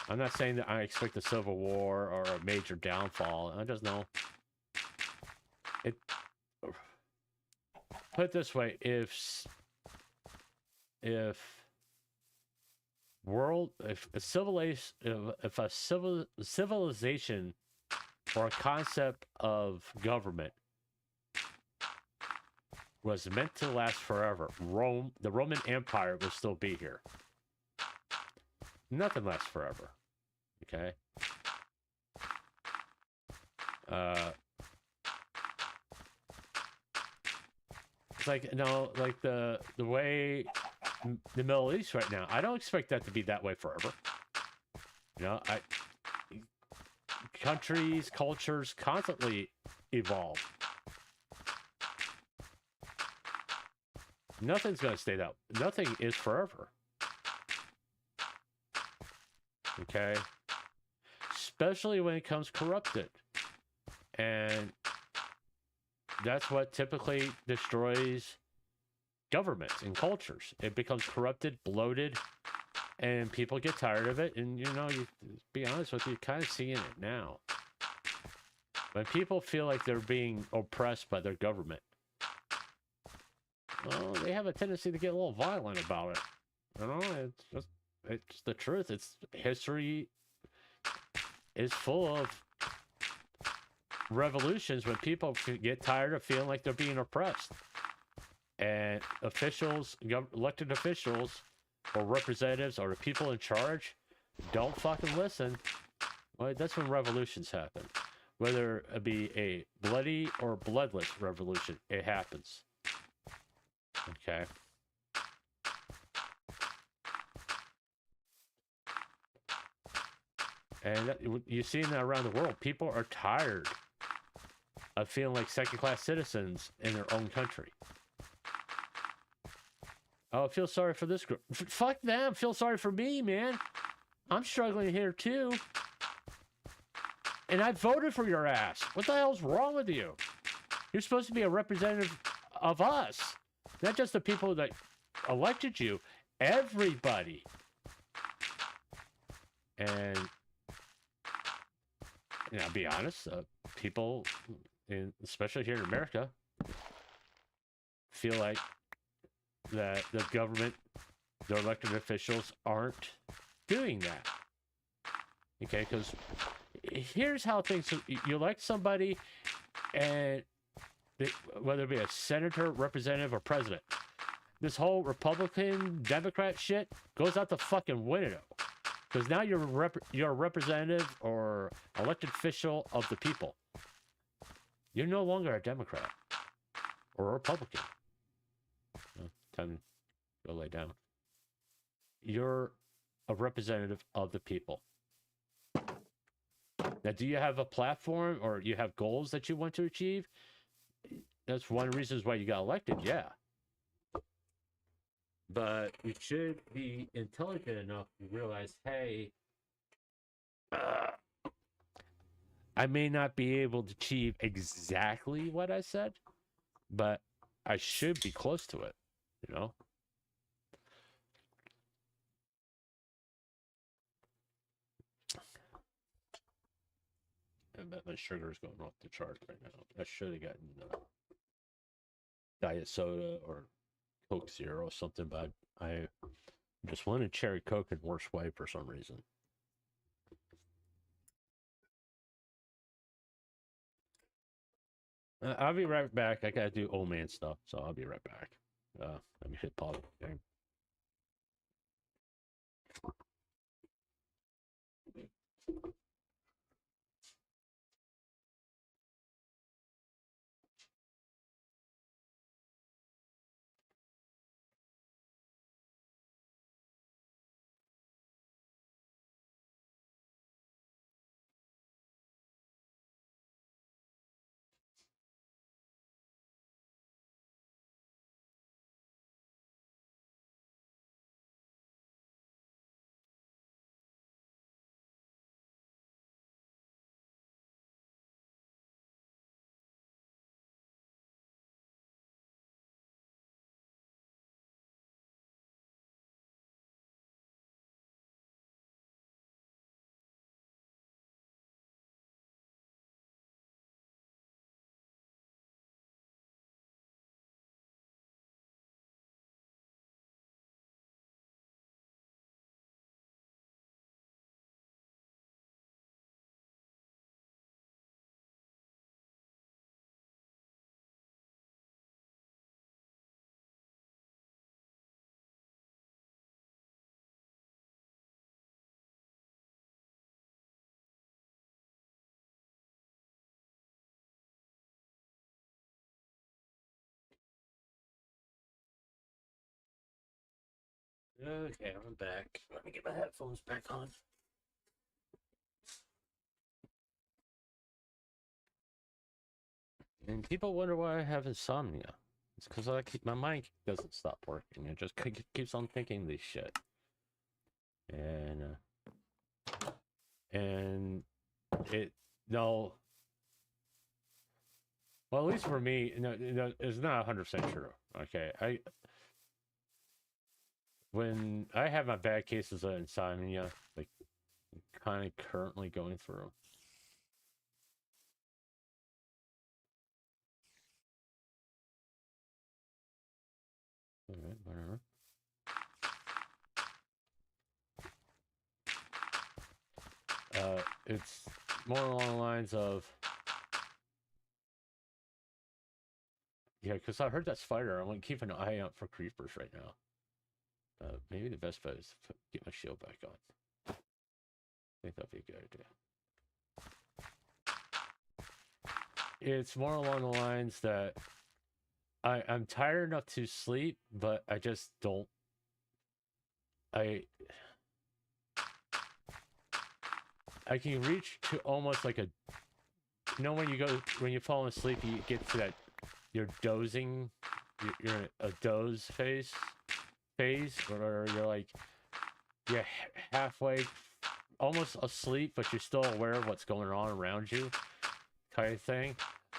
I'm not saying that I expect a civil war or a major downfall. I just know it. Put it this way: if a civilization or a concept of government was meant to last forever. Rome, the Roman Empire, will still be here. Nothing lasts forever. Okay. It's like, like the way the Middle East right now. I don't expect that to be that way forever. Countries, cultures constantly evolve. Nothing's going to stay that. Nothing is forever. Okay? Especially when it comes corrupted. And that's what typically destroys governments and cultures. It becomes corrupted, bloated, and people get tired of it. And, you be honest with you, kind of seeing it now. When people feel like they're being oppressed by their government, well, they have a tendency to get a little violent about it. It's the truth. History is full of revolutions when people get tired of feeling like they're being oppressed. And officials, elected officials, or representatives, or the people in charge, don't fucking listen. Well, that's when revolutions happen. Whether it be a bloody or bloodless revolution, it happens. Okay. And you're seeing that around the world. People are tired of feeling like second-class citizens in their own country. Oh, I feel sorry for this group. Fuck them. Feel sorry for me, man. I'm struggling here too. And I voted for your ass. What the hell's wrong with you? You're supposed to be a representative of us. Not just the people that elected you. Everybody. And, I'll be honest, people, especially here in America, feel like that the government, their elected officials aren't doing that. Okay, because here's how things, you elect somebody, and whether it be a senator, representative, or president, this whole Republican, Democrat shit goes out the fucking window. Because now you're a representative or elected official of the people. You're no longer a Democrat or a Republican. Oh, time to go lay down. You're a representative of the people. Now, do you have a platform or you have goals that you want to achieve? That's one of the reasons why you got elected, yeah. But you should be intelligent enough to realize, hey, I may not be able to achieve exactly what I said, but I should be close to it, I bet my sugar is going off the chart right now. I should have gotten diet soda or Coke Zero or something, but I just wanted cherry Coke in worse way for some reason. I'll be right back. I gotta do old man stuff, so I'll be right back. Let me hit pause. Okay. Okay, I'm back. Let me get my headphones back on. And people wonder why I have insomnia. It's because my mind doesn't stop working. It just keeps on thinking this shit. And it no. Well, at least for me, it's not 100% true. Okay, when I have my bad cases of insomnia, like kind of currently going through. All right, whatever. It's more along the lines of, yeah, because I heard that spider. I'm gonna keep an eye out for creepers right now. Maybe the best bet is to get my shield back on. I think that'd be a good idea. It's more along the lines that I'm tired enough to sleep, but I just don't. I can reach to almost like a, when you fall asleep, you get to that, you're dozing, you're in a doze phase, where you're like, you're halfway, almost asleep, but you're still aware of what's going on around you, kind of thing.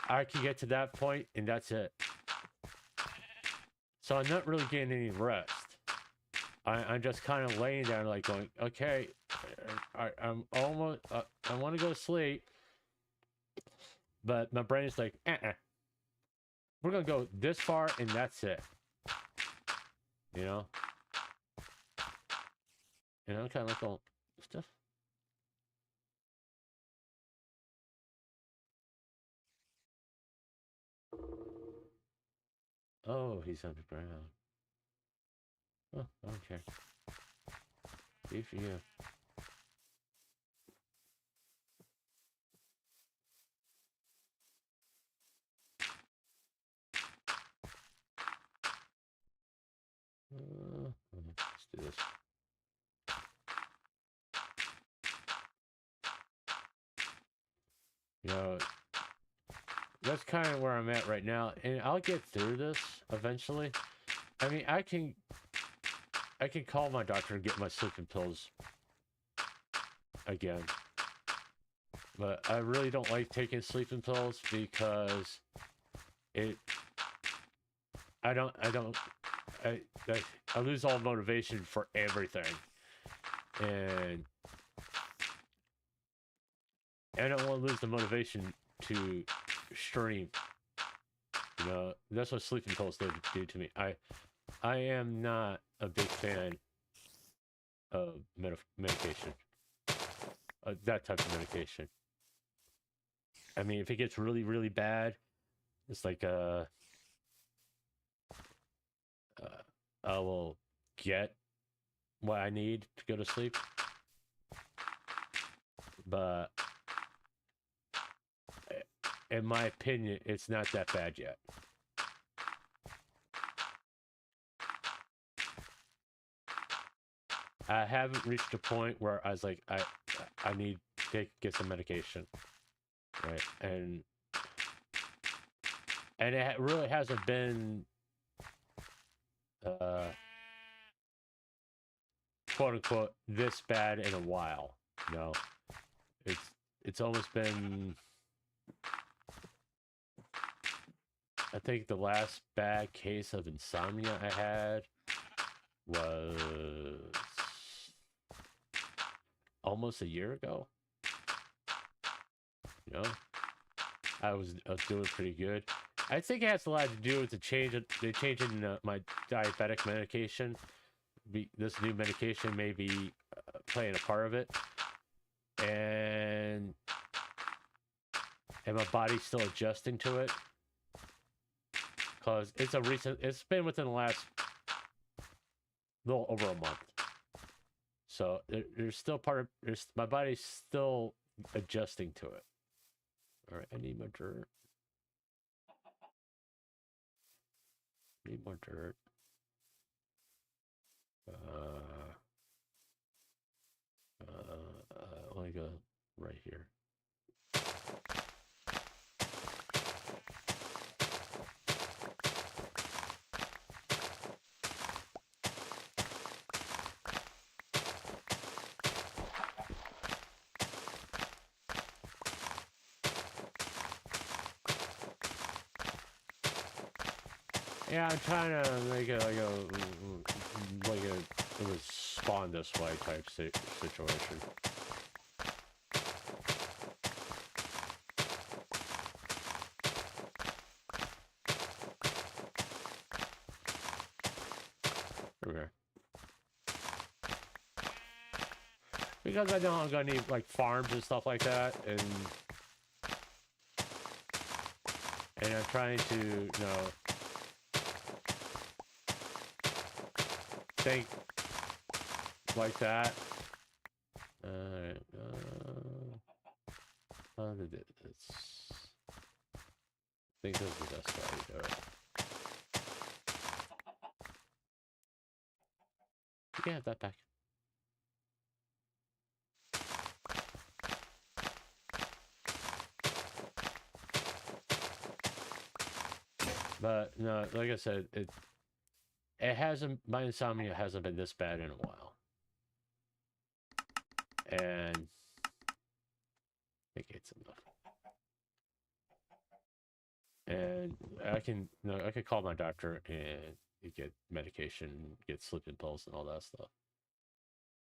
I can get to that point, and that's it. So I'm not really getting any rest. I'm just kind of laying there, like going, okay, I'm almost, I want to go to sleep, but my brain is like, we're gonna go this far, and that's it. You know? And I'm kind of like, going, stuff. Oh, he's underground. Oh, okay. Good for you. Let's do this. You know, that's kind of where I'm at right now, and I'll get through this eventually. I mean, I can call my doctor and get my sleeping pills again, but I really don't like taking sleeping pills because I lose all motivation for everything, and I don't want to lose the motivation to stream. You know, that's what sleeping pills do to me. I am not a big fan of medication. That type of medication. I mean, if it gets really, really bad, it's like I will get what I need to go to sleep. But in my opinion, it's not that bad yet. I haven't reached a point where I was like, I need to get some medication, right? And it really hasn't been, quote unquote, this bad in a while. You know, it's almost been. I think the last bad case of insomnia I had was almost a year ago. You know, I was doing pretty good. I think it has a lot to do with the change in my diabetic medication. This new medication may be playing a part of it, and my body's still adjusting to it. Because it's been within the last little over a month. So there's still my body's still adjusting to it. All right, I need more dirt. Need more dirt. Let me go right here. Yeah, I'm trying to make it like a spawn this way type situation. Okay. Because I know I'm gonna need like farms and stuff like that, and I'm trying to, you know, think like that. Alright, how did it? I think this is the best way to do it. You can have that back. But no, like I said, it hasn't, my insomnia hasn't been this bad in a while. And I think it's enough. And I can call my doctor and get medication, get sleeping pills and all that stuff.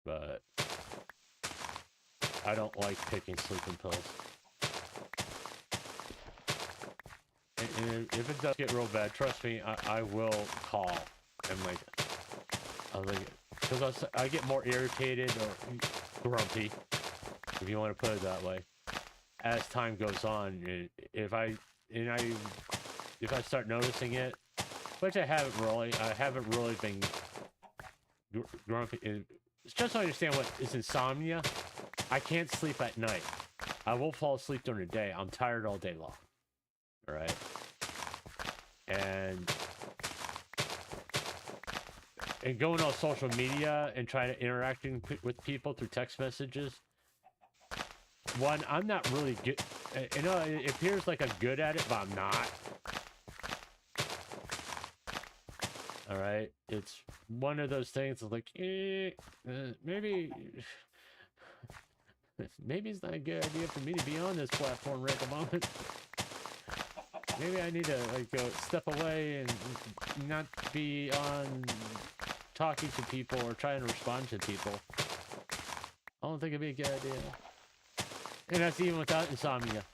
But I don't like taking sleeping pills. And if it does get real bad, trust me, I will call and because I get more irritated or grumpy, if you want to put it that way, as time goes on. If I start noticing it, which I haven't really been grumpy. Just to understand what is insomnia, I can't sleep at night. I will fall asleep during the day. I'm tired all day long. All right. And going on social media and trying to interacting with people through text messages. One, I'm not really good. You know, it appears like I'm good at it, but I'm not. All right, it's one of those things like, maybe it's not a good idea for me to be on this platform right at the moment. Maybe I need to like go step away and not be on talking to people or trying to respond to people. I don't think it'd be a good idea. And that's even without insomnia.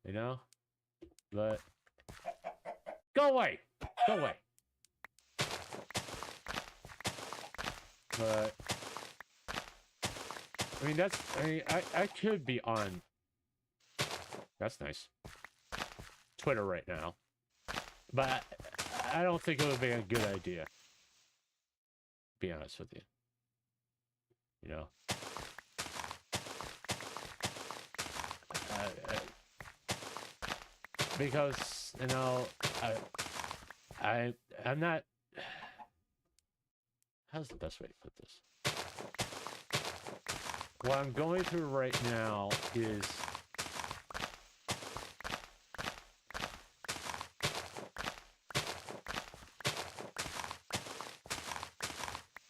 You know? But go away! Go away! But I mean I could be on, that's nice, Twitter right now. But I don't think it would be a good idea. To be honest with you. You know? Because, you know, I'm not... How's the best way to put this? What I'm going through right now is...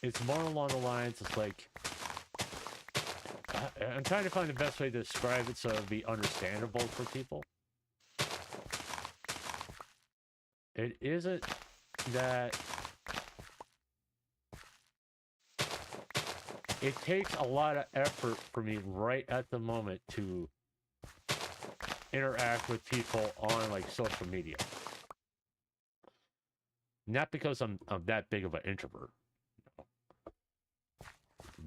It's more along the lines of like... I'm trying to find the best way to describe it so it'll be understandable for people. It isn't that... It takes a lot of effort for me right at the moment to interact with people on like social media. Not because I'm that big of an introvert.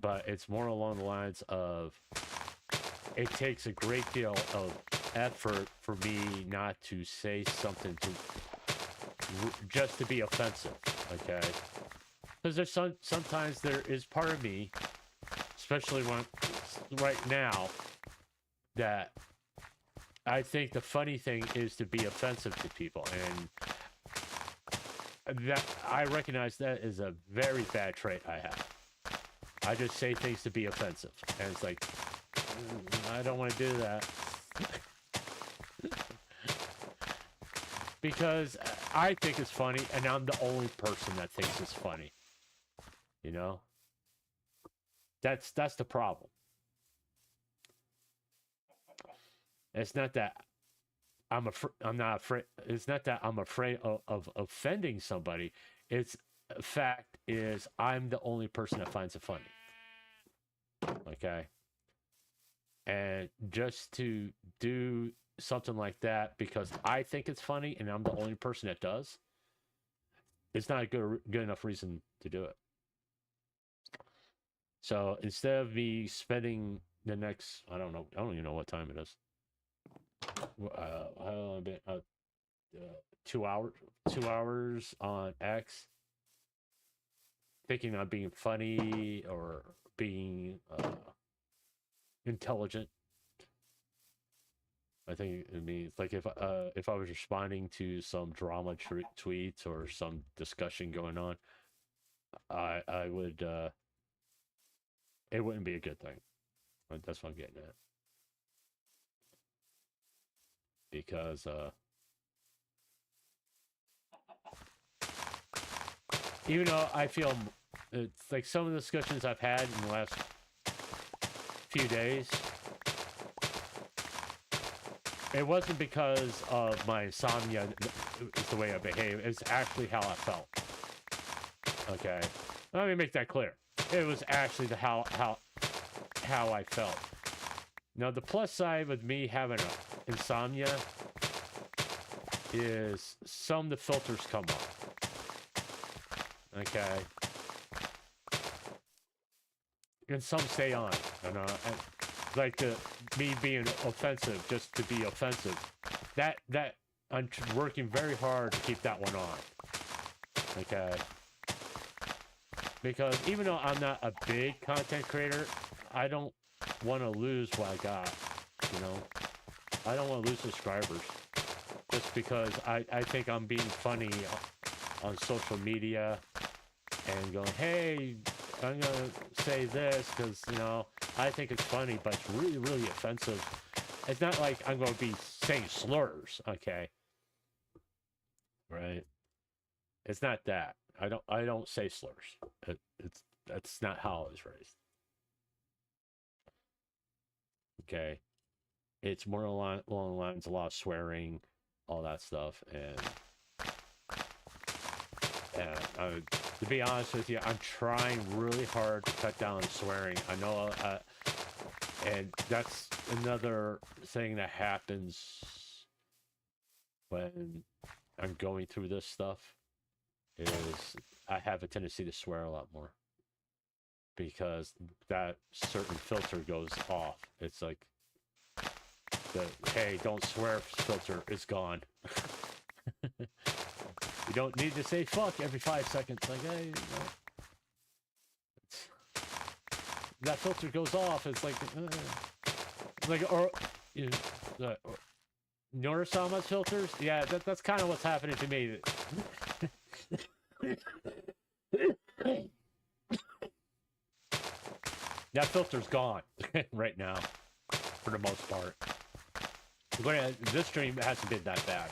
But it's more along the lines of it takes a great deal of effort for me not to say something just to be offensive, okay? Because there's sometimes there is part of me, especially right now, that I think the funny thing is to be offensive to people, that I recognize that is a very bad trait I have. I just say things to be offensive, and it's like, I don't want to do that. Because I think it's funny, and I'm the only person that thinks it's funny. You know? That's the problem. It's not that I'm not afraid. It's not that I'm afraid of offending somebody. It's fact is I'm the only person that finds it funny. Okay? And just to do something like that because I think it's funny and I'm the only person that does, it's not a good enough reason to do it. So instead of me spending the next, I don't even know what time it is. 2 hours on X, thinking I'm being funny or being intelligent. I think it means like if I was responding to some drama tweets or some discussion going on, I would it wouldn't be a good thing. That's what I'm getting at. Because even though I feel it's like some of the discussions I've had in the last few days, it wasn't because of my insomnia, it's the way I behave. It's actually how I felt. Okay, let me make that clear. It was actually how I felt. Now, the plus side with me having insomnia is some of the filters come off. Okay, and some stay on. And like me being offensive just to be offensive. That I'm working very hard to keep that one on. Okay. Because even though I'm not a big content creator, I don't want to lose what I got. You know, I don't want to lose subscribers just because I think I'm being funny on social media and going, hey, I'm gonna say this because, you know, I think it's funny, but it's really, really offensive. It's not like I'm going to be saying slurs, okay? Right? It's not that. I don't say slurs. That's not how I was raised. Okay? It's more along the lines of a lot of swearing, all that stuff, and to be honest with you, I'm trying really hard to cut down on swearing. I know, and that's another thing that happens when I'm going through this stuff, is I have a tendency to swear a lot more. Because that certain filter goes off. It's like, the, hey, don't swear filter is gone. You don't need to say fuck every 5 seconds. Like, hey, you know, that filter goes off. It's like, or you notice Sama's filters? Yeah, that's kind of what's happening to me. That filter's gone right now, for the most part. This stream hasn't been that bad.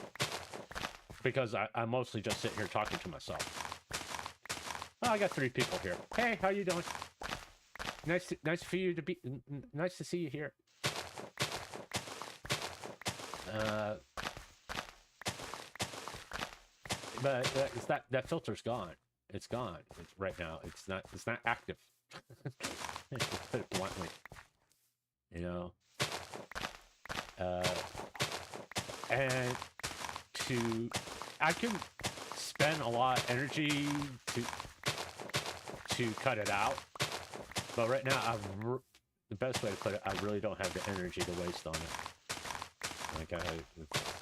Because I'm mostly just sitting here talking to myself. Oh, I got 3 people here. Hey, how you doing? Nice for you to be. Nice to see you here. But it's that filter's gone. It's gone. It's right now. It's not active. Put it bluntly. You know. And I can spend a lot of energy to cut it out, but right now the best way to put it, I really don't have the energy to waste on it. Like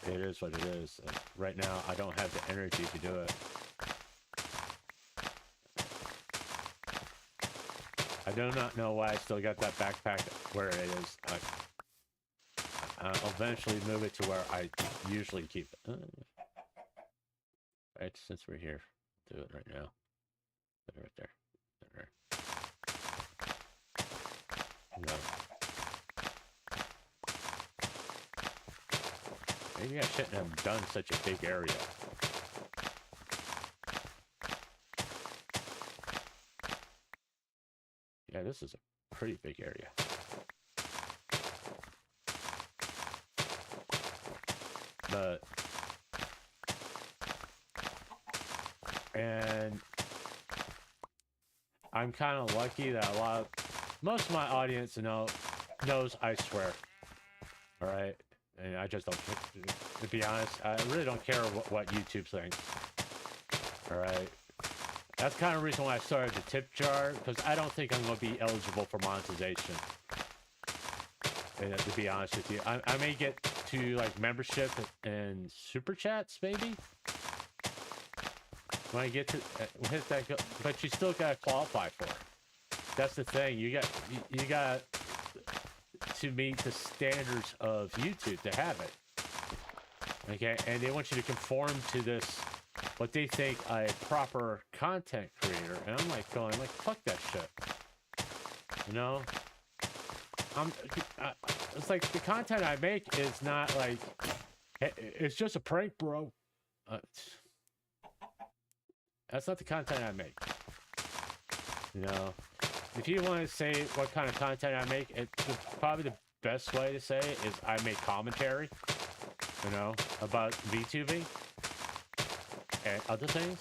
it is what it is. Right now, I don't have the energy to do it. I do not know why I still got that backpack where it is. I'll eventually move it to where I usually keep it. Right, since we're here. do it right now. Right there. Right there. No. Maybe I shouldn't have done such a big area. Yeah, this is a pretty big area. But and I'm kind of lucky that most of my audience knows I swear. All right, and I just don't. To be honest, I really don't care what YouTube thinks. All right, that's kind of the reason why I started the tip jar, because I don't think I'm going to be eligible for monetization. And to be honest with you, I may get to like membership and super chats maybe. When I get to hit that, but you still gotta qualify for it. That's the thing. You got to meet the standards of YouTube to have it. Okay, and they want you to conform to this, what they think a proper content creator. And I'm like going like, fuck that shit. You know, it's like the content I make is not like, it's just a prank, bro. That's not the content I make. You know, if you want to say what kind of content I make, probably the best way to say it is I make commentary, you know, about VTubing and other things.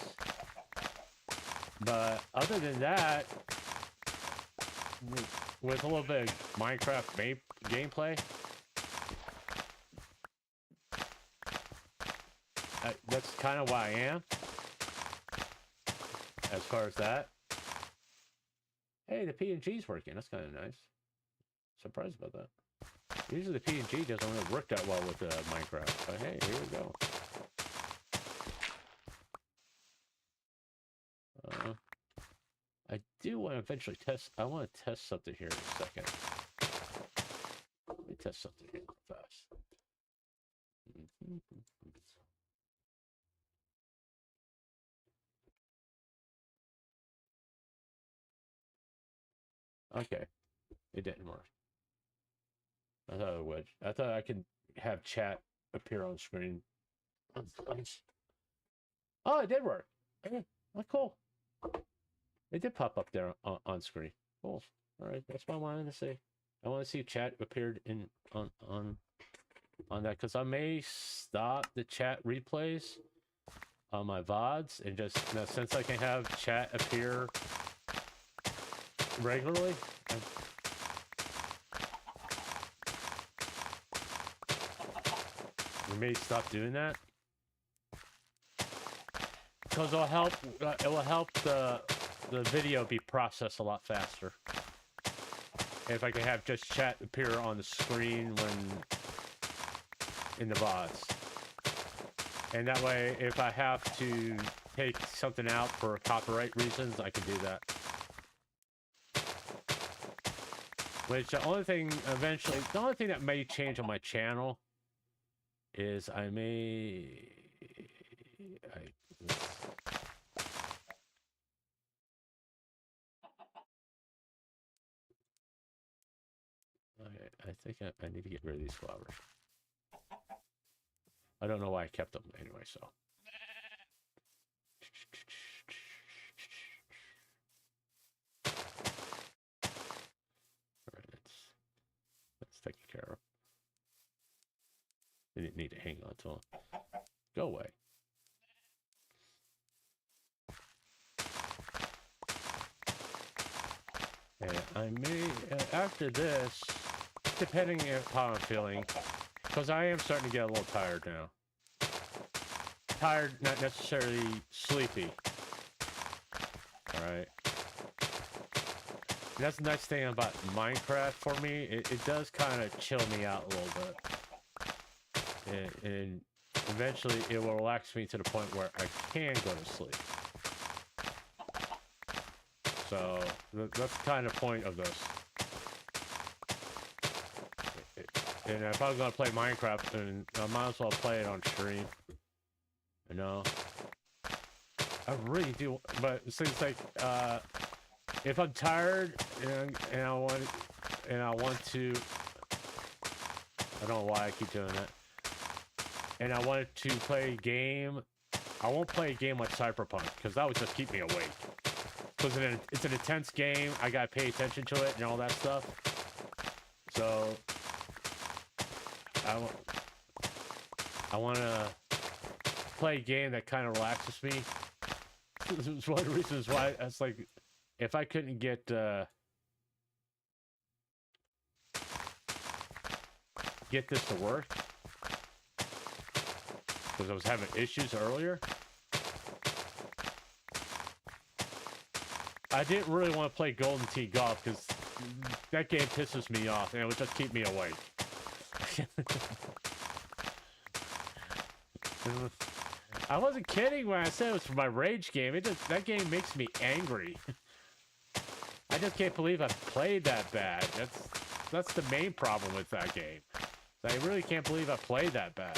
But other than that, with a little bit of Minecraft gameplay, that's kind of what I am. As far as that, hey, the PNG's working. That's kind of nice. Surprised about that. Usually the PNG doesn't really work that well with Minecraft, but hey, here we go. I do want to eventually test. I want to test something here in a second. Let me test something here fast. Okay, it didn't work. I thought it would. I thought I could have chat appear on screen. Oh, it did work. Okay, well, cool. It did pop up there on screen. Cool. All right, that's what I wanted to see. I want to see chat appeared on that, because I may stop the chat replays on my VODs and just, you know, since I can have chat appear regularly. We may stop doing that, because it'll help. It will help the video be processed a lot faster if I can have just chat appear on the screen when in the VODs, and that way, if I have to take something out for copyright reasons, I can do that. Which the only thing that may change on my channel is I think I need to get rid of these flowers. I don't know why I kept them anyway, so. All right, let's take care of. I didn't need to hang on to them. Go away. And I may, after this, depending on how I'm feeling, because I am starting to get a little tired now. Tired, not necessarily sleepy. Alright. That's the nice thing about Minecraft for me. It does kind of chill me out a little bit. And eventually it will relax me to the point where I can go to sleep. So that's kind of the point of this. And if I'm gonna play Minecraft, then I might as well play it on stream. You know? I really do, but it seems like if I'm tired and I want to, I don't know why I keep doing that, and I wanted to play a game, I won't play a game like Cyberpunk because that would just keep me awake. Because it's an intense game, I gotta pay attention to it and all that stuff. So I want to play a game that kind of relaxes me. This is one of the reasons why it's like, if I couldn't get this to work, because I was having issues earlier, I didn't really want to play Golden Tee Golf because that game pisses me off and it would just keep me awake. I wasn't kidding when I said it was my rage game. That game makes me angry. I just can't believe I played that bad. That's the main problem with that game. I really can't believe I played that bad.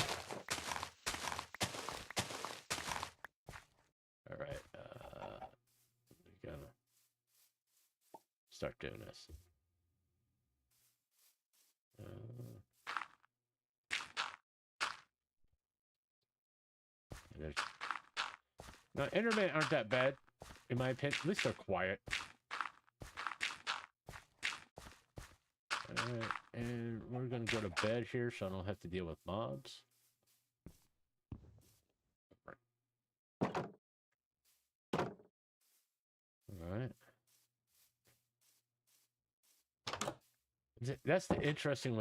All right, we're gonna start doing this. Now, internet aren't that bad, in my opinion. At least they're quiet. Alright, and we're gonna go to bed here so I don't have to deal with mobs. Alright. That's the interesting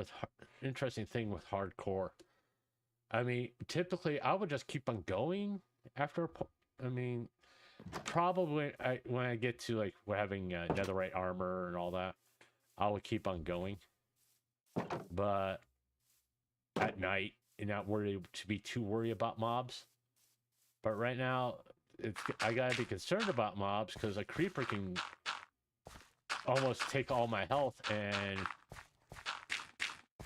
thing with hardcore. I mean, typically I would just keep on going after. I mean, probably when I get to like having netherite armor and all that, I would keep on going. But at night, and not be too worried about mobs. But right now, I gotta be concerned about mobs because a creeper can almost take all my health, and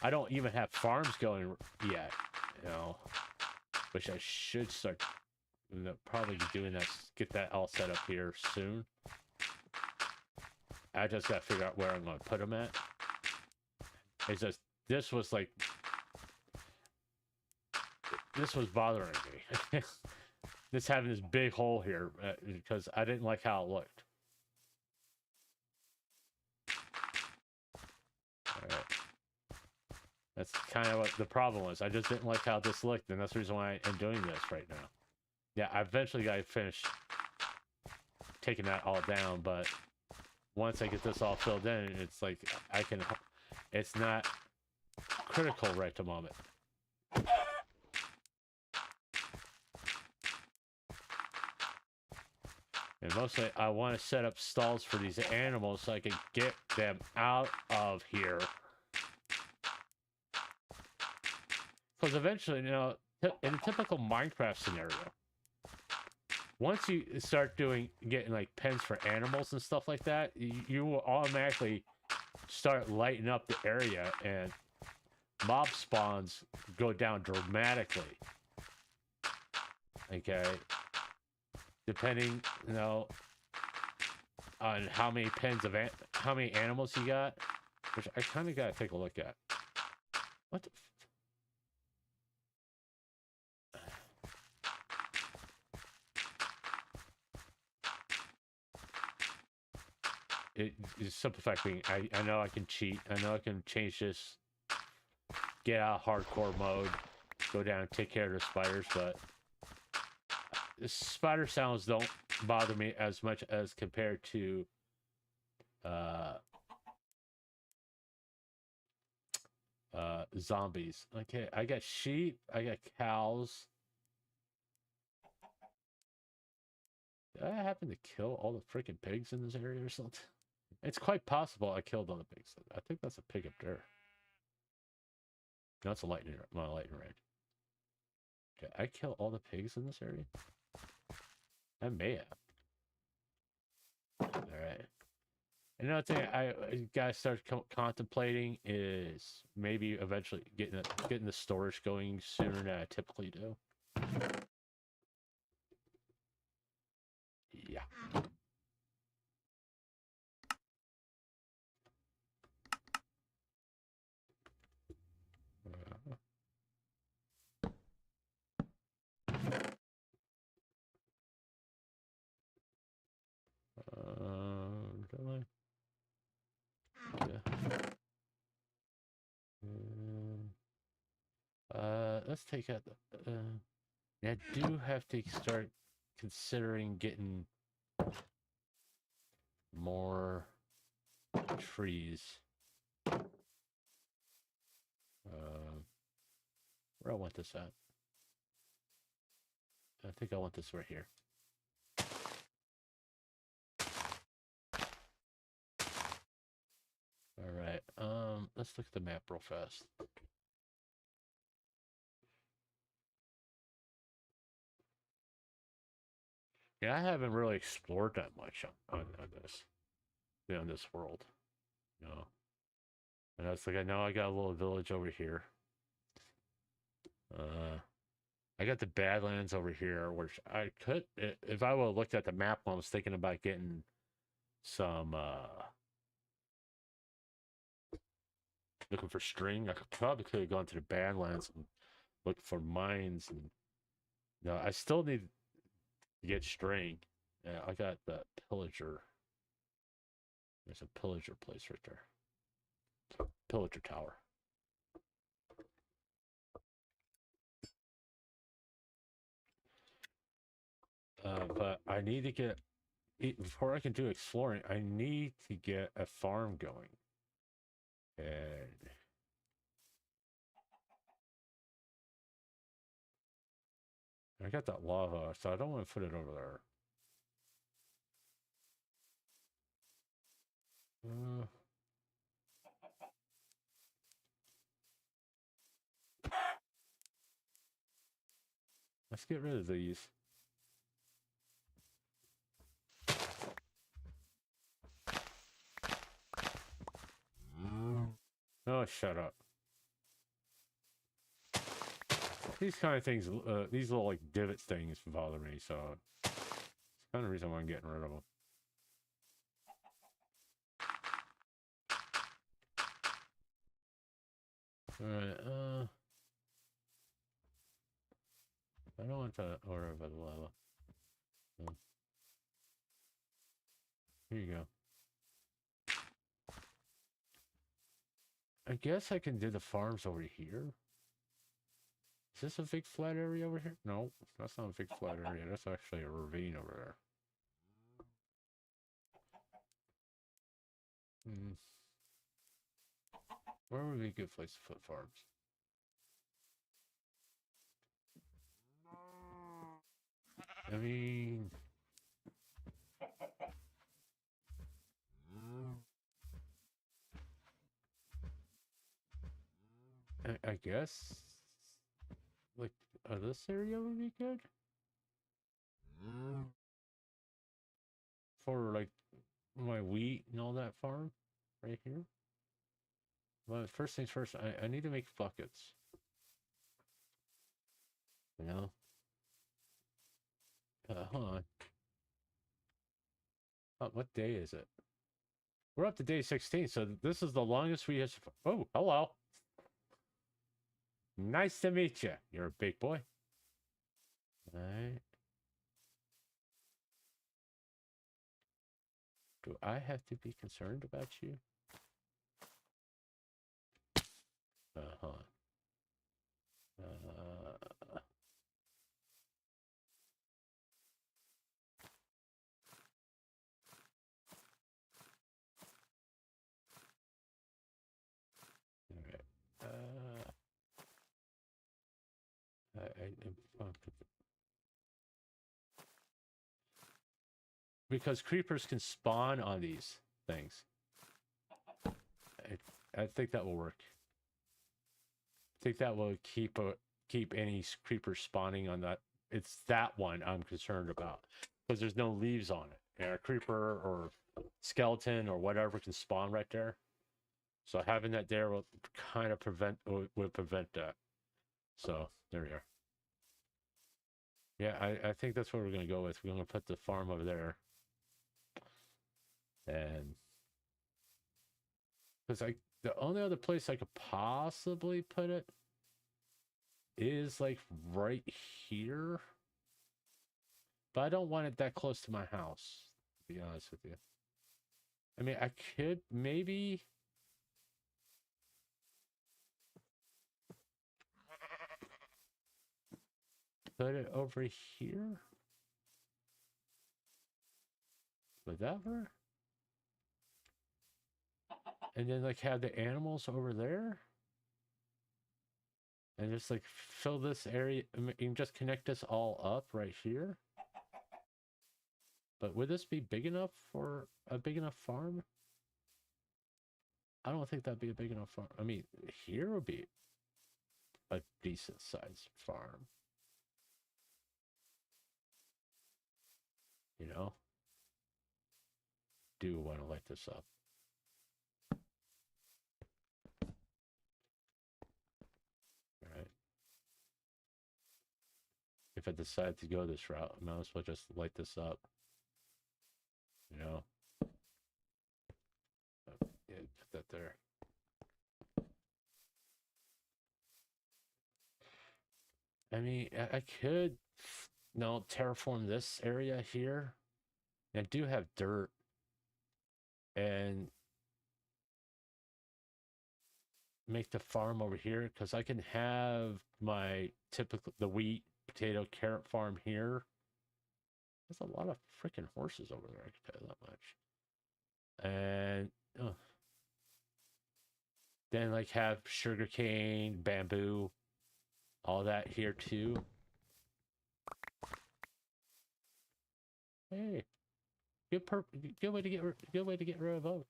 I don't even have farms going yet. You know, which I should start probably doing that, get that all set up here soon. I just gotta figure out where I'm gonna put them at. It's just, this was bothering me. This having this big hole here, because I didn't like how it looked. Alright. That's kind of what the problem was. I just didn't like how this looked, and that's the reason why I'm doing this right now. Yeah, I eventually got to finish taking that all down, but once I get this all filled in, it's like it's not critical right at the moment. And mostly I want to set up stalls for these animals so I can get them out of here. Because eventually, you know, in a typical Minecraft scenario, once you start getting like pens for animals and stuff like that, you will automatically start lighting up the area, and mob spawns go down dramatically. Okay, depending, you know, on how many pens of how many animals you got, which I kind of gotta take a look at. What the? It's simple fact being, I know I can cheat. I know I can change this, get out of hardcore mode, go down and take care of the spiders, but the spider sounds don't bother me as much as compared to zombies. Okay, I got sheep, I got cows. Did I happen to kill all the freaking pigs in this area or something? It's quite possible I killed all the pigs. I think that's a pig up there. No, it's a lightning red. Did I kill all the pigs in this area? I may have. Alright. Another thing I gotta start contemplating is maybe eventually getting the storage going sooner than I typically do. Yeah. Really? Yeah. Let's take out the. I do have to start considering getting more trees. Where I want this at? I think I want this right here. All right. Let's look at the map real fast. Yeah, I haven't really explored that much on this, on this world. No. And that's like, I know I got a little village over here. I got the Badlands over here, which I could, if I would have looked at the map when I was thinking about getting some, looking for string, I could have gone to the Badlands and looked for mines. And no, I still need to get string. Yeah, I got the pillager. There's a pillager place right there. Pillager tower. But I need to get, before I can do exploring, I need to get a farm going. And I got that lava, so I don't want to put it over there. Let's get rid of these. Oh, shut up. These kind of things, these little like divot things bother me, so it's kind of the reason why I'm getting rid of them. Alright, I don't want to order about the lava. Here you go. I guess I can do the farms over here. Is this a big flat area over here? No, that's not a big flat area. That's actually a ravine over there. Where would be a good place to put farms? I mean... I guess... like, this area would be good? For, like, my wheat and all that farm? Right here? Well, first things first, I need to make buckets. You know? Hold on. Oh, what day is it? We're up to day 16, so this is the longest we have. Oh, hello. Nice to meet you. You're a big boy. All right. Do I have to be concerned about you? Hold on. Because creepers can spawn on these things. I think that will work. I think that will keep any creepers spawning on that. It's that one I'm concerned about because there's no leaves on it. And a creeper or skeleton or whatever can spawn right there. So having that there will kind of prevent that. So there we are. Yeah, I think that's what we're gonna go with. We're gonna put the farm over there, and because the only other place I could possibly put it is like right here, but I don't want it that close to my house. To be honest with you, I mean, I could maybe. Put it over here. Would that work? And then like have the animals over there. And just like fill this area. I mean, you can just connect this all up right here. But would this be big enough for a big enough farm? I don't think that'd be a big enough farm. I mean, here would be a decent sized farm. You know? Do want to light this up. Alright. If I decide to go this route, I might as well just light this up. You know? Yeah, put that there. I mean, I could, terraform this area here. I do have dirt. And make the farm over here, because I can have my typical, the wheat, potato, carrot farm here. There's a lot of freaking horses over there, I can tell you that much. And then like have sugarcane, bamboo, all that here too. Hey, good way to get rid of oak.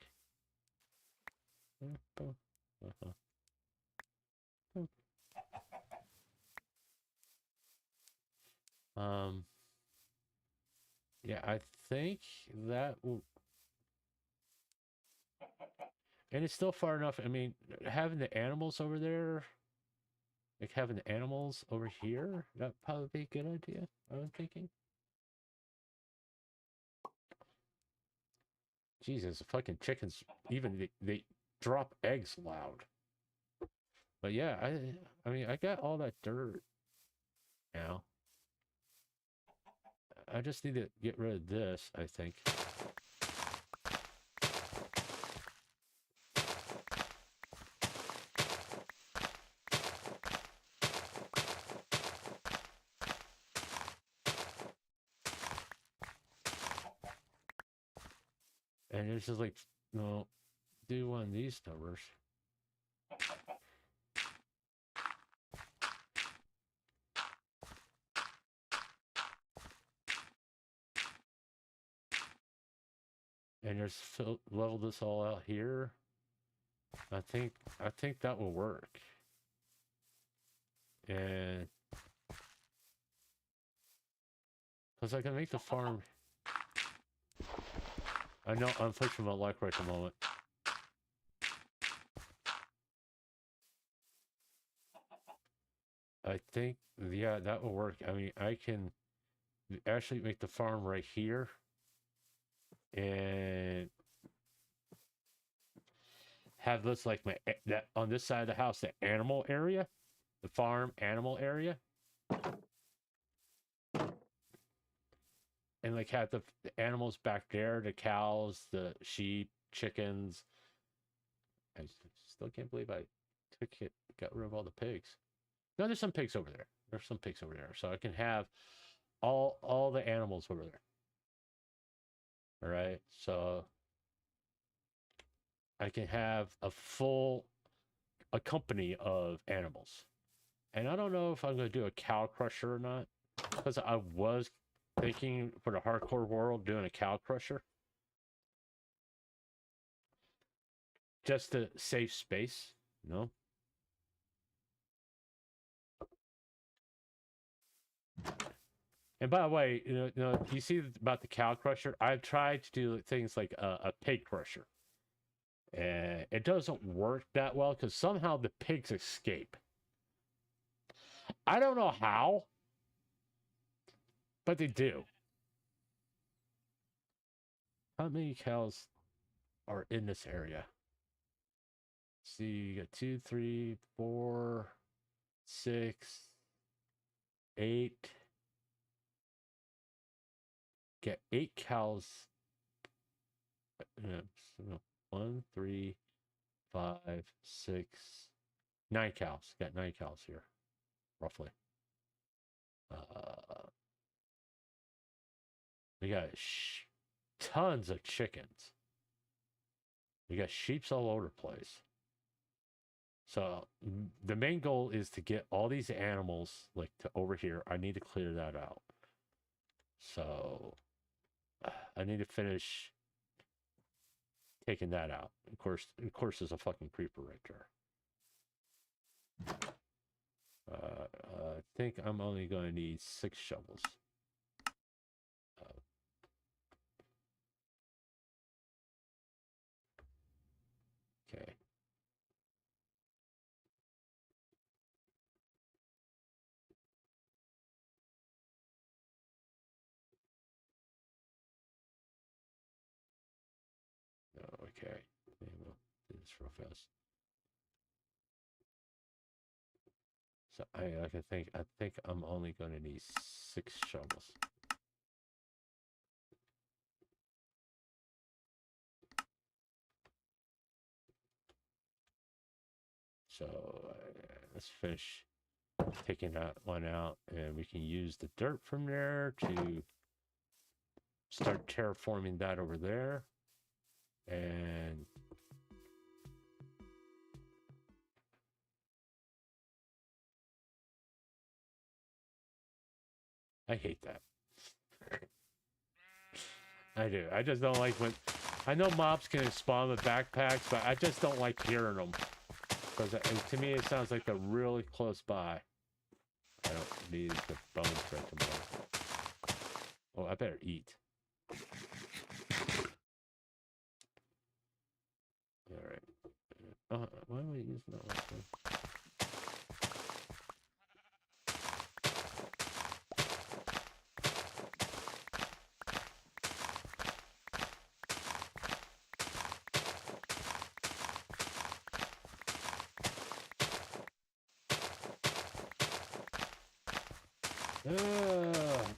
Yeah, I think that will, and it's still far enough. I mean, having the animals over there, like having the animals over here, that'd probably be a good idea, I'm thinking. Jesus, the fucking chickens, even they drop eggs loud. But yeah, I mean, I got all that dirt now. I just need to get rid of this, I think. And it's just like, no, do one of these numbers. And just level this all out here. I think that will work. And because I can make the farm. I know I'm pushing my luck right at the moment. I think, yeah, that will work. I mean, I can actually make the farm right here. And have this like that on this side of the house, the animal area, the farm animal area. And like have the animals back there, the cows, the sheep, chickens. I still can't believe I got rid of all the pigs. No, there's some pigs over there. There's some pigs over there. So I can have all the animals over there. All right. So I can have a company of animals. And I don't know if I'm going to do a cow crusher or not, because I was thinking for the hardcore world doing a cow crusher just to save space, you know. And by the way, you see about the cow crusher, I've tried to do things like a pig crusher, and it doesn't work that well because somehow the pigs escape. I don't know how. But they do. How many cows are in this area? See, you got 2, 3, 4, 6, 8. Get 8 cows. So 1, 3, 5, 6, 9 cows. Got 9 cows here, roughly. We got tons of chickens. We got sheeps all over the place. So the main goal is to get all these animals like to over here. I need to clear that out. So I need to finish taking that out. Of course, there's a fucking creeper right there. I think I'm only going to need 6 shovels. Okay. Okay. We'll do this real fast. So I think I'm only going to need 6 shovels. So let's finish taking that one out, and we can use the dirt from there to start terraforming that over there. And I hate that. I do. I just don't like when... I know mobs can spawn with backpacks, but I just don't like hearing them. Because to me, it sounds like they're really close by. I don't need the bones right tomorrow. Oh, I better eat. Alright. Why am I using that last one?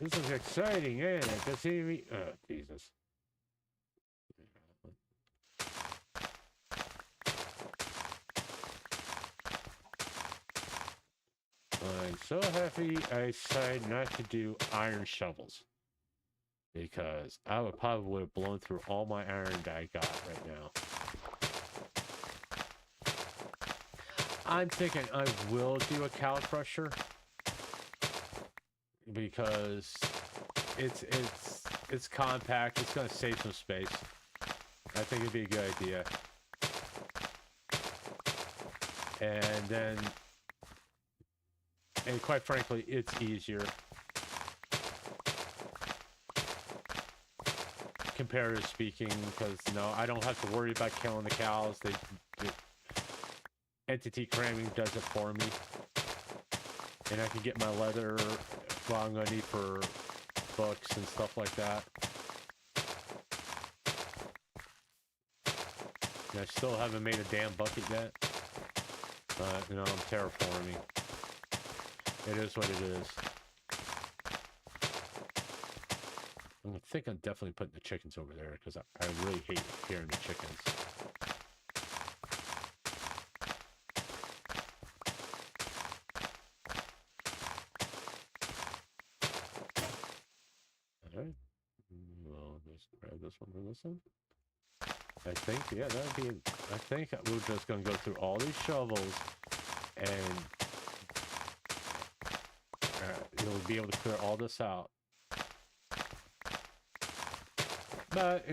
This is exciting, ain't it? To see me. Oh, Jesus. I'm so happy I decided not to do iron shovels. Because I would probably have blown through all my iron that I got right now. I'm thinking I will do a cow crusher. Because it's compact, it's gonna save some space. I think it'd be a good idea. And quite frankly, it's easier. Comparatively speaking, because I don't have to worry about killing the cows. The entity cramming does it for me. And I can get my leather what I'm gonna need for books and stuff like that. And I still haven't made a damn bucket yet. But, I'm terraforming. It is what it is. I think I'm definitely putting the chickens over there, because I really hate hearing the chickens. Alright. Well, just grab this one and this one. I think, yeah, that'd be... I think we're just going to go through all these shovels, and you'll be able to clear all this out. But,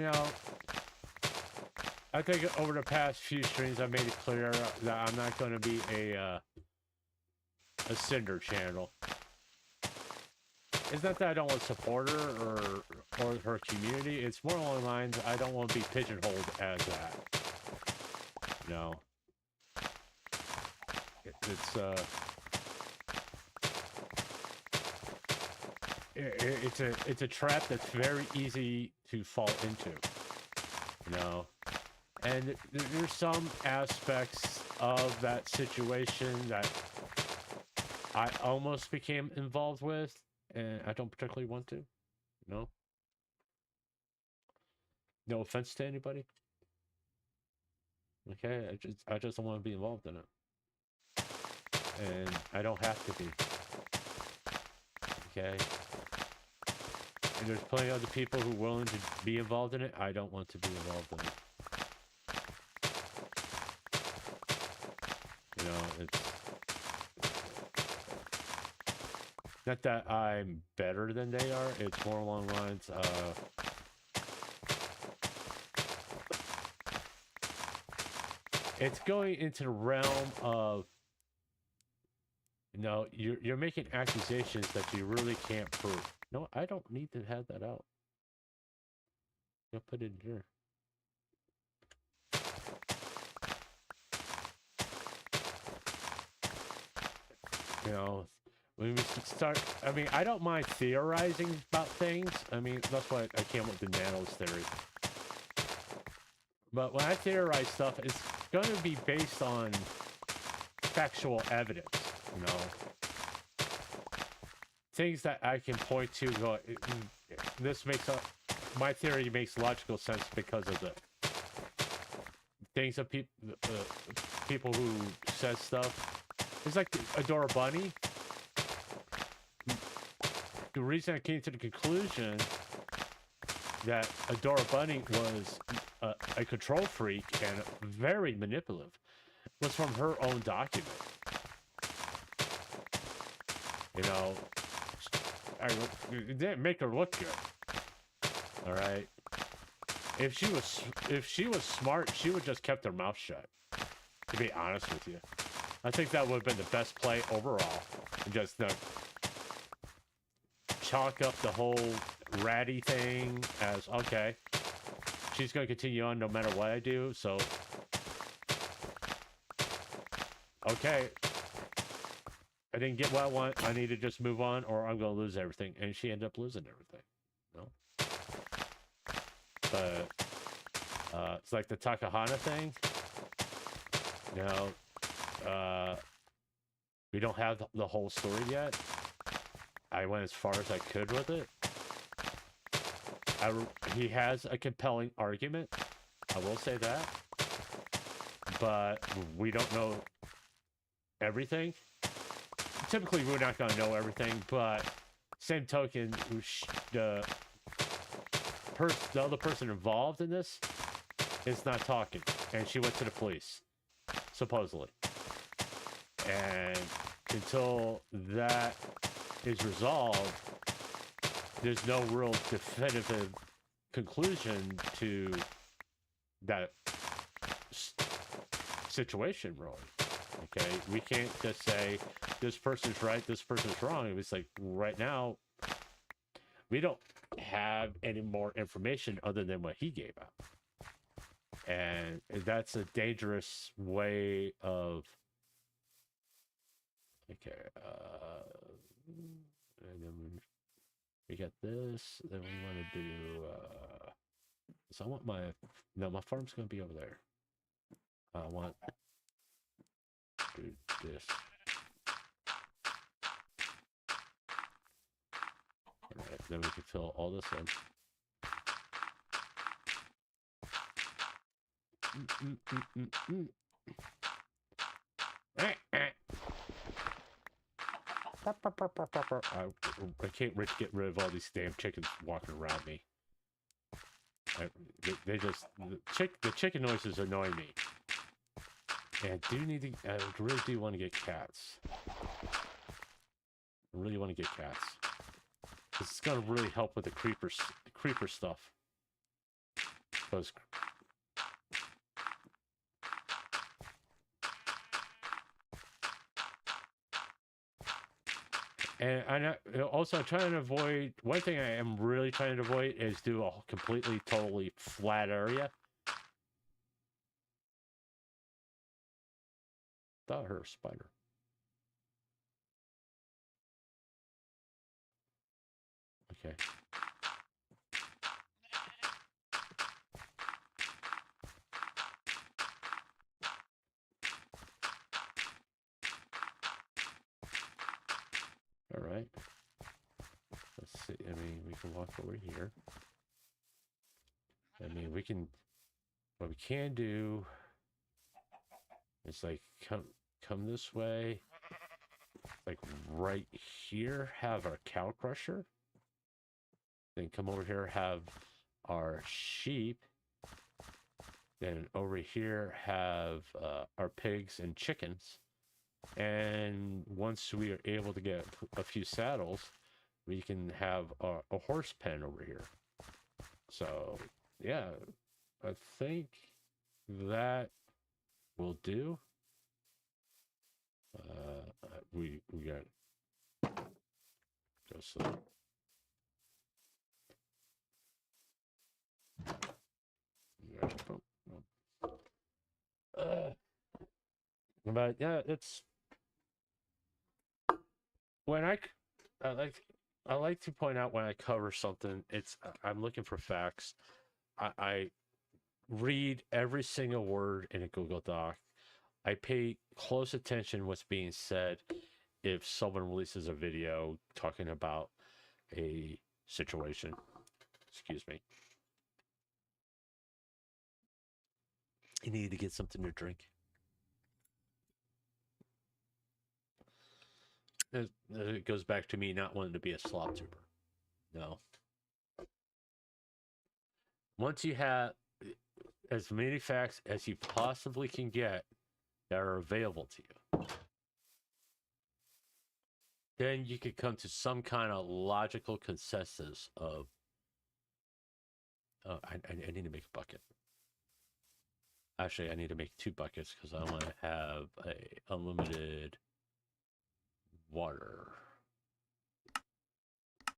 I think over the past few streams I've made it clear that I'm not going to be a Cinder channel. It's not that I don't want to support her or her community. It's more along the lines I don't want to be pigeonholed as that. it's a trap that's very easy to fall into, you know. And there's some aspects of that situation that I almost became involved with, and I don't particularly want to, you know. No offense to anybody. Okay, I just don't want to be involved in it, and I don't have to be. Okay. And there's plenty of other people who are willing to be involved in it. I don't want to be involved in it. You know, it's not that I'm better than they are. It's more along the lines of it's going into the realm of, you know, you're making accusations that you really can't prove. No, I don't need to have that out. I'll put it in here. You know, when we start, I mean, I don't mind theorizing about things. I mean, that's why I came up with the nanos theory. But when I theorize stuff, it's going to be based on factual evidence, you know. Things that I can point to, go, this makes my theory makes logical sense because of the things that people who said stuff. It's like Adora Bunny. The reason I came to the conclusion that Adora Bunny was a control freak and very manipulative was from her own document. You know, it didn't make her look good. All right. If she was smart, she would just kept her mouth shut. To be honest with you, I think that would have been the best play overall. And just chalk up the whole ratty thing as okay. She's going to continue on no matter what I do. So, okay. I didn't get what I want. I need to just move on, or I'm going to lose everything. And she ended up losing everything. You know? But it's like the Takahana thing. You know, we don't have the whole story yet. I went as far as I could with it. He has a compelling argument. I will say that. But we don't know everything. Typically, we're not going to know everything, but same token, the other person involved in this is not talking. And she went to the police, supposedly. And until that is resolved, there's no real definitive conclusion to that situation, really. Okay, we can't just say this person's right, this person's wrong. It's like right now, we don't have any more information other than what he gave out, and that's a dangerous way of. Okay, and then we got this. Then we want to do. So I want my farm's gonna be over there. I want. Do this. Alright, then we can fill all this in. I can't get rid of all these damn chickens walking around me. They just the chicken noises annoy me. And I do need to. I really do want to get cats. I really want to get cats. This is gonna really help with the creeper stuff. Because and I'm trying to avoid. One thing I am really trying to avoid is do a completely, totally flat area. Thought I heard a spider. Okay. All right. Let's see. I mean, we can walk over here. I mean, we can. What we can do is like come this way. Like right here, have our cow crusher. Then come over here, have our sheep. Then over here, have our pigs and chickens. And once we are able to get a few saddles, we can have a horse pen over here. So, yeah, I think that will do. We got just but yeah, it's when I like to point out when I cover something, it's I'm looking for facts. I read every single word in a Google Doc. I pay close attention what's being said if someone releases a video talking about a situation. Excuse me. You need to get something to drink. It goes back to me not wanting to be a slop tuber. No. Once you have as many facts as you possibly can get that are available to you, then you could come to some kind of logical consensus of, I need to make a bucket. Actually, I need to make 2 buckets because I want to have a unlimited water.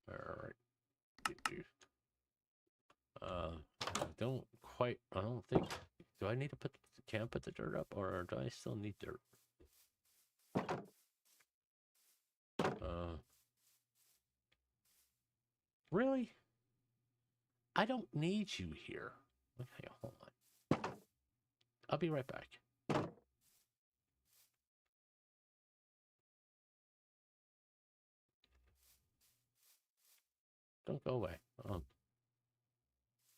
All right. I don't think, do I need to can I put the dirt up or do I still need dirt? Really? I don't need you here. Okay, hold on. I'll be right back. Don't go away.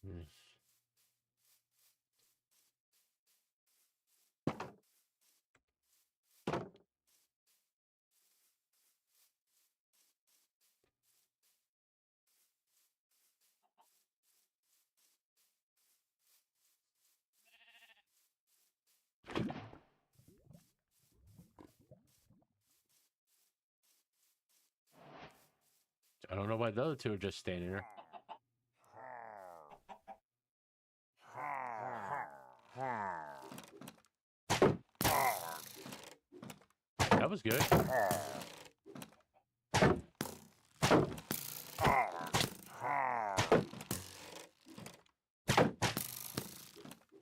Yes. I don't know why the other 2 are just standing there. That was good.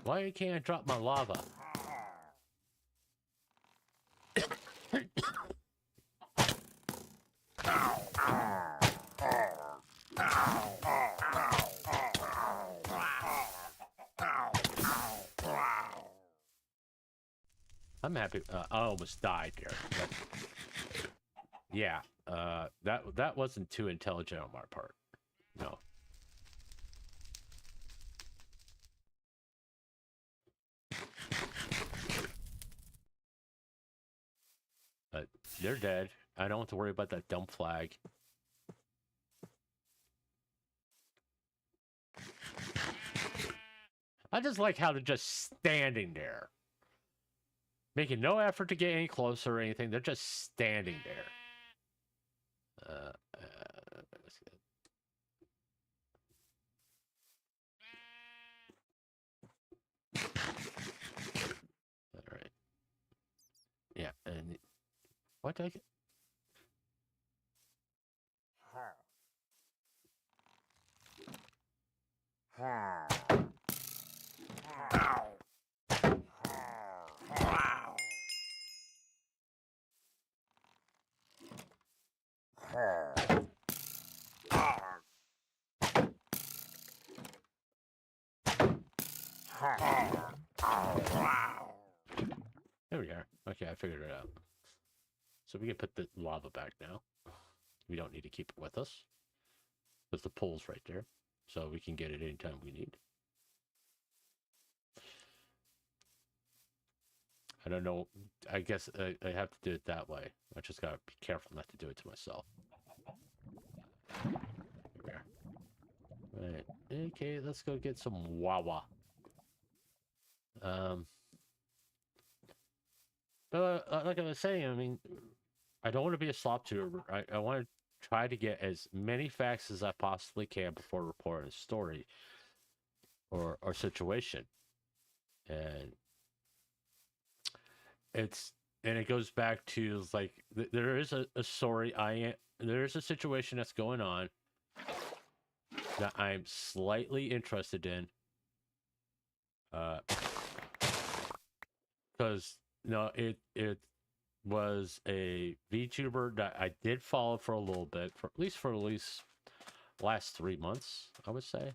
Why can't I drop my lava? I'm happy. I almost died there. Yeah, that wasn't too intelligent on my part. No. But they're dead. I don't have to worry about that dump flag. I just like how they're just standing there. Making no effort to get any closer or anything. They're just standing there. That's good. All right. Yeah, and what did I get? There we are. Okay, I figured it out. So we can put the lava back now. We don't need to keep it with us. But the pole's right there. So we can get it anytime we need. I don't know. I guess I have to do it that way. I just gotta be careful not to do it to myself. There. Right. Okay, let's go get some Wawa. But like I was saying, I mean, I don't want to be a slop tuber. I want to try to get as many facts as I possibly can before reporting a story or situation. And it goes back to like there is a story there is a situation that's going on that I'm slightly interested in. Because it was a VTuber that I did follow for a little bit, for at least last 3 months, I would say.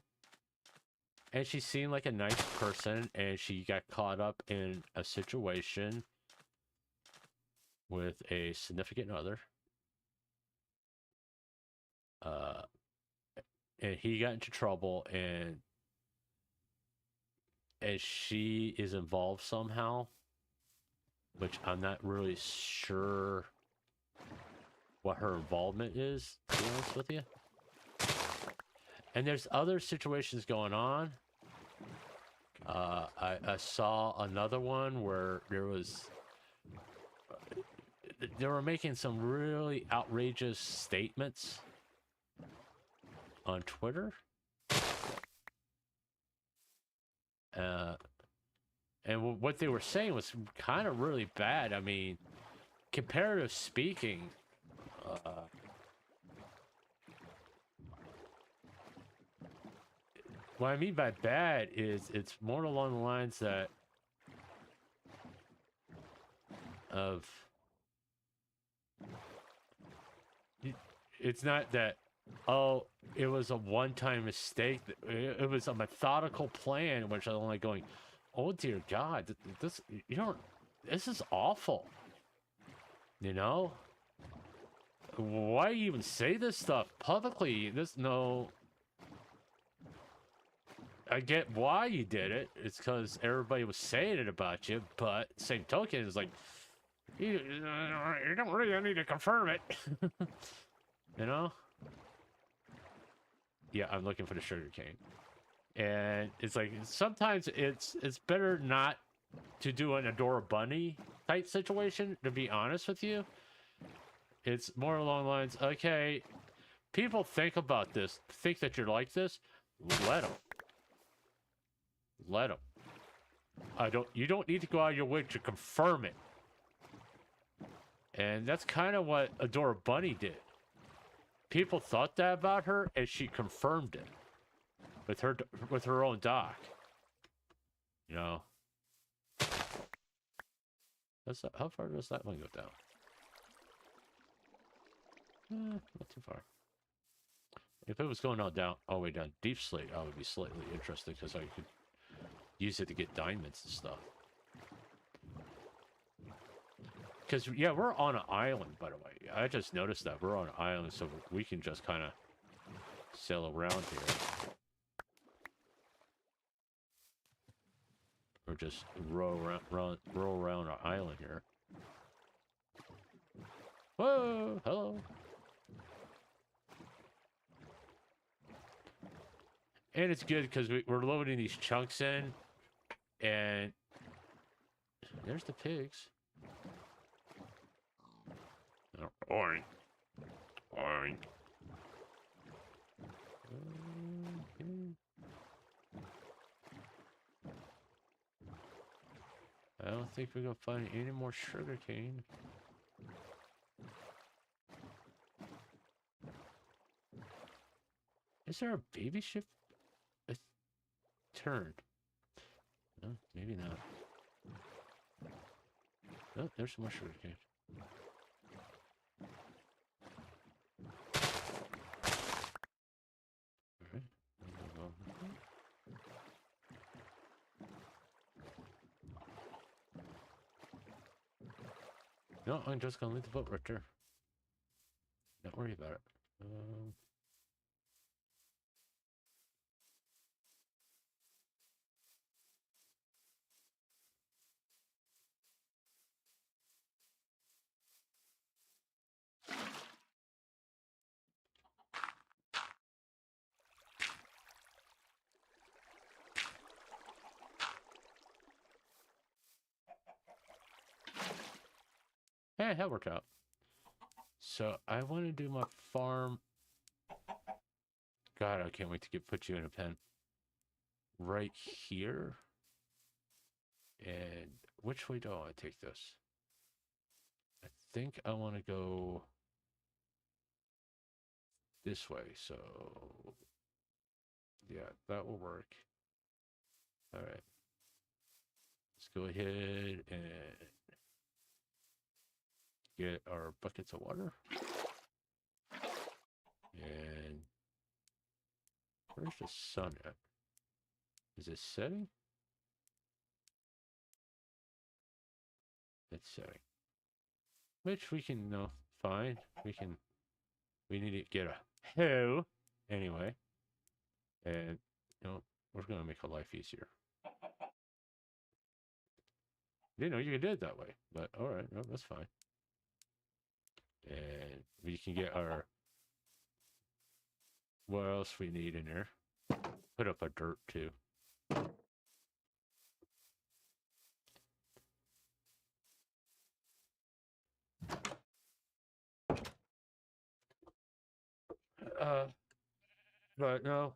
And she seemed like a nice person, and she got caught up in a situation with a significant other. And he got into trouble, and she is involved somehow, which I'm not really sure what her involvement is, to be honest with you. And there's other situations going on. I saw another one where they were making some really outrageous statements on Twitter. And what they were saying was kind of really bad. I mean, comparative speaking, what I mean by bad is it's more along the lines of it's not that, oh, it was a one-time mistake. It was a methodical plan, which I'm only going, oh dear God, this is awful. You know? Why you even say this stuff publicly? I get why you did it. It's because everybody was saying it about you, but same token, it's like, you don't really need to confirm it. You know? Yeah, I'm looking for the sugar cane. And it's like, sometimes it's better not to do an Adora Bunny type situation, to be honest with you. It's more along the lines, okay, people think about this, think that you're like this, let them. Let them. You don't need to go out of your way to confirm it. And that's kind of what Adora Bunny did. People thought that about her, and she confirmed it with her own doc. You know. How far does that one go down? Not too far. If it was going all the way down Deep Slate, I would be slightly interested because I could use it to get diamonds and stuff. Because, yeah, we're on an island, by the way. I just noticed that. We're on an island, so we can just kind of sail around here. Or just roll around our island here. Whoa! Hello! And it's good because we're loading these chunks in. And there's the pigs. Oink. Oink. I don't think we're gonna find any more sugar cane. Is there a baby ship? It's turned. No, maybe not. Oh, there's some more sugar cane. No, I'm just gonna leave the boat right there. Don't worry about it. Hey, that worked out. So I want to do my farm. God, I can't wait to put you in a pen. Right here. And which way do I want to take this? I think I want to go this way. So yeah, that will work. All right. Let's go ahead and get our buckets of water. And where's the sun at? Is it setting? It's setting. Which we can find. We need to get a hoe anyway. And we're gonna make our life easier. Didn't know you could do it that way, but all right, no, that's fine. And we can get our what else we need in there. Put up a dirt too. But no.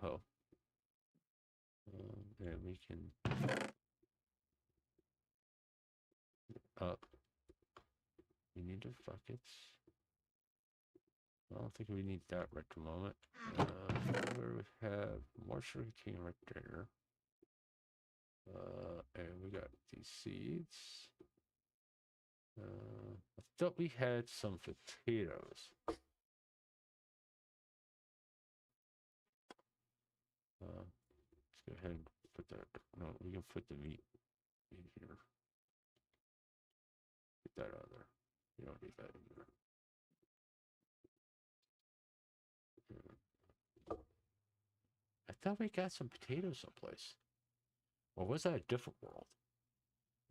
Oh. And we can up. We need the buckets. I don't think we need that right at the moment. Where we have more sugar cane right there. And we got these seeds. I thought we had some potatoes. Let's go ahead and put that. No, we can put the meat in here. Get that out of there. You don't need that in there. I thought we got some potatoes someplace. Or was that a different world?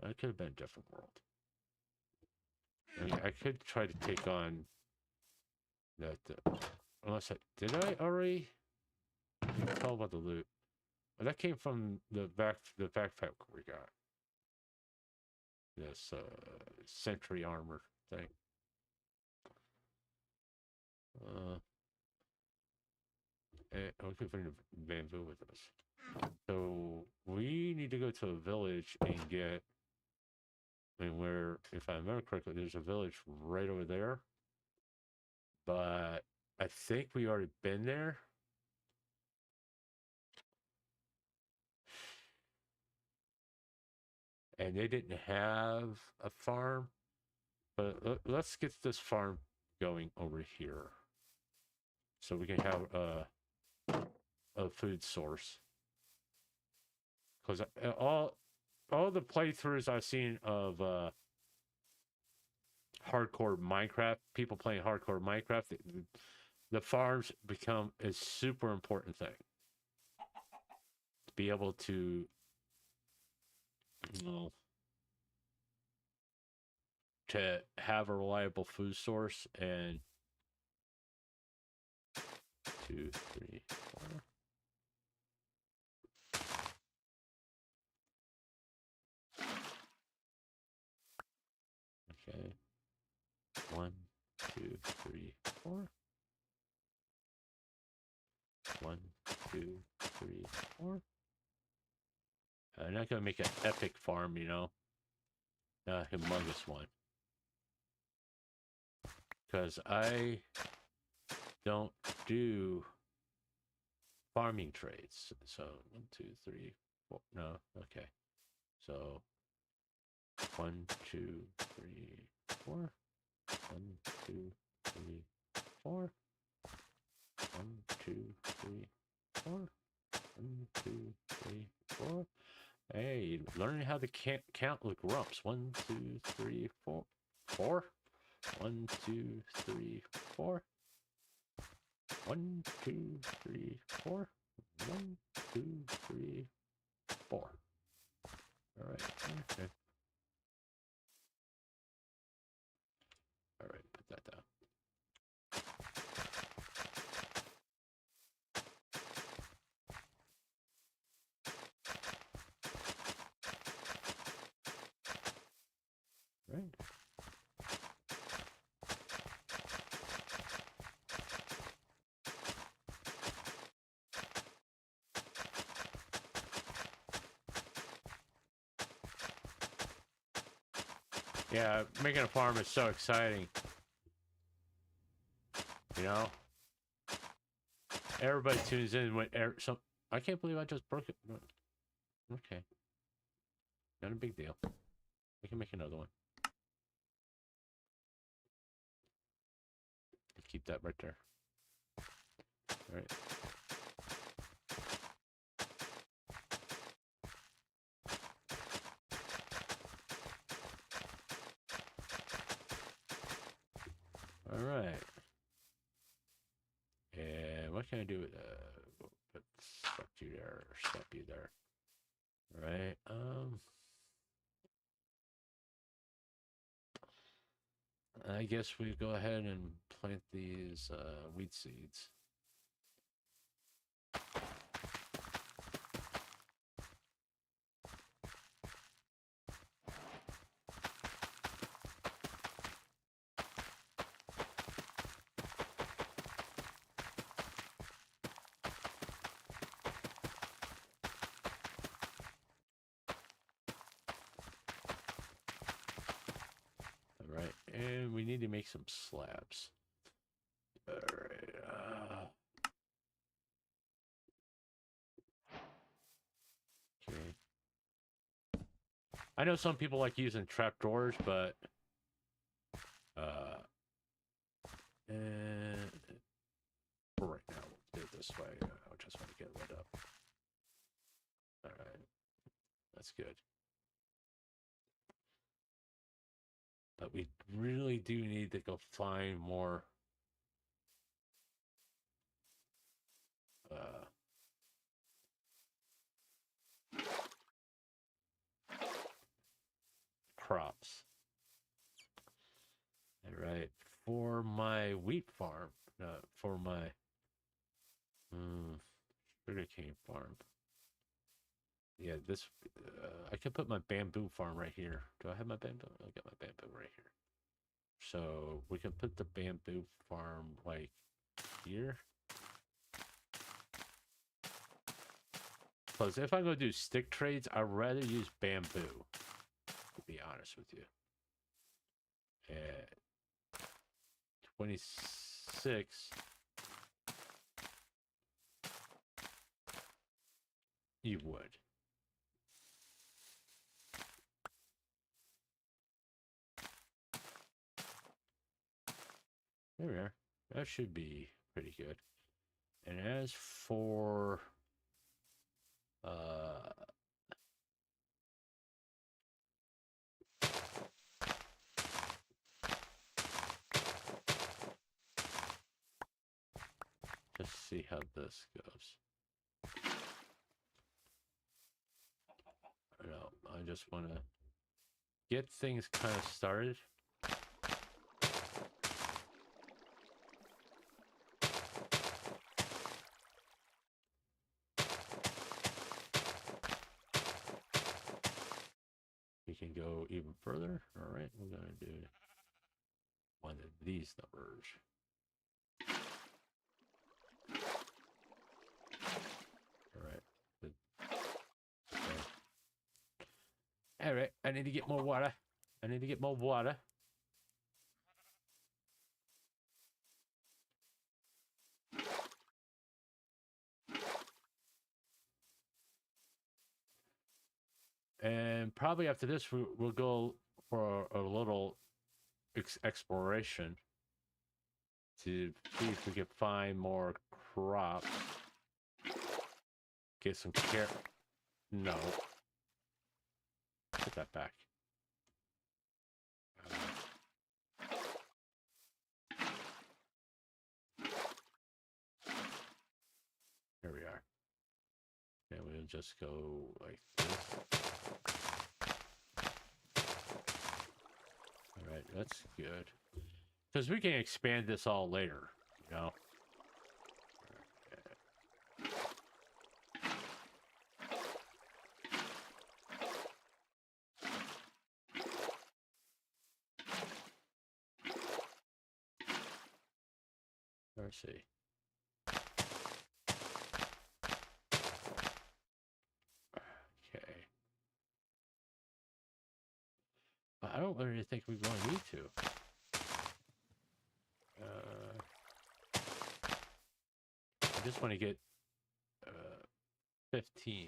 That could have been a different world. I mean, I could try to take on that. Unless did I already? It's all about the loot. Well, that came from the backpack we got. This sentry armor thing. And we can bring the bamboo with us. So we need to go to a village and get. I mean, where, if I remember correctly, there's a village right over there. But I think we already been there. And they didn't have a farm. But let's get this farm going over here. So we can have a food source. Because all the playthroughs I've seen of hardcore Minecraft, people playing hardcore Minecraft, the farms become a super important thing. To be able to, to have a reliable food source. And 2, 3, 4. Okay. 1, 2, 3, 4. 1, 2, 3, 4. I'm not gonna make an epic farm, a humongous one, because I don't do farming trades. So 1, 2, 3, 4. No, okay. So 1, 2, 3, 4. 1, 2, 3, 4. 1, 2, 3, 4. 1, 2, 3, 4. Hey, learning how to count with grumps. 1, 2, 3, 4. 4. 1, 2, 3, 4. 1, 2, 3, 4. 1, 2, 3, 4. All right. Okay. All right. Put that down. Right. Yeah, making a farm is so exciting. You know? Everybody tunes in when I can't believe I just broke it. Okay. Not a big deal. We can make another one. Keep that right there. All right. All right. And what can I do with put stuff you there, step you there. All right. I guess we go ahead and plant these wheat seeds. All right, and we need to make some slabs. All right. Okay. I know some people like using trapdoors, but and for right now, we'll do it this way. I just want to get lit up. All right, that's good. But we really do need to go find more crops. All right, for my wheat farm, for my sugarcane farm. Yeah, this I could put my bamboo farm right here. Do I have my bamboo? I got my bamboo right here. So we can put the bamboo farm like here. Plus, if I'm going to do stick trades, I'd rather use bamboo, to be honest with you. At 26, you would. There we are. That should be pretty good. And as for just see how this goes. No, I just want to get things kind of started. We can go even further. All right, we're going to do one of these numbers. All right. All right, I need to get more water. I need to get more water. And probably after this, we'll go for a little exploration to see if we can find more crops. Get some care. No. Put that back. Here we are. And we'll just go like this. All right, that's good. Because we can expand this all later, you know? Let's see. Okay. I don't really think we're going to need to. I just want to get 15.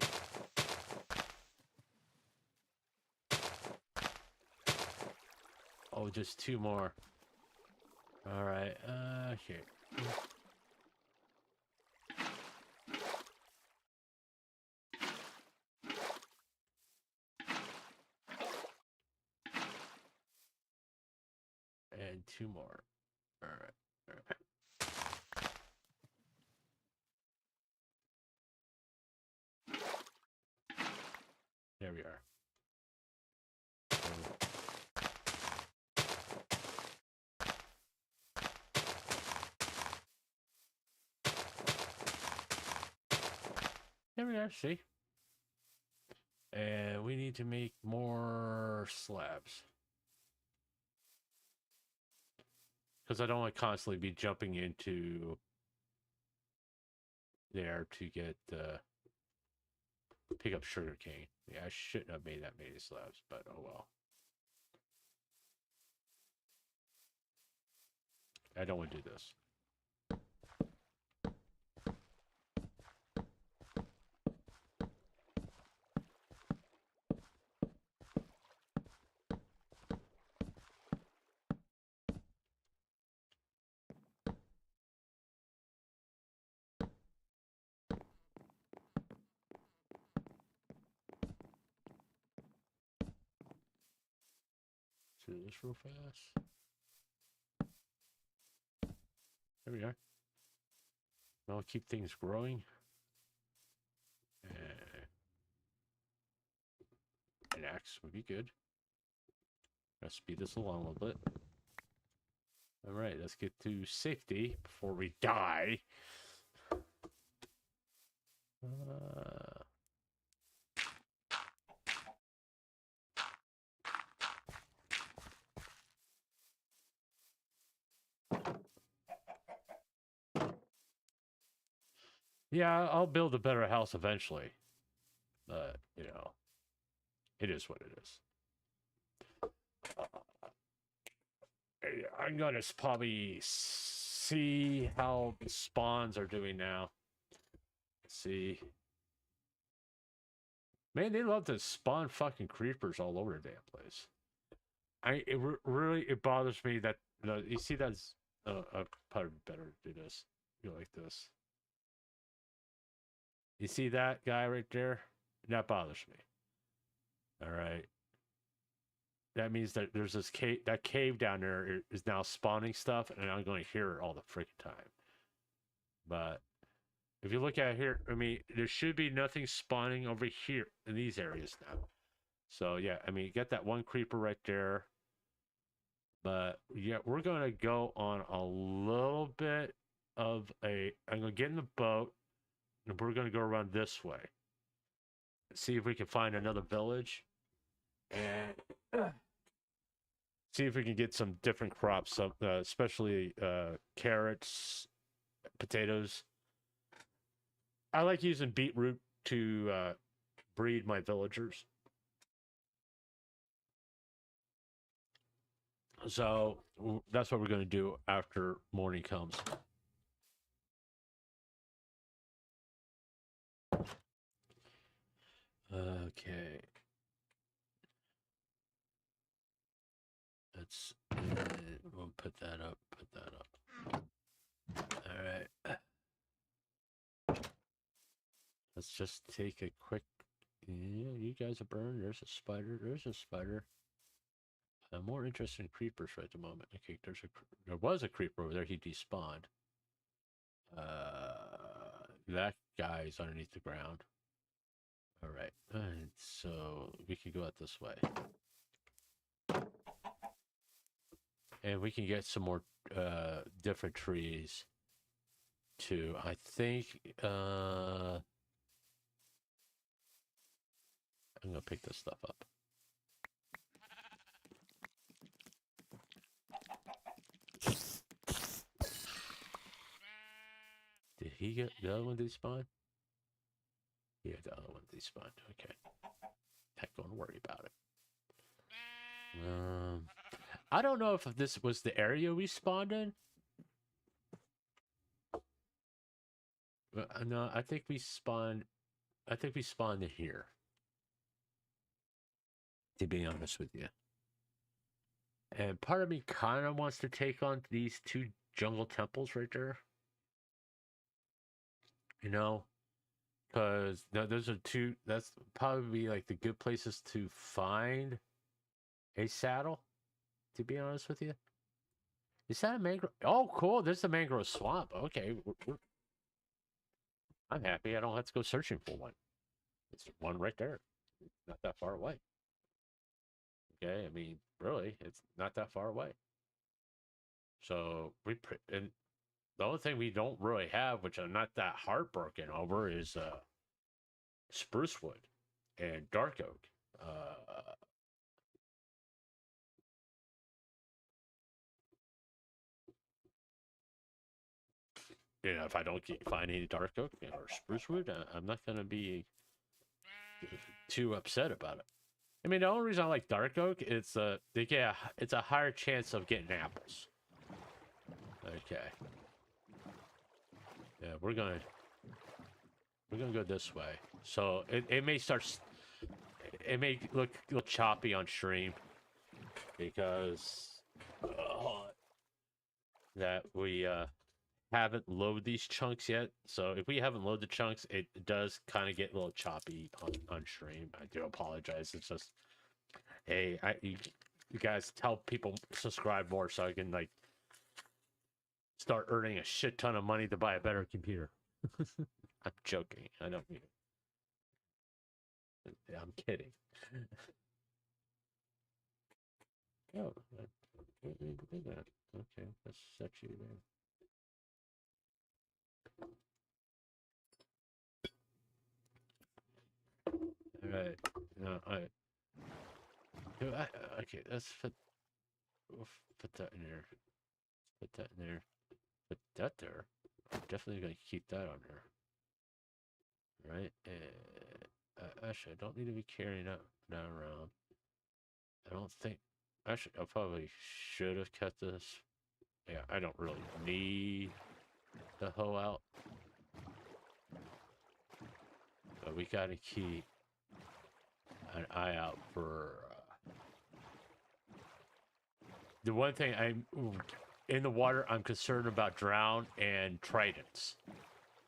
Oh, just 2 more. All right. Here. And 2 more. All right. All right. There we are. There we are, see? And we need to make more slabs. Because I don't want to constantly be jumping into there to get pick up sugar cane. Yeah, I shouldn't have made that many slabs, but oh well. I don't want to do this. Do this real fast. There we are. I'll keep things growing. An axe would be good. Let's speed this along a little bit. All right, let's get to safety before we die. Yeah, I'll build a better house eventually. But, you know, it is what it is. I'm going to probably see how the spawns are doing now. Let's see. Man, they love to spawn fucking creepers all over the damn place. It bothers me that, you know, you see that's, I probably better do this. Go like this. You see that guy right there? That bothers me. All right. That means that there's this cave, that cave down there is now spawning stuff, and I'm going to hear it all the freaking time. But if you look at here, I mean, there should be nothing spawning over here in these areas now. So yeah, I mean, you get that one creeper right there. But yeah, we're going to go on a little bit of a, I'm going to get in the boat, and we're going to go around this way. See if we can find another village. And see if we can get some different crops, especially carrots, potatoes. I like using beetroot to breed my villagers. So that's what we're going to do after morning comes. Okay. Let's we'll put that up. All right. let's just take a quick. Yeah, you guys are burned. There's a spider. There's a spider. I'm more interested in creepers right at the moment. Okay, there was a creeper over there. He despawned. That guy's underneath the ground. All right, and so we can go out this way, and we can get some more different trees. Too, I think. I'm gonna pick this stuff up. Did he get the other one despawn? Yeah, the other one despawned. Okay. Not gonna worry about it. I don't know if this was the area we spawned in. No, I think we spawned in here. To be honest with you. And part of me kind of wants to take on these two jungle temples right there. You know, because those are two. That's probably like the good places to find a saddle. To be honest with you, is that a mangrove? Oh, cool! There's the mangrove swamp. Okay, I'm happy. I don't have to go searching for one. It's one right there, not that far away. Okay, I mean, really, it's not that far away. So and the only thing we don't really have, which I'm not that heartbroken over, is spruce wood and dark oak. You know, if I don't find any dark oak or spruce wood, I'm not going to be too upset about it. I mean, the only reason I like dark oak is it's a higher chance of getting apples. Okay. Yeah, we're gonna go this way. So it may start. It may look a little choppy on stream because that we haven't loaded these chunks yet. So if we haven't loaded the chunks, it does kind of get a little choppy on stream. I do apologize. It's just, hey, you guys tell people subscribe more so I can like start earning a shit ton of money to buy a better computer. I'm joking. I don't mean it. I'm kidding. Oh, okay, let's set you there. All right. No, okay, let's we'll put that in there. Put that in there. Put that there. I'm definitely going to keep that on there. Right? Actually, I don't need to be carrying that around. I don't think. Actually, I probably should have kept this. Yeah, I don't really need the hoe out. But we got to keep an eye out for the one thing in the water I'm concerned about drown and tridents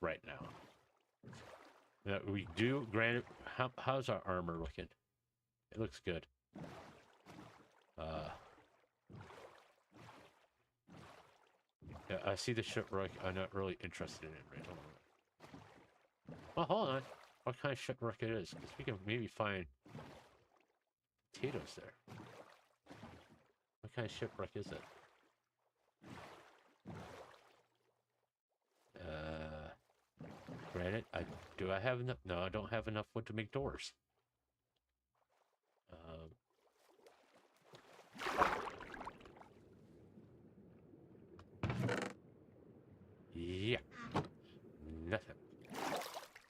right now. We do, granted, how's our armor looking? It looks good. Yeah, I see the shipwreck. I'm not really interested in it right now. Well, hold on. What kind of shipwreck it is? Because we can maybe find potatoes there. What kind of shipwreck is it? Granted, do I have enough? No, I don't have enough wood to make doors. Yeah. Nothing.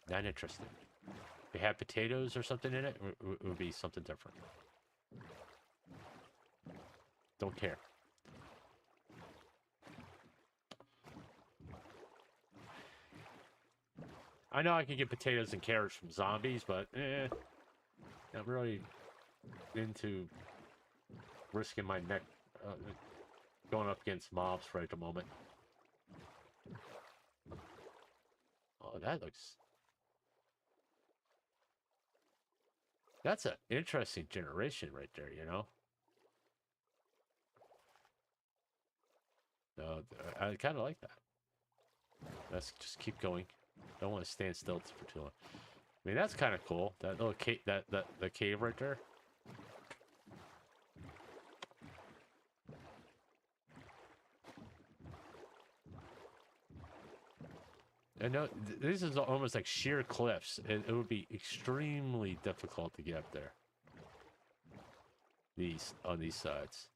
Not interested. If we had potatoes or something in it, it would be something different. Don't care. I know I can get potatoes and carrots from zombies, but not really into risking my neck going up against mobs right at the moment. Oh, that looks That's an interesting generation right there, you know? No, I kind of like that. Let's just keep going. Don't want to stand still for too long. I mean, that's kind of cool. That little cave, the cave right there. I know this is almost like sheer cliffs. It would be extremely difficult to get up there. On these sides.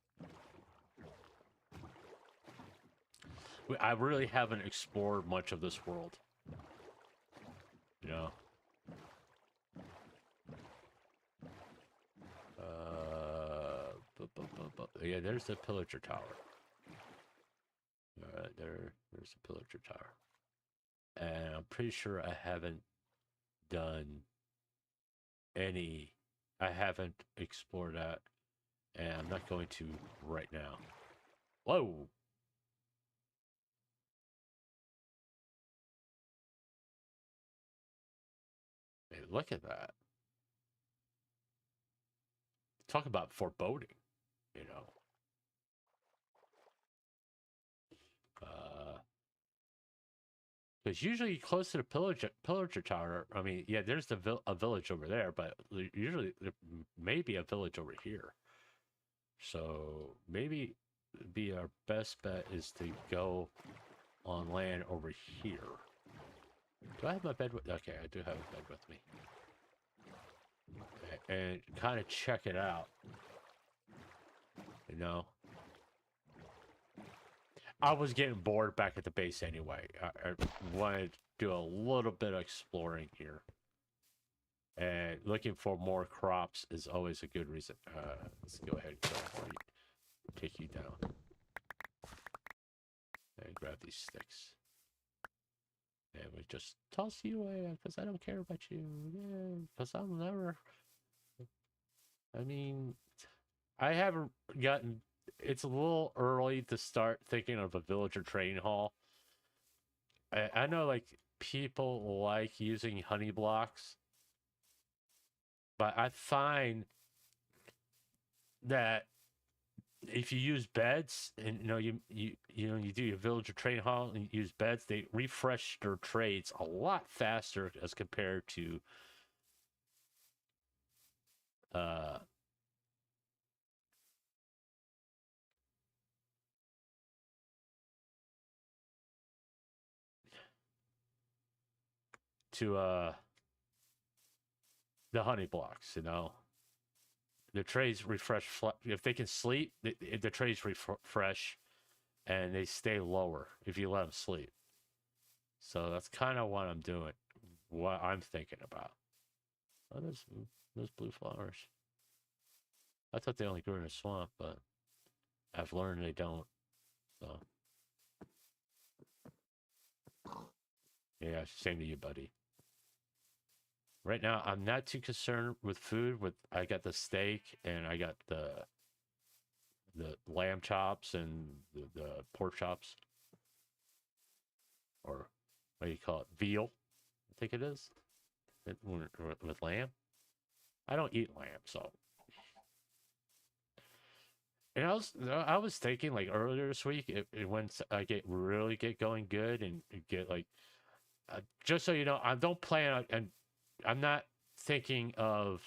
I really haven't explored much of this world. You know. Yeah, there's the pillager tower. Alright, there's the pillager tower. And I'm pretty sure I haven't done any. I haven't explored that. And I'm not going to right now. Whoa! Hey, look at that. Talk about foreboding, you know. Because usually close to the pillager tower, I mean, yeah, there's a village over there, but usually there may be a village over here. So maybe be our best bet is to go on land over here. Do I have my bed with? Okay, I do have a bed with me. And kind of check it out. You know? I was getting bored back at the base anyway. I wanted to do a little bit of exploring here. And looking for more crops is always a good reason. Let's go ahead and go for you. Take you down. And grab these sticks. And we just toss you away because I don't care about you. Yeah, because I'll never. I mean, I haven't gotten. It's a little early to start thinking of a villager training hall. I know, like, people like using honey blocks, but I find that if you use beds and you do your villager training hall and you use beds, they refresh their trades a lot faster as compared to the honey blocks, you know. The trades refresh if they can sleep. The trades refresh, and they stay lower if you let them sleep. So that's kind of what I'm doing. What I'm thinking about. Oh, those blue flowers. I thought they only grew in a swamp, but I've learned they don't. So yeah, same to you, buddy. Right now, I'm not too concerned with food. I got the steak and I got the lamb chops and the pork chops, or what do you call it? Veal, I think it is, with lamb. I don't eat lamb, so. And I was thinking, like, earlier this week, when I really get going good and get like, just so you know, I don't plan on, and I'm not thinking of,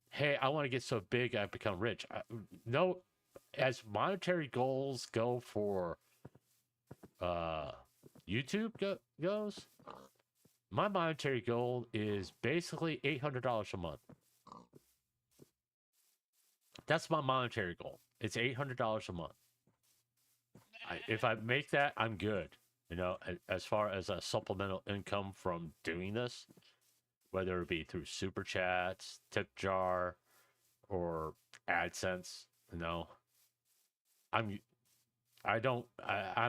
hey, I want to get so big I become rich. No, as monetary goals go for YouTube goes, my monetary goal is basically $800 a month. That's my monetary goal. It's $800 a month. If I make that, I'm good. You know, as far as a supplemental income from doing this, whether it be through super chats, tip jar, or AdSense, you know, I'm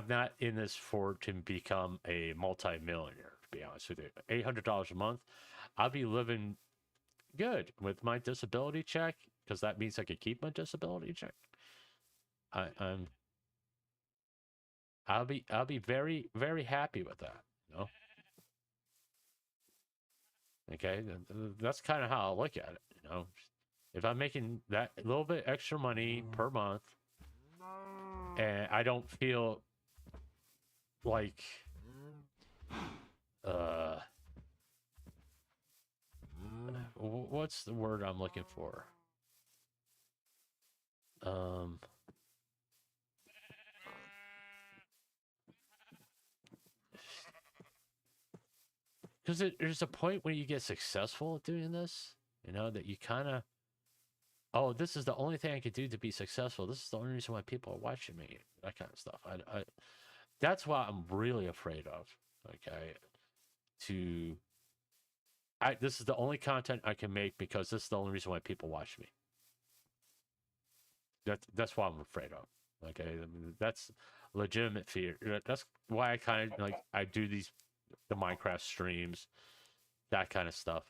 not in this to become a multi-millionaire, to be honest with you. $800 a month, I'll be living good with my disability check, because that means I could keep my disability check. I'll be very, very happy with that, you know. Okay, that's kind of how I look at it. You know, if I'm making that little bit extra money per month, and I don't feel like uh what's the word I'm looking for? Um, because there's a point when you get successful at doing this, you know, that you kind of, oh, this is the only thing I could do to be successful. This is the only reason why people are watching me. That kind of stuff. That's what I'm really afraid of. Okay, to this is the only content I can make because this is the only reason why people watch me. That's what I'm afraid of. Okay, I mean, that's legitimate fear. That's why I kind of like I do the Minecraft streams, that kind of stuff.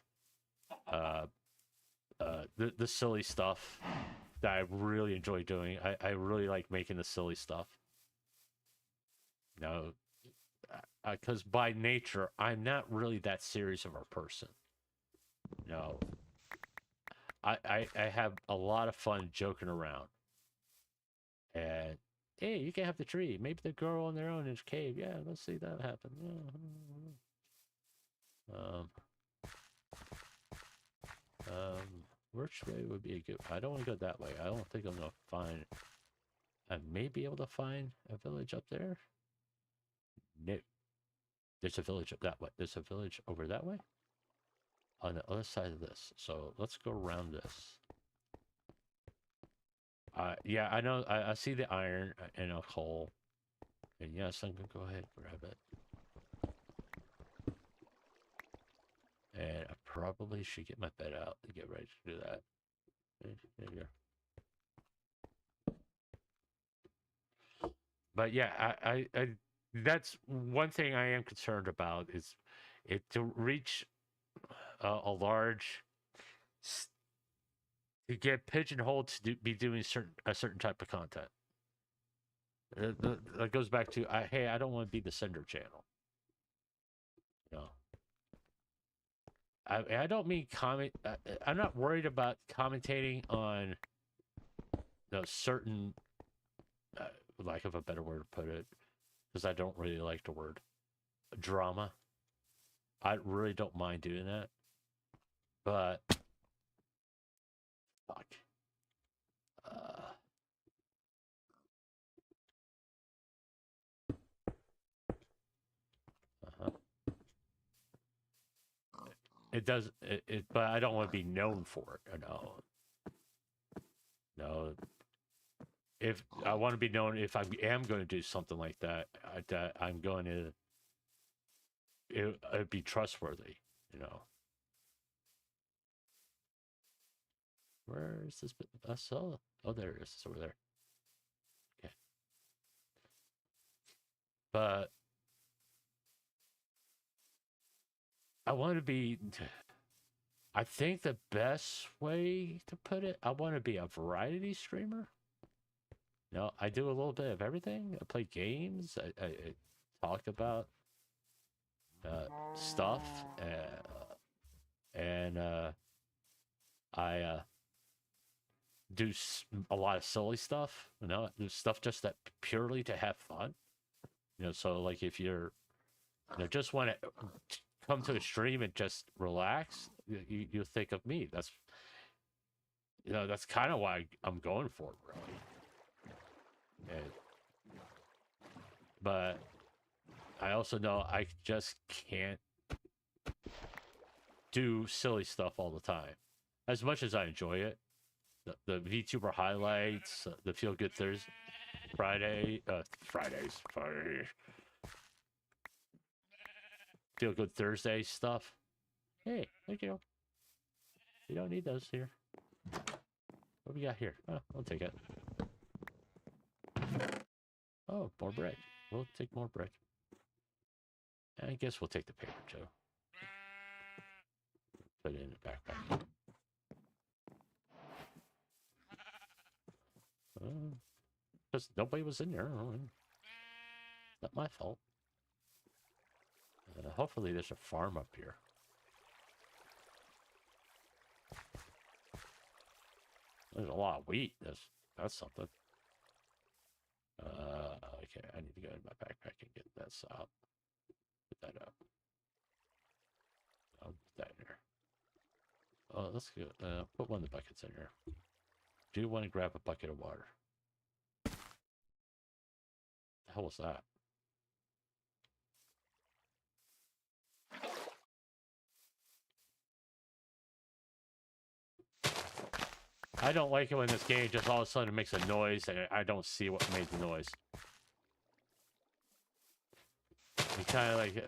The silly stuff that I really enjoy doing. I really like making the silly stuff. You know, because by nature I'm not really that serious of a person. No, I have a lot of fun joking around. And hey, you can have the tree. Maybe the girl on their own in his cave. Yeah, let's see that happen. Which way would be a good? I don't want to go that way. I don't think I'm gonna find. I may be able to find a village up there. No, there's a village up that way. There's a village over that way. On the other side of this. So let's go around this. Yeah, I know. I see the iron and a coal. And yes, I'm gonna go ahead and grab it. And I probably should get my bed out to get ready to do that. There you go. But yeah, I that's one thing I am concerned about is it to reach a large to get pigeonholed to be doing a certain type of content. That goes back to hey, I don't want to be the Sender channel. You know, I don't mean comment. I'm not worried about commentating on certain, lack of a better word to put it, because I don't really like the word drama. I really don't mind doing that, but fuck. Uh-huh. It does it, but I don't want to be known for it. No, no. If I want to be known, if I am going to do something like that, I'm going to it'd be trustworthy. You know. Where is this? I saw. Oh, there it is. It's over there. Okay. But I want to be. I think the best way to put it, I want to be a variety streamer. No, I do a little bit of everything. I play games. I talk about stuff, and I do a lot of silly stuff. You know, do stuff just that purely to have fun. You know, so like if you're, just want to come to a stream and just relax, you think of me. That's, that's kind of why I'm going for it, really. But I also know I just can't do silly stuff all the time. As much as I enjoy it, the VTuber highlights, the Feel Good Thursday, Fridays, Feel Good Thursday stuff. Hey, thank you. You don't need those here. What we got here? Oh, I'll take it. Oh, more bread. We'll take more bread. I guess we'll take the paper too. Put it in the backpack. Because nobody was in there. Not my fault. Hopefully there's a farm up here. There's a lot of wheat. That's something. Okay, I need to go in my backpack and get this out. Put that up. I'll put that in here. Oh, let's go. Put one of the buckets in here. Do you want to grab a bucket of water? The hell was that? I don't like it when this game just all of a sudden makes a noise and I don't see what made the noise. You kind of like,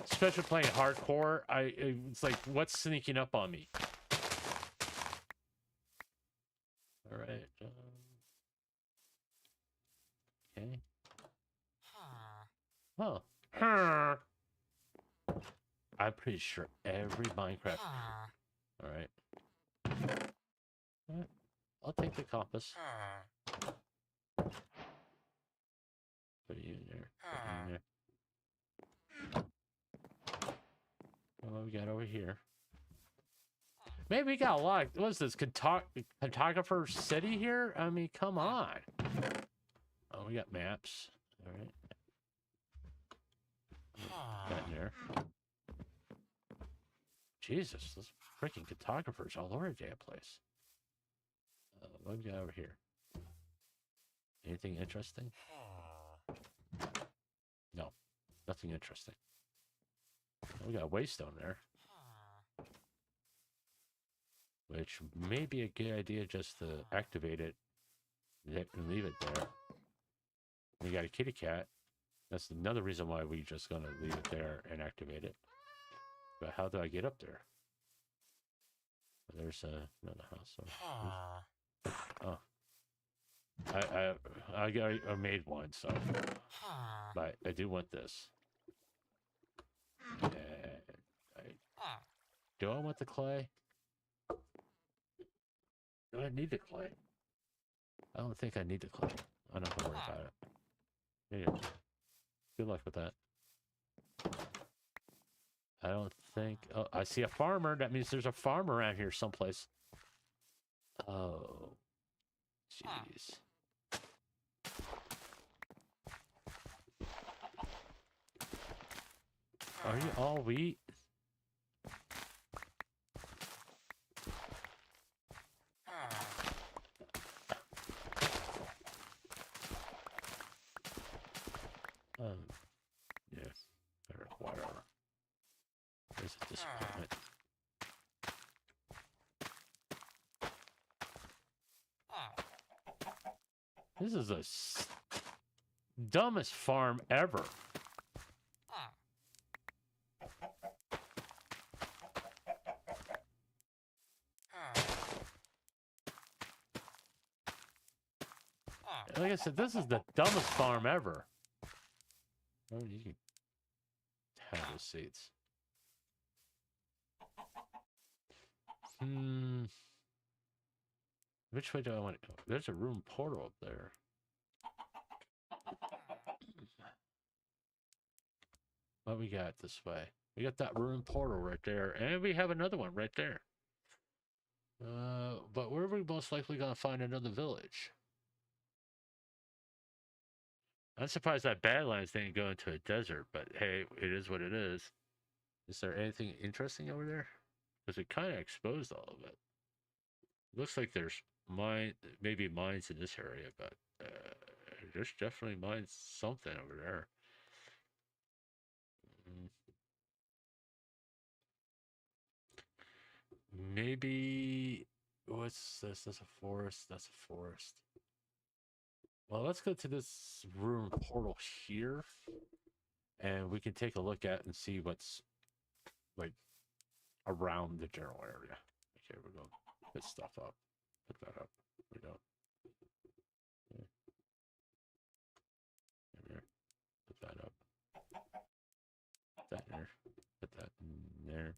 especially playing hardcore, it's like, what's sneaking up on me? All right. Okay. Oh. I'm pretty sure every Minecraft. All right. All right. I'll take the compass. Put it in there. Put it in there. What we got over here? Maybe we got a lot. What is this? Cartographer City here? I mean, come on. Oh, we got maps. All right. That in there. Jesus, those freaking cartographers all over the damn place. What we got over here? Anything interesting? No, nothing interesting. We got a waystone there. Which may be a good idea just to activate it and leave it there. We got a kitty cat. That's another reason why we just gonna leave it there and activate it. But how do I get up there? There's another house. Oh, I made one, so. But I do want this. And do I want the clay? Do I need the clay? I don't think I need the clay. I don't have to worry about it. Yeah. Good luck with that. I don't think... Oh, I see a farmer. That means there's a farmer around here someplace. Oh. Jeez. Are you all wheat? Yeah, or whatever. There's a disappointment. This is the dumbest farm ever. Like I said, this is the dumbest farm ever. Oh, you can have the seats. Which way do I want to go? There's a room portal up there. What we got this way? We got that room portal right there, and we have another one right there. But where are we most likely going to find another village? I'm surprised that Badlands didn't go into a desert, but hey, it is what it is. Is there anything interesting over there? Because it kind of exposed all of it. Looks like there's maybe mines in this area, but there's definitely mines something over there. Maybe what's this? That's a forest. That's a forest. Well, let's go to this room portal here, and we can take a look at and see what's like around the general area. Okay, we're going to put stuff up. Put that up. We don't. Okay. There. Put that up. Put that there. Put that in there.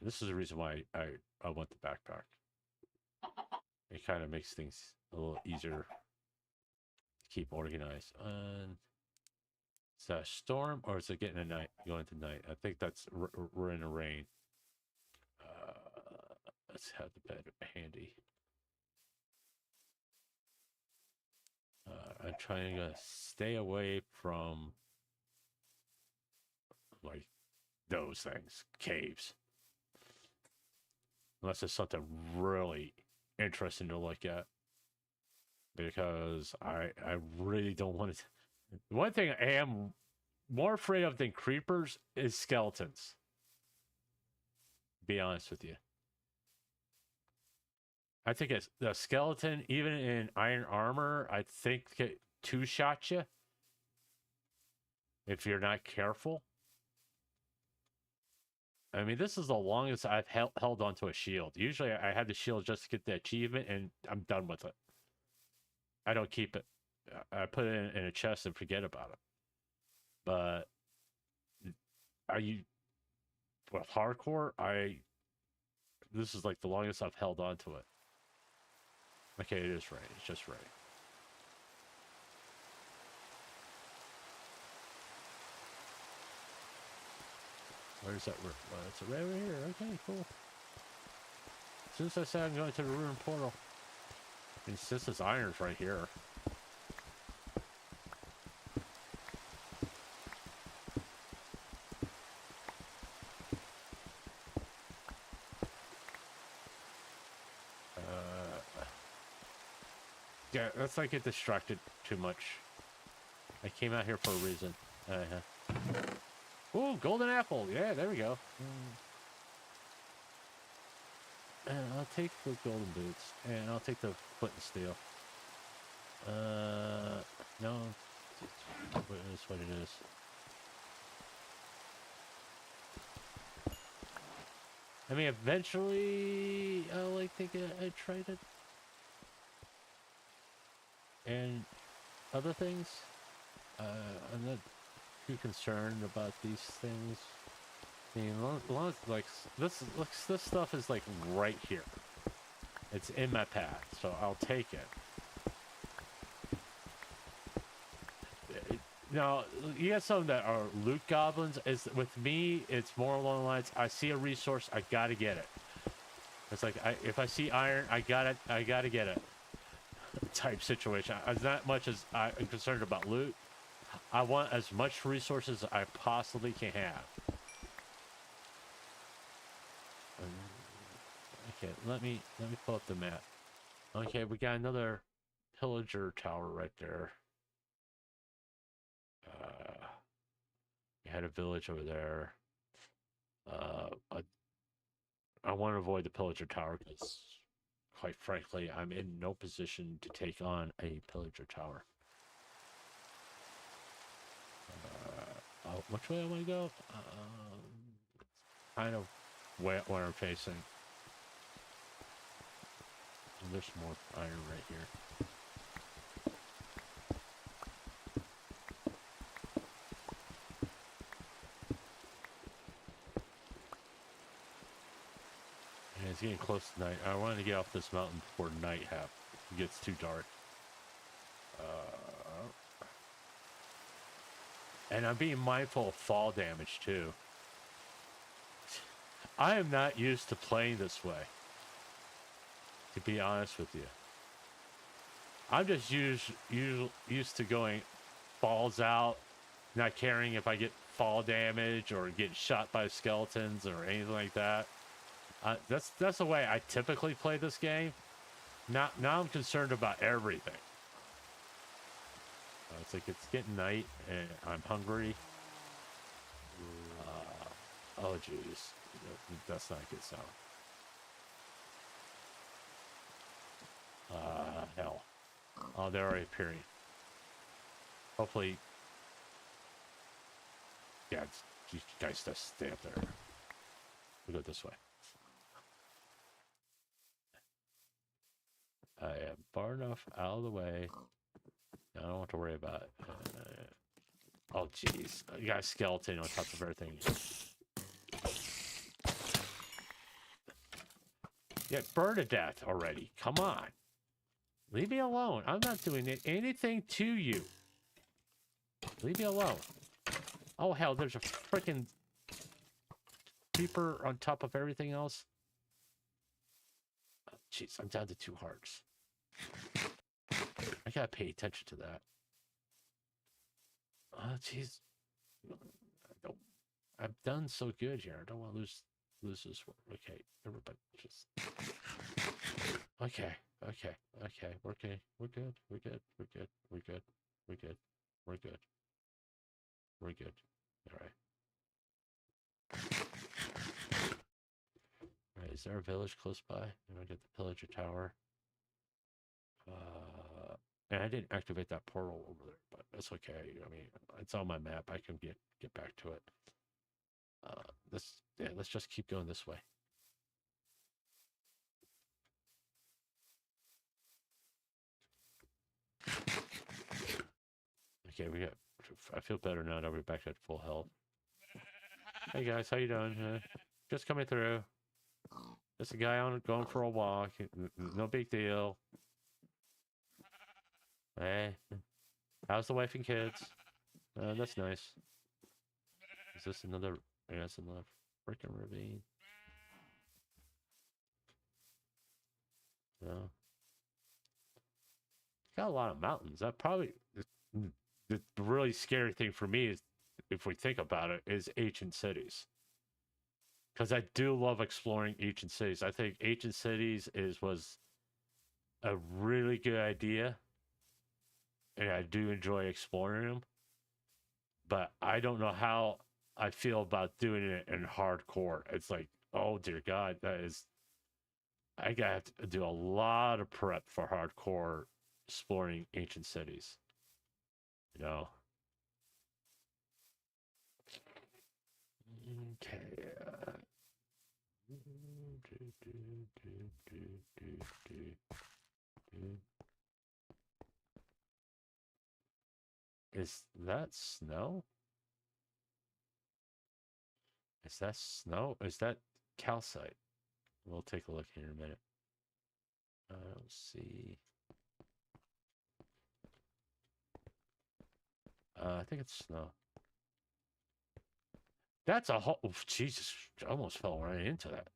This is the reason why I want the backpack. It kind of makes things a little easier to keep organized. Is that a storm or is it getting a night? Going to night? I think that's we're in a rain. let's have the bed handy. I'm trying to stay away from like those things, caves, unless it's something really interesting to look at. Because I really don't want to. One thing I am more afraid of than creepers is skeletons. Be honest with you. I think it's the skeleton, even in iron armor, I think it two-shot you if you're not careful. I mean, this is the longest I've held onto a shield. Usually I had the shield just to get the achievement, and I'm done with it. I don't keep it. I put it in a chest and forget about it. But are you with hardcore? This is like the longest I've held on to it. Okay, it is right. It's just right. Where's that river? Well, it's right over here. Okay, cool. As soon as I said I'm going to the ruined portal, and since this iron's right here. Yeah, let's not get distracted too much. I came out here for a reason. Ooh, golden apple. Yeah, there we go. And I'll take the golden boots, and I'll take the foot and steel. No, it is what it is. I mean, eventually, I'll like take a trident and other things. I'm not too concerned about these things. I mean, like this stuff is like right here. It's in my path, so I'll take it. Now, you got some that are loot goblins. With me, it's more along the lines, I see a resource, I gotta get it. It's like, if I see iron, I gotta get it. Type situation. As not much as I'm concerned about loot. I want as much resources as I possibly can have. Okay, let me pull up the map. Okay, we got another pillager tower right there. We had a village over there. I want to avoid the pillager tower because, quite frankly, I'm in no position to take on a pillager tower. Which way I want to go? Kind of where I'm facing. There's more iron right here. And it's getting close to night. I wanted to get off this mountain before night gets too dark. And I'm being mindful of fall damage too. I am not used to playing this way, to be honest with you. I'm just used to going balls out, not caring if I get fall damage or get shot by skeletons or anything like that. That's the way I typically play this game. Now I'm concerned about everything. It's like it's getting night and I'm hungry. Oh jeez, that's not a good sound. Hell. Oh, they're already appearing. Hopefully, yeah, you guys just stay up there. We'll go this way. I am far enough out of the way. I don't have to worry about it. Oh, jeez. You got a skeleton on top of everything. Yeah, burn to death already. Come on. Leave me alone. I'm not doing anything to you. Leave me alone. Oh, hell, there's a freaking creeper on top of everything else. Jeez, I'm down to 2 hearts. I gotta pay attention to that. Oh, jeez. I've done so good here. I don't want to lose this one. Okay, everybody, just. Okay. We're good. We're good. We're good. We're good. We're good. We're good. We're good. We're good. All right. All right. Is there a village close by? I'm gonna get the pillager tower. And I didn't activate that portal over there, but that's okay. I mean, it's on my map. I can get back to it. Let's just keep going this way. Okay, I feel better now that we're back at full health. Hey guys, how you doing? Just coming through. Just a guy going for a walk. No big deal. Hey, how's the wife and kids? That's nice. Is this another? Yeah, it's another freaking ravine. No. Got a lot of mountains. That probably the really scary thing for me is, if we think about it, is ancient cities. Because I do love exploring ancient cities. I think ancient cities was a really good idea, and I do enjoy exploring them. But I don't know how I feel about doing it in hardcore. It's like, oh dear God, I got to do a lot of prep for hardcore exploring ancient cities. You know. Okay. Is that snow? Is that snow? Is that calcite? We'll take a look here in a minute. Let's see. I think it's snow. That's a whole. Oh, Jesus, I almost fell right into that.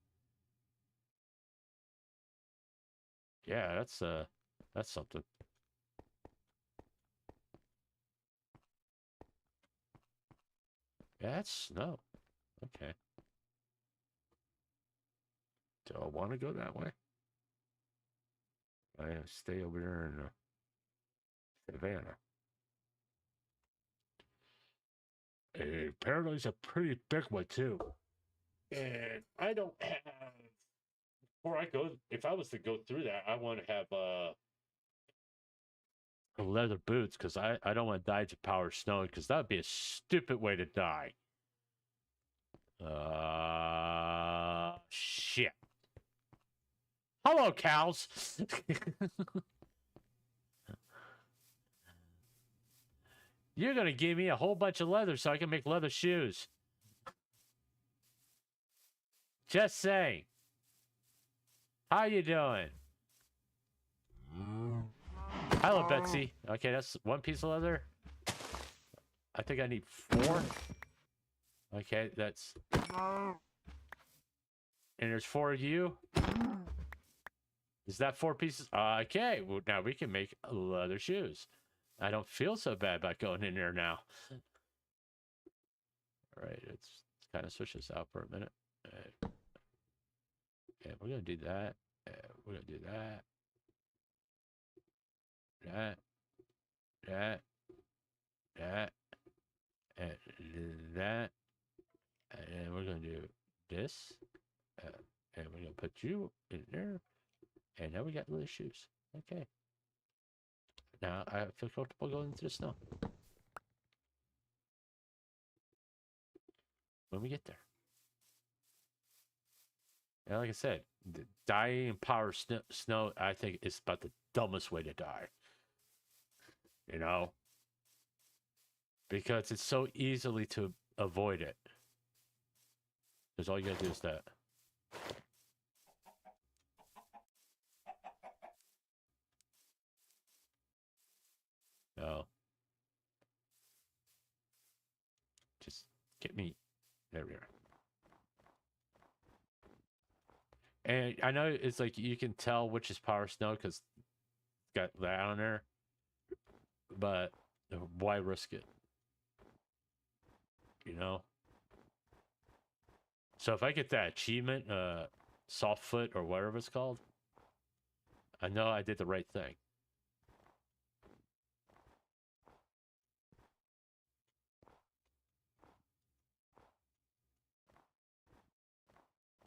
Yeah, that's something. Yeah, that's snow. Okay. Do I want to go that way? I stay over there in Savannah. Apparently, it's a pretty big one too. And I don't have. Before I go, if I was to go through that, I want to have leather boots, because I don't want to die to power snow, because that would be a stupid way to die. Shit. Hello, cows. You're gonna give me a whole bunch of leather so I can make leather shoes. Just saying. How you doing? Hello, Betsy. Okay, that's 1 piece of leather. I think I need 4. Okay, that's... And there's 4 of you. Is that 4 pieces? Okay, well, now we can make leather shoes. I don't feel so bad about going in there now. All right, let's kind of switch this out for a minute. Yeah, we're going to do that. We're going to do that. That. And that. And we're going to do this. And we're going to put you in there. And now we got little shoes. Okay. Now I feel comfortable going into the snow. When we get there. And like I said, dying in power snow, I think, is about the dumbest way to die. You know? Because it's so easily to avoid it. Because all you gotta do is that. No. Just get me. There we are. And I know it's like you can tell which is Power Snow because it's got that on there, but why risk it? You know? So if I get that achievement, soft foot or whatever it's called, I know I did the right thing.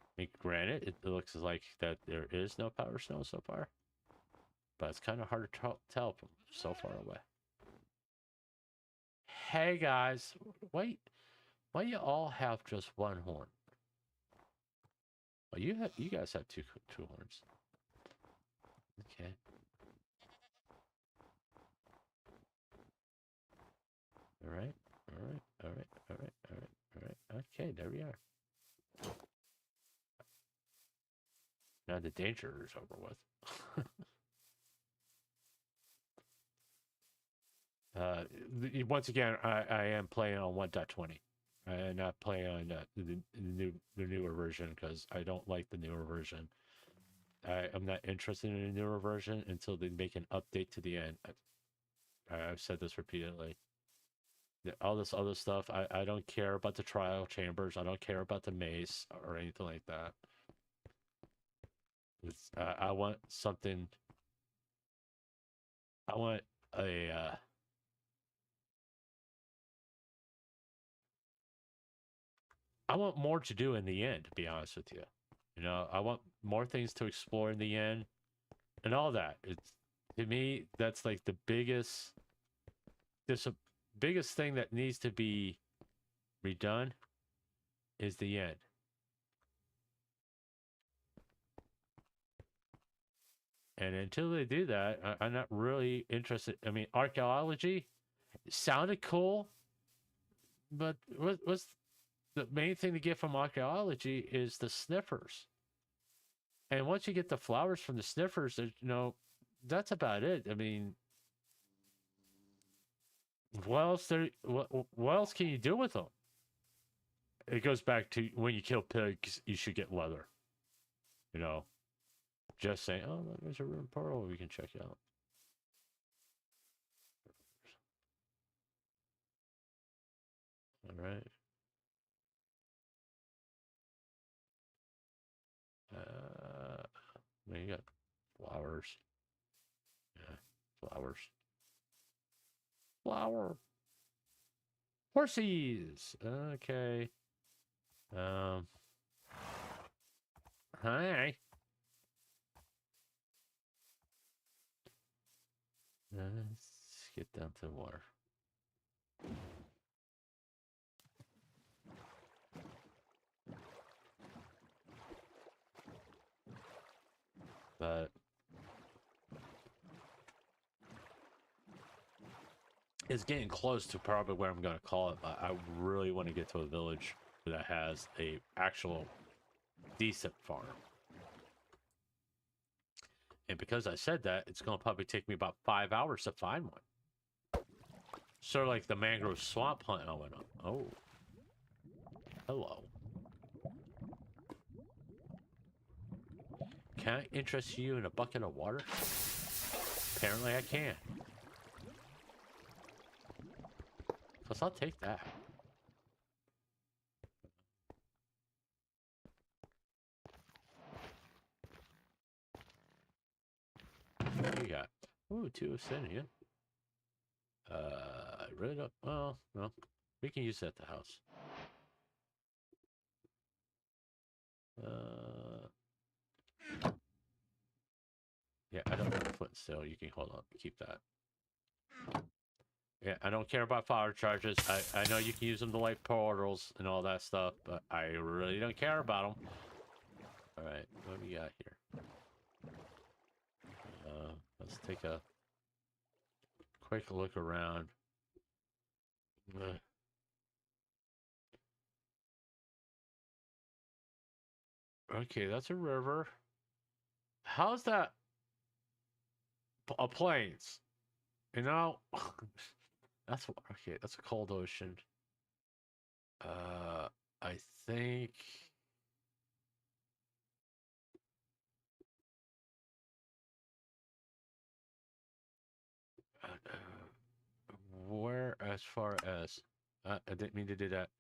I mean, granted, it looks like that there is no Power Snow so far, but it's kind of hard to tell from so far away. Hey guys, wait, why you all have just one horn? Well, you guys have two horns. Okay. All right. All right. All right. All right. All right. All right. Okay, there we are. Now the danger is over with. Once again, I am playing on 1.20. I am not playing on the newer version because I don't like the newer version. I'm not interested in a newer version until they make an update to the end. I've said this repeatedly. All this other stuff, I don't care about the trial chambers. I don't care about the maze or anything like that. It's, I want something. I want a. I want more to do in the end, to be honest with you. You know, I want more things to explore in the end and all that. It's, to me, that's like the biggest. There's a biggest thing that needs to be redone is the end. And until they do that, I'm not really interested. I mean, archaeology sounded cool, but what's the main thing to get from archaeology is the sniffers. And once you get the flowers from the sniffers, you know, that's about it. I mean, what else can you do with them? It goes back to when you kill pigs, you should get leather. You know, just saying, oh, there's a rune pearl we can check out. All right. You got flowers. Yeah, flowers. Flower. Horsies. Okay. Hi. Let's get down to water. But it's getting close to probably where I'm going to call it. But I really want to get to a village that has a actual decent farm. And because I said that, it's going to probably take me about 5 hours to find one. Sort of like the mangrove swamp hunt I went on. Oh. Hello. Can I interest you in a bucket of water? Apparently I can. Because I'll take that. What do you got? Ooh, 2 obsidian. I really don't. Well, no. We can use that at the house. Yeah, I don't have flint still. You can hold on. Keep that. Yeah, I don't care about fire charges. I know you can use them to light portals and all that stuff, but I really don't care about them. All right, what do we got here? Let's take a quick look around. Okay, that's a river. How's that? A plains. You know, that's okay. That's a cold ocean. I think Where as far as I didn't mean to do that.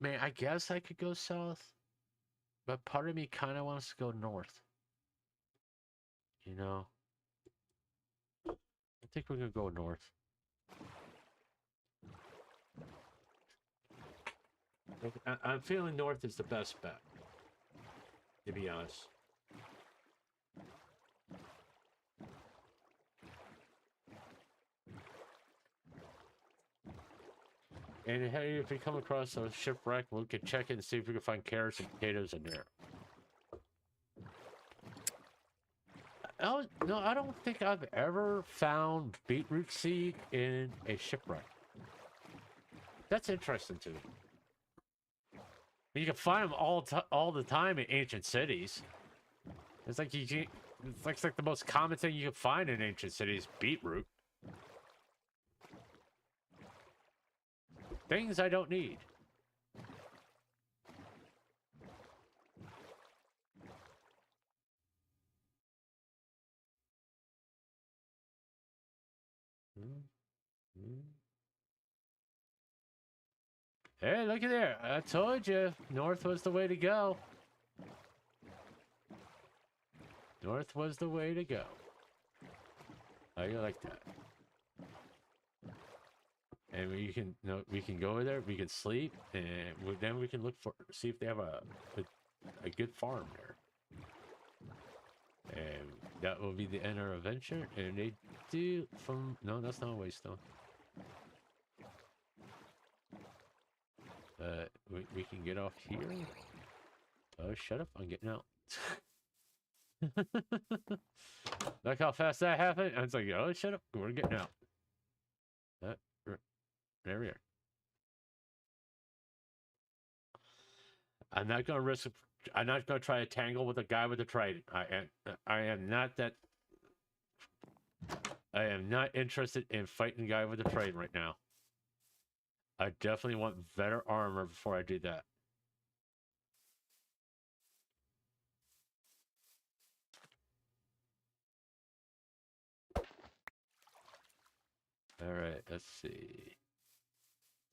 Man, I guess I could go south, but part of me kind of wants to go north. You know, I think we're gonna go north. I'm feeling north is the best bet, to be honest. And hey, if we come across a shipwreck, we can check it and see if we can find carrots and potatoes in there. Oh, no, I don't think I've ever found beetroot seed in a shipwreck. That's interesting to me. You can find them all the time in ancient cities. It's like it's like the most common thing you can find in ancient cities, beetroot. Things I don't need. Hey, look at there. I told you, north was the way to go. North was the way to go. How you like that? And we can go over there, we can sleep, and then we can see if they have a good farm there. And that will be the end of our adventure. And they do no, that's not a waystone. We can get off here. Oh, shut up! I'm getting out. Look how fast that happened. I was like, oh, shut up! We're getting out. There we are. I'm not gonna risk. I'm not gonna try to tangle with a guy with a trident. I am not that. I am not interested in fighting a guy with a trident right now. I definitely want better armor before I do that. All right, let's see.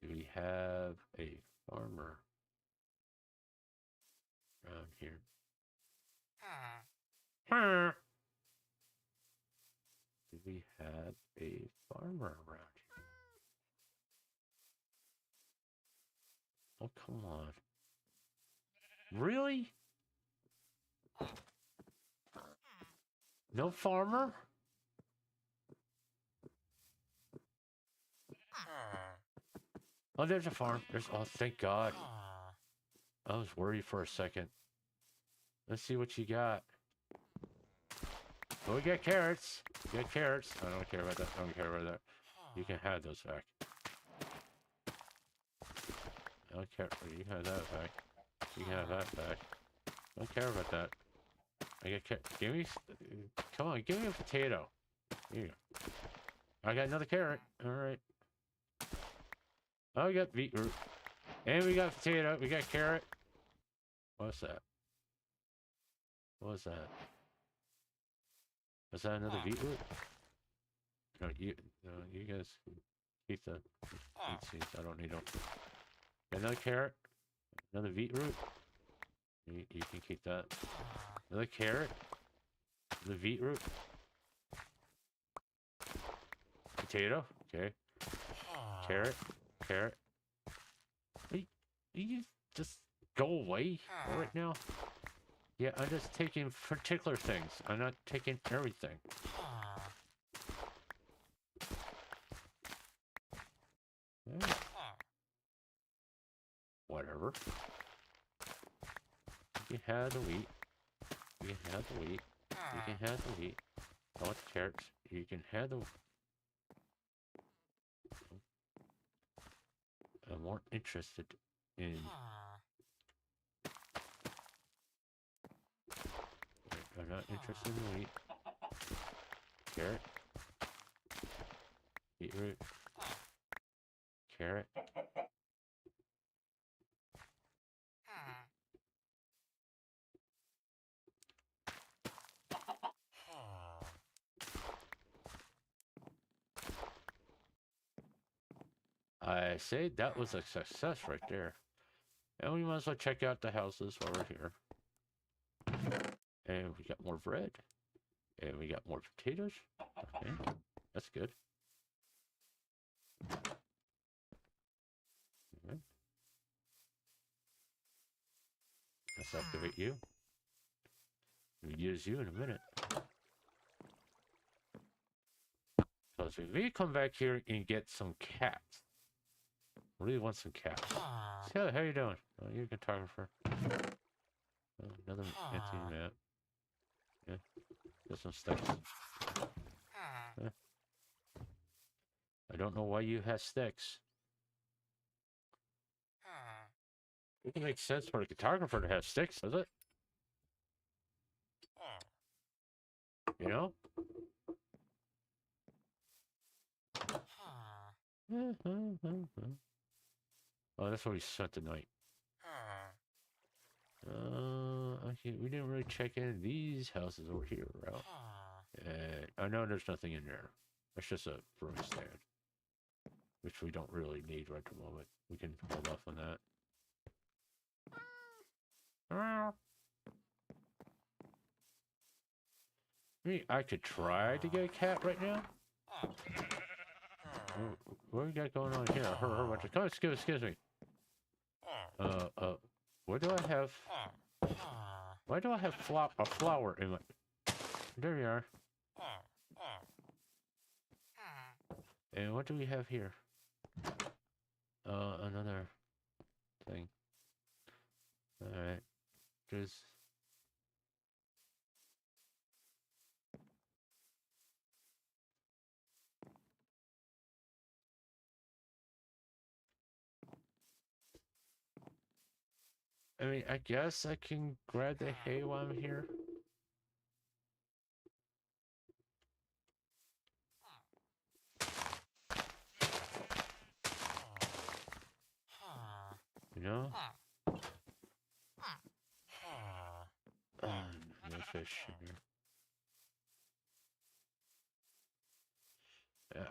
Do we have a farmer around here? Do we have a farmer around here? Oh, come on. Really? No farmer? Oh, there's a farm. Oh, thank God. I was worried for a second. Let's see what you got. Oh, we got carrots. We got carrots. I don't care about that. I don't care about that. You can have those back. I don't care. You can have that back. You can have that back. I don't care about that. I got carrot. Give me. Come on, give me a potato. Here you go. I got another carrot. All right. Oh, we got beetroot. And we got potato. We got carrot. What's that? What was that? Was that another beetroot? No, you guys keep the seeds. I don't need them. Another carrot. Another beetroot. You can keep that. Another carrot. Another beetroot. Potato. Okay. Carrot. Carrot. You just go away right now? Yeah, I'm just taking particular things. I'm not taking everything. Yeah. Whatever. You can have the wheat. You can have the wheat. You can have the wheat. I want the carrots. You can have the... I'm more interested in... I'm not interested in the wheat. Carrot. Beetroot. Carrot. I say that was a success right there. And we might as well check out the houses while we're here. And we got more bread. And we got more potatoes. Okay, that's good. Alright. Let's activate you. We'll use you in a minute. Because we may come back here and get some cats. Really want some cats. Skelly, how you doing? Oh, you're a photographer. Oh, another anti-map. Yeah. Got some sticks. Yeah. I don't know why you have sticks. It can make sense for a photographer to have sticks, does it? You know? Oh, that's what we spent the night. Okay, we didn't really check in these houses over here, right? I know there's nothing in there. It's just a broom stand, which we don't really need right at the moment. We can hold off on that. I mean, I could try to get a cat right now. What we got going on here? Come on, excuse me. Where do I have? Why do I have a flower in my? There we are. And what do we have here? Another thing. All right. There's. I mean, I guess I can grab the hay while I'm here. You know? No fish in here.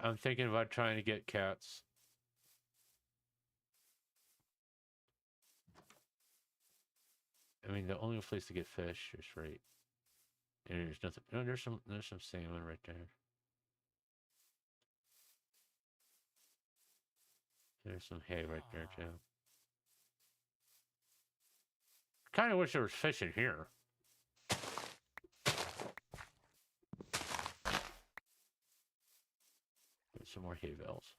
I'm thinking about trying to get cats. I mean, the only place to get fish is right. And there's nothing. No, there's some salmon right there. There's some hay right there too. Kind of wish there was fish in here. There's some more hay bales.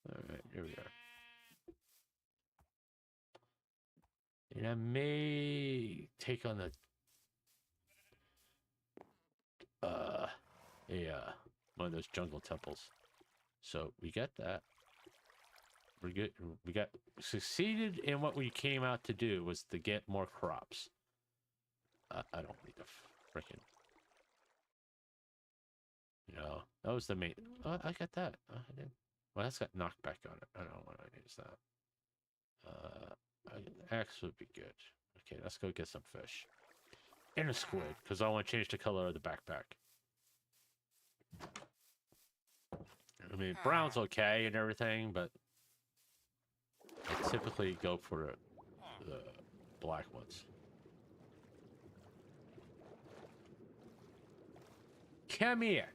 Alright, here we are. And I may take on the one of those jungle temples. So we got that. We're good. We got succeeded in what we came out to do, was to get more crops. I don't need the freaking. You know, that was the main. Oh, I got that. I didn't. Well, that's got knockback on it. I don't want to use that. Axe would be good. Okay, let's go get some fish. And a squid, because I want to change the color of the backpack. I mean, brown's okay and everything, but I typically go for the black ones. Come here.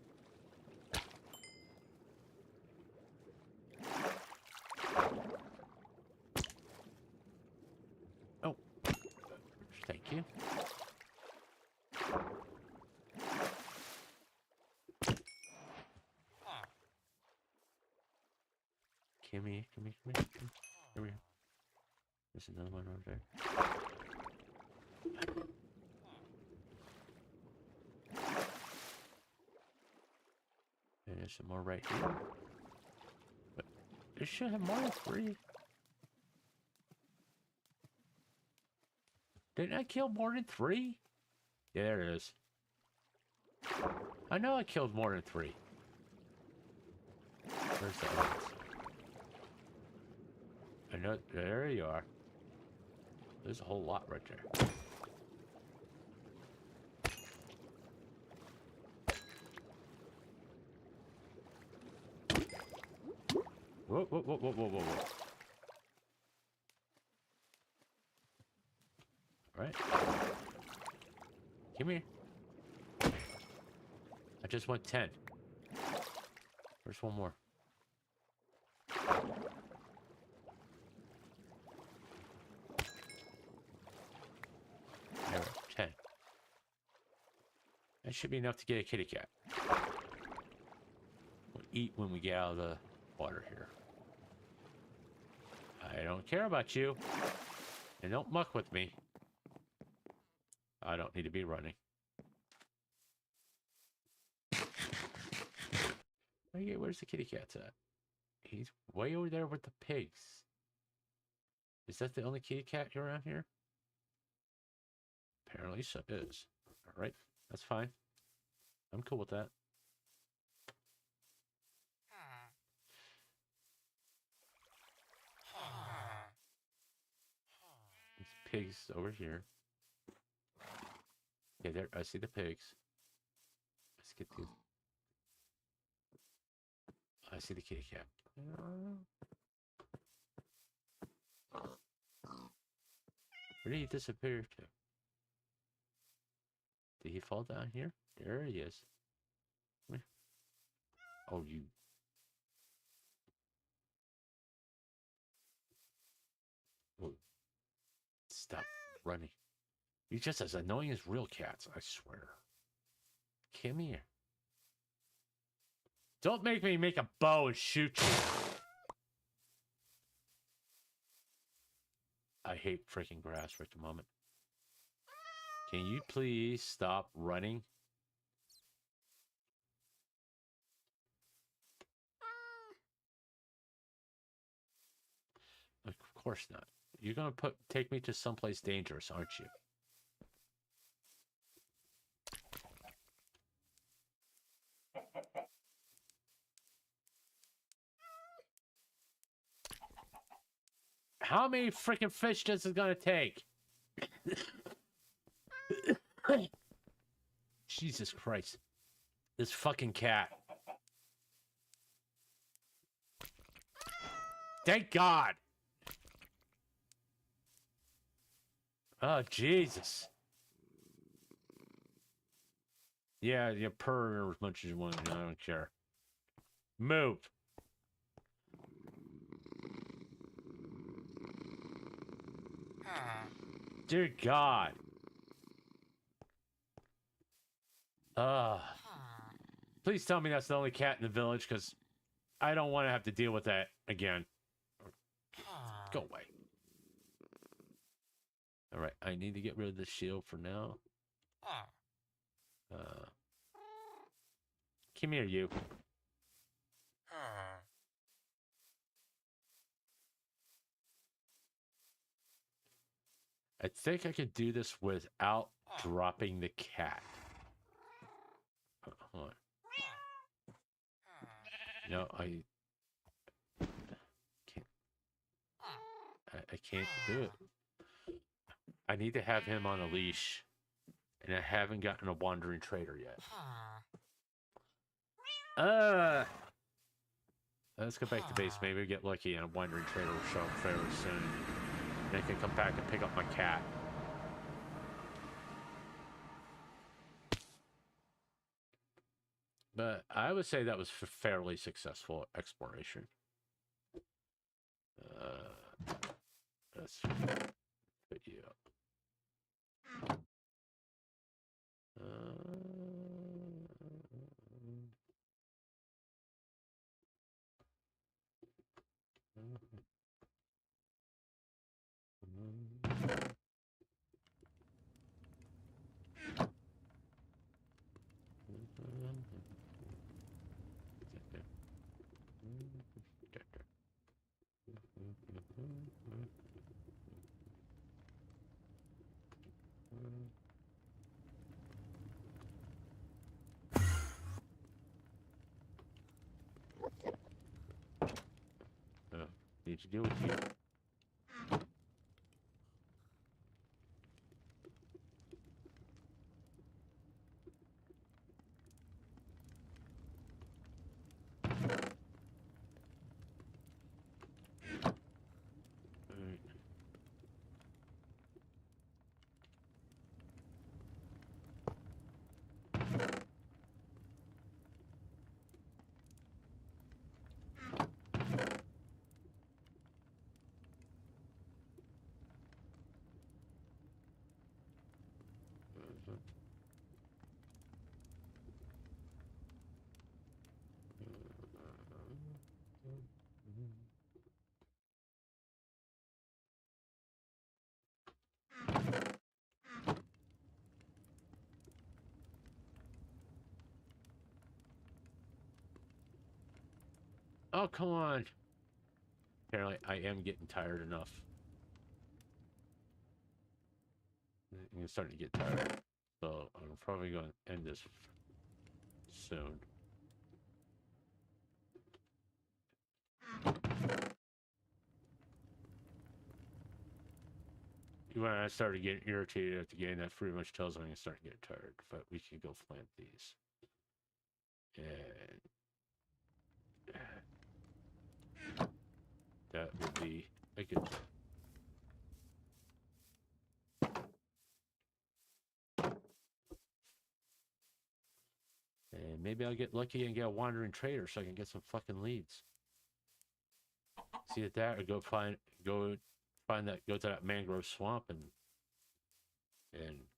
Oh, thank you. Come here. Here we are. There's another one over there. And there's some more right here. But it should have more than 3. Didn't I kill more than 3? Yeah, there it is. I know I killed more than 3. Where's the others? I know, there you are. There's a whole lot right there. Whoa, whoa, whoa, whoa, whoa, whoa, whoa. Right. Come here. I just want 10. Where's one more? There, 10. That should be enough to get a kitty cat. We'll eat when we get out of the water here. I don't care about you. And don't muck with me. I don't need to be running. Okay, where's the kitty cat at? He's way over there with the pigs. Is that the only kitty cat around here? Apparently so is. Alright, that's fine. I'm cool with that. These pigs over here. Yeah, there. I see the pigs. Let's get these. I see the kitty cat. Where did he disappear to? Did he fall down here? There he is. Oh, you. Oh. Stop running. You're just as annoying as real cats, I swear. Come here. Don't make me make a bow and shoot you. I hate freaking grass right at the moment. Can you please stop running? Of course not. You're gonna take me to someplace dangerous, aren't you? How many freaking fish is it gonna take? Jesus Christ. This fucking cat. Thank God. Oh, Jesus. Yeah, you purr as much as you want. I don't care. Move. Dear God. Please tell me that's the only cat in the village, because I don't want to have to deal with that again. Go away. Alright, I need to get rid of the shield for now. Come here, you. I think I could do this without dropping the cat. Hold on. No, I can't. I can't do it. I need to have him on a leash, and I haven't gotten a wandering trader yet. Let's go back to base. Maybe we get lucky and a wandering trader will show up fairly soon. And I can come back and pick up my cat. But I would say that was a fairly successful exploration. Let's put you up. Need to deal with you. Oh, come on. Apparently, I am getting tired enough. I'm starting to get tired. So, I'm probably going to end this soon. When I started getting irritated at the game, that pretty much tells me I'm starting to get tired. But we can go plant these. And that would be a good thing. And maybe I'll get lucky and get a wandering trader so I can get some fucking leads. See at that, or go to that mangrove swamp and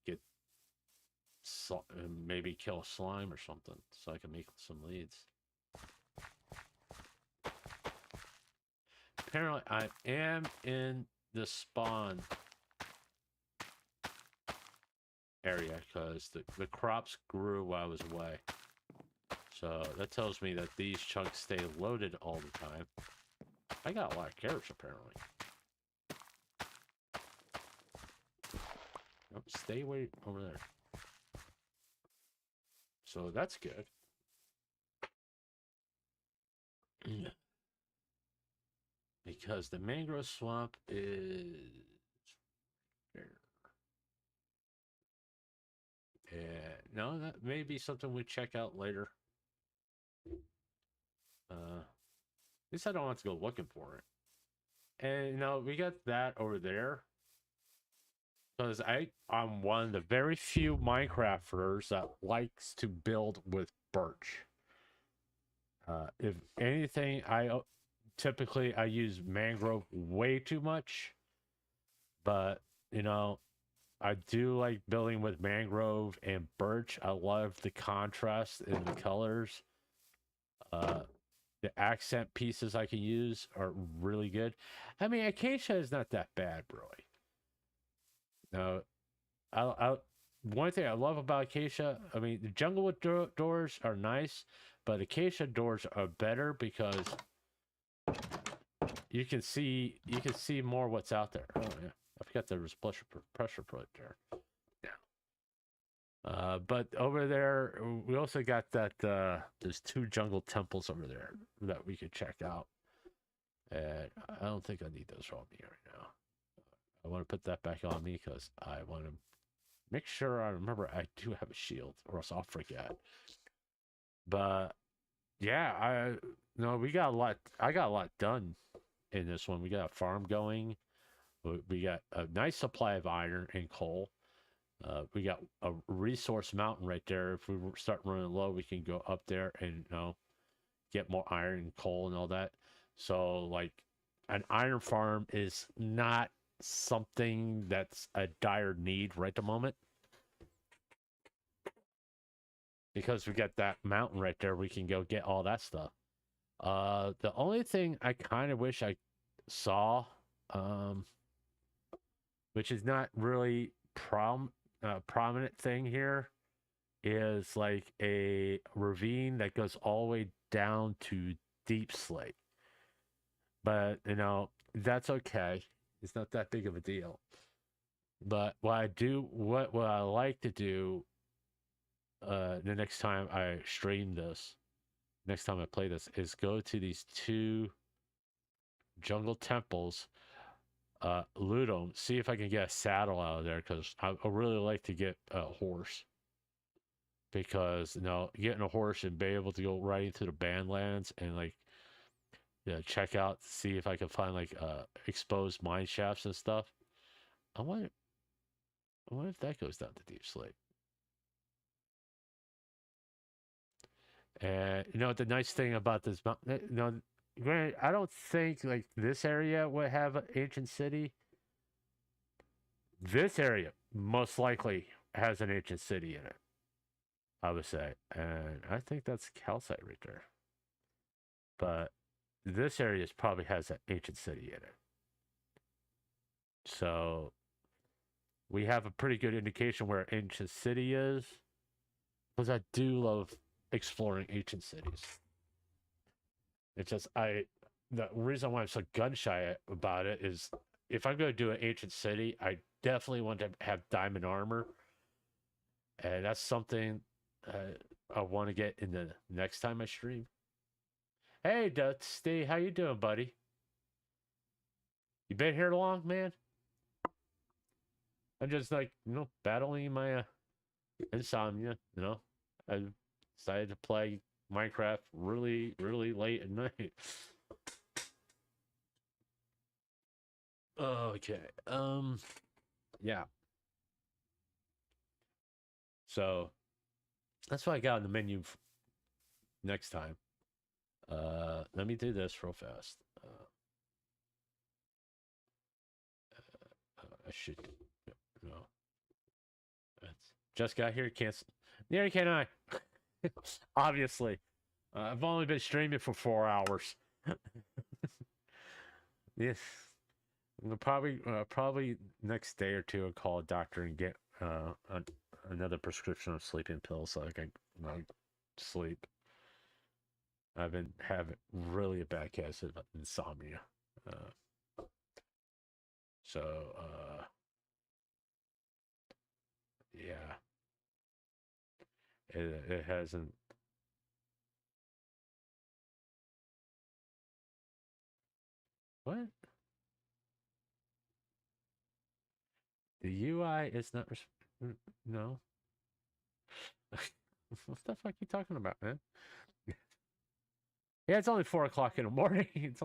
get maybe kill a slime or something so I can make some leads. Apparently, I am in the spawn area because the crops grew while I was away. So that tells me that these chunks stay loaded all the time. I got a lot of carrots apparently. Oh, stay away over there. So that's good. Because the mangrove swamp is there. And no, that may be something we check out later. At least I don't have to go looking for it. And we got that over there. Because I'm one of the very few Minecrafters that likes to build with birch. If anything, typically I use mangrove way too much. But, I do like building with mangrove and birch. I love the contrast in the colors. The accent pieces I can use are really good. I mean, acacia is not that bad, really. No, one thing I love about acacia, I mean, the junglewood doors are nice, but acacia doors are better because you can see more what's out there. Oh yeah, I forgot there was pressure plate there. Yeah. But over there, we also got that there's 2 jungle temples over there that we could check out. And I don't think I need those on me right now. I want to put that back on me because I want to make sure I remember I do have a shield, or else I'll forget. But yeah, we got a lot. I got a lot done in this one. We got a farm going. We got a nice supply of iron and coal. We got a resource mountain right there. If we start running low, we can go up there and get more iron and coal and all that. So like an iron farm is not something that's a dire need right at the moment. Because we got that mountain right there, we can go get all that stuff. The only thing I kind of wish I saw, which is not really prominent thing here, is like a ravine that goes all the way down to Deep Slate. But that's okay. It's not that big of a deal. But what I like to do the next time I stream this, next time I play this, is go to these 2 jungle temples, loot them, see if I can get a saddle out of there, because I really like to get a horse. Because getting a horse and be able to go right into the Badlands and check out, see if I can find exposed mine shafts and stuff. I wonder if that goes down to Deep Slate. And the nice thing about this mountain, granted, I don't think this area would have an ancient city. This area most likely has an ancient city in it, I would say. And I think that's calcite right there. But this area probably has an ancient city in it. So we have a pretty good indication where ancient city is. Because I do love exploring ancient cities. It's just the reason why I'm so gun shy about it is if I'm going to do an ancient city, I definitely want to have diamond armor, and that's something I want to get in the next time I stream. Hey, Dusty, how you doing, buddy? You been here long, man? I'm just like, battling my insomnia. I decided to play Minecraft really, really late at night. Okay. Yeah. So that's what I got on the menu next time. Let me do this real fast. I should no. Just got here. Cancel. Neither can I. Obviously, I've only been streaming for 4 hours. Yes. Probably next day or two, I'll call a doctor and get another prescription of sleeping pills so I can sleep. I've been having really a bad case of insomnia. Yeah. It hasn't. What? The UI is not. No. What the fuck are you talking about, man? Yeah, it's only 4 o'clock in the morning. It's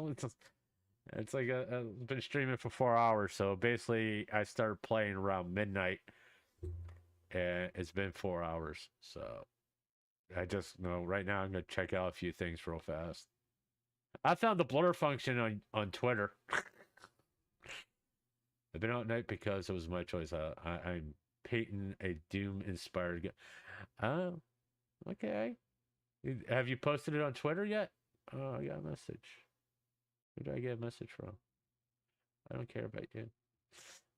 like I've been streaming for 4 hours. So basically, I started playing around midnight, and it's been 4 hours. So I just right now I'm gonna check out a few things real fast. I found the blur function on Twitter. I've been out at night because it was my choice. I'm painting a Doom-inspired game. Oh, okay. Have you posted it on Twitter yet? Oh, I got a message. Who did I get a message from? I don't care about you.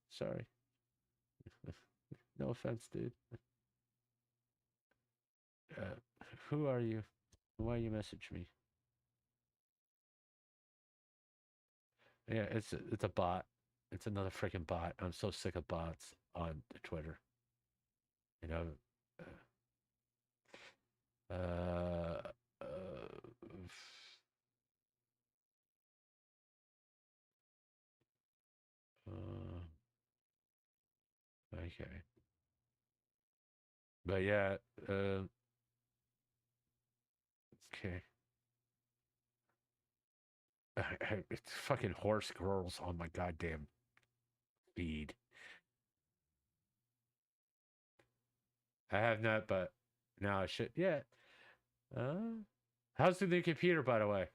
Sorry. No offense, dude. Who are you? Why you message me? Yeah, it's a bot. It's another freaking bot. I'm so sick of bots on Twitter. Okay. But yeah, okay. It's fucking horse girls on my goddamn feed. I have not, but now I should. Yeah. How's the new computer, by the way?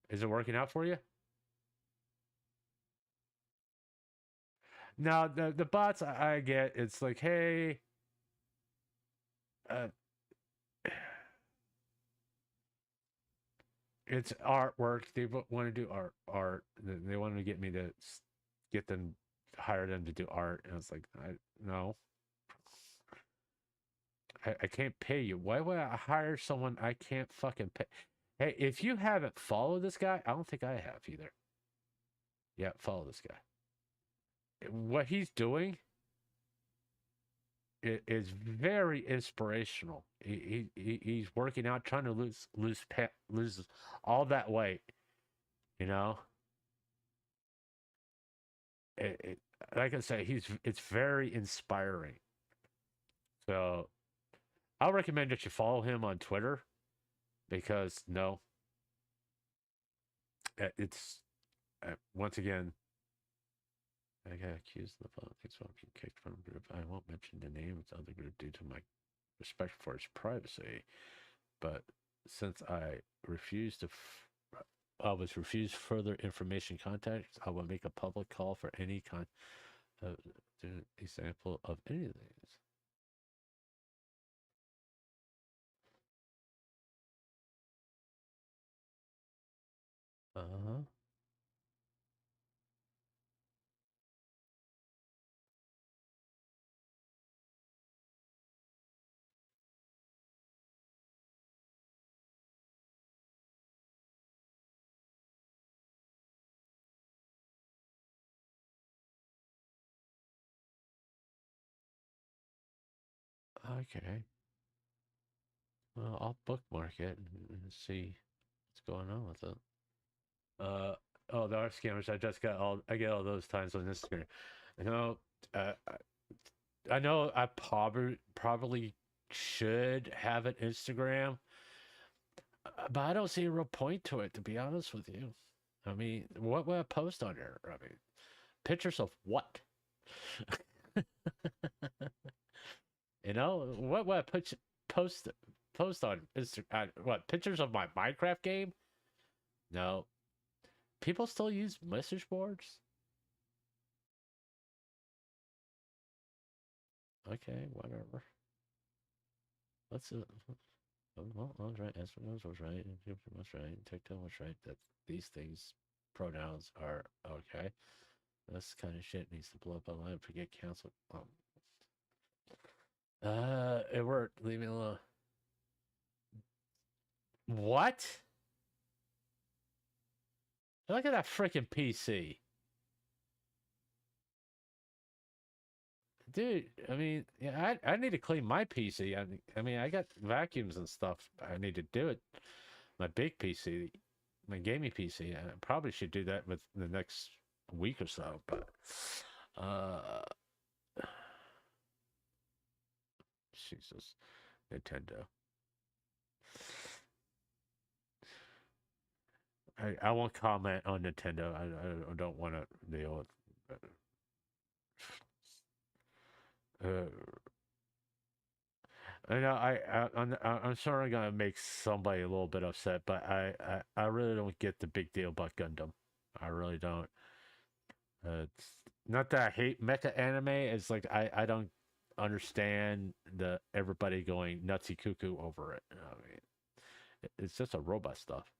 Is it working out for you? Now the bots I get, it's like, hey, it's artwork. They want to do art. They want to get me to hire them to do art, and it's like, no. I can't pay you. Why would I hire someone I can't fucking pay? Hey, if you haven't followed this guy, I don't think I have either. Yeah, follow this guy. What he's doing is very inspirational. He's working out, trying to lose all that weight. Like I say, it's very inspiring. So I'll recommend that you follow him on Twitter because it's once again, I got accused of the politics while being kicked from the group. I won't mention the name of the other group due to my respect for his privacy, but since I was refused further information contact, I will make a public call for any student example of any of these. Uh-huh. Okay. Well, I'll bookmark it and see what's going on with it. Oh, the art scammers. I get all those times on Instagram. You know, I know I probably should have an Instagram, but I don't see a real point to it, to be honest with you. I mean, what would I post on there? I mean, pictures of what? You know, what would I post on Instagram? What, pictures of my Minecraft game? No. People still use message boards? Okay, whatever. Let's well, I was right. Espinosa was right. Jupiter was right. TikTok was right. That these things, pronouns are okay. This kind of shit needs to blow up online. Forget cancel. It worked. Leave me alone. What? Look at that freaking PC. Dude, I mean, yeah, I need to clean my PC. I mean, I got vacuums and stuff. I need to do it. My big PC, my gaming PC. I probably should do that with the next week or so. But, Jesus, Nintendo. I won't comment on Nintendo. I don't want to deal with. I know I'm sorry I'm gonna make somebody a little bit upset, but I really don't get the big deal about Gundam. I really don't. It's not that I hate mecha anime. It's like I don't understand the everybody going nutsy cuckoo over it. I mean, it's just a robot stuff.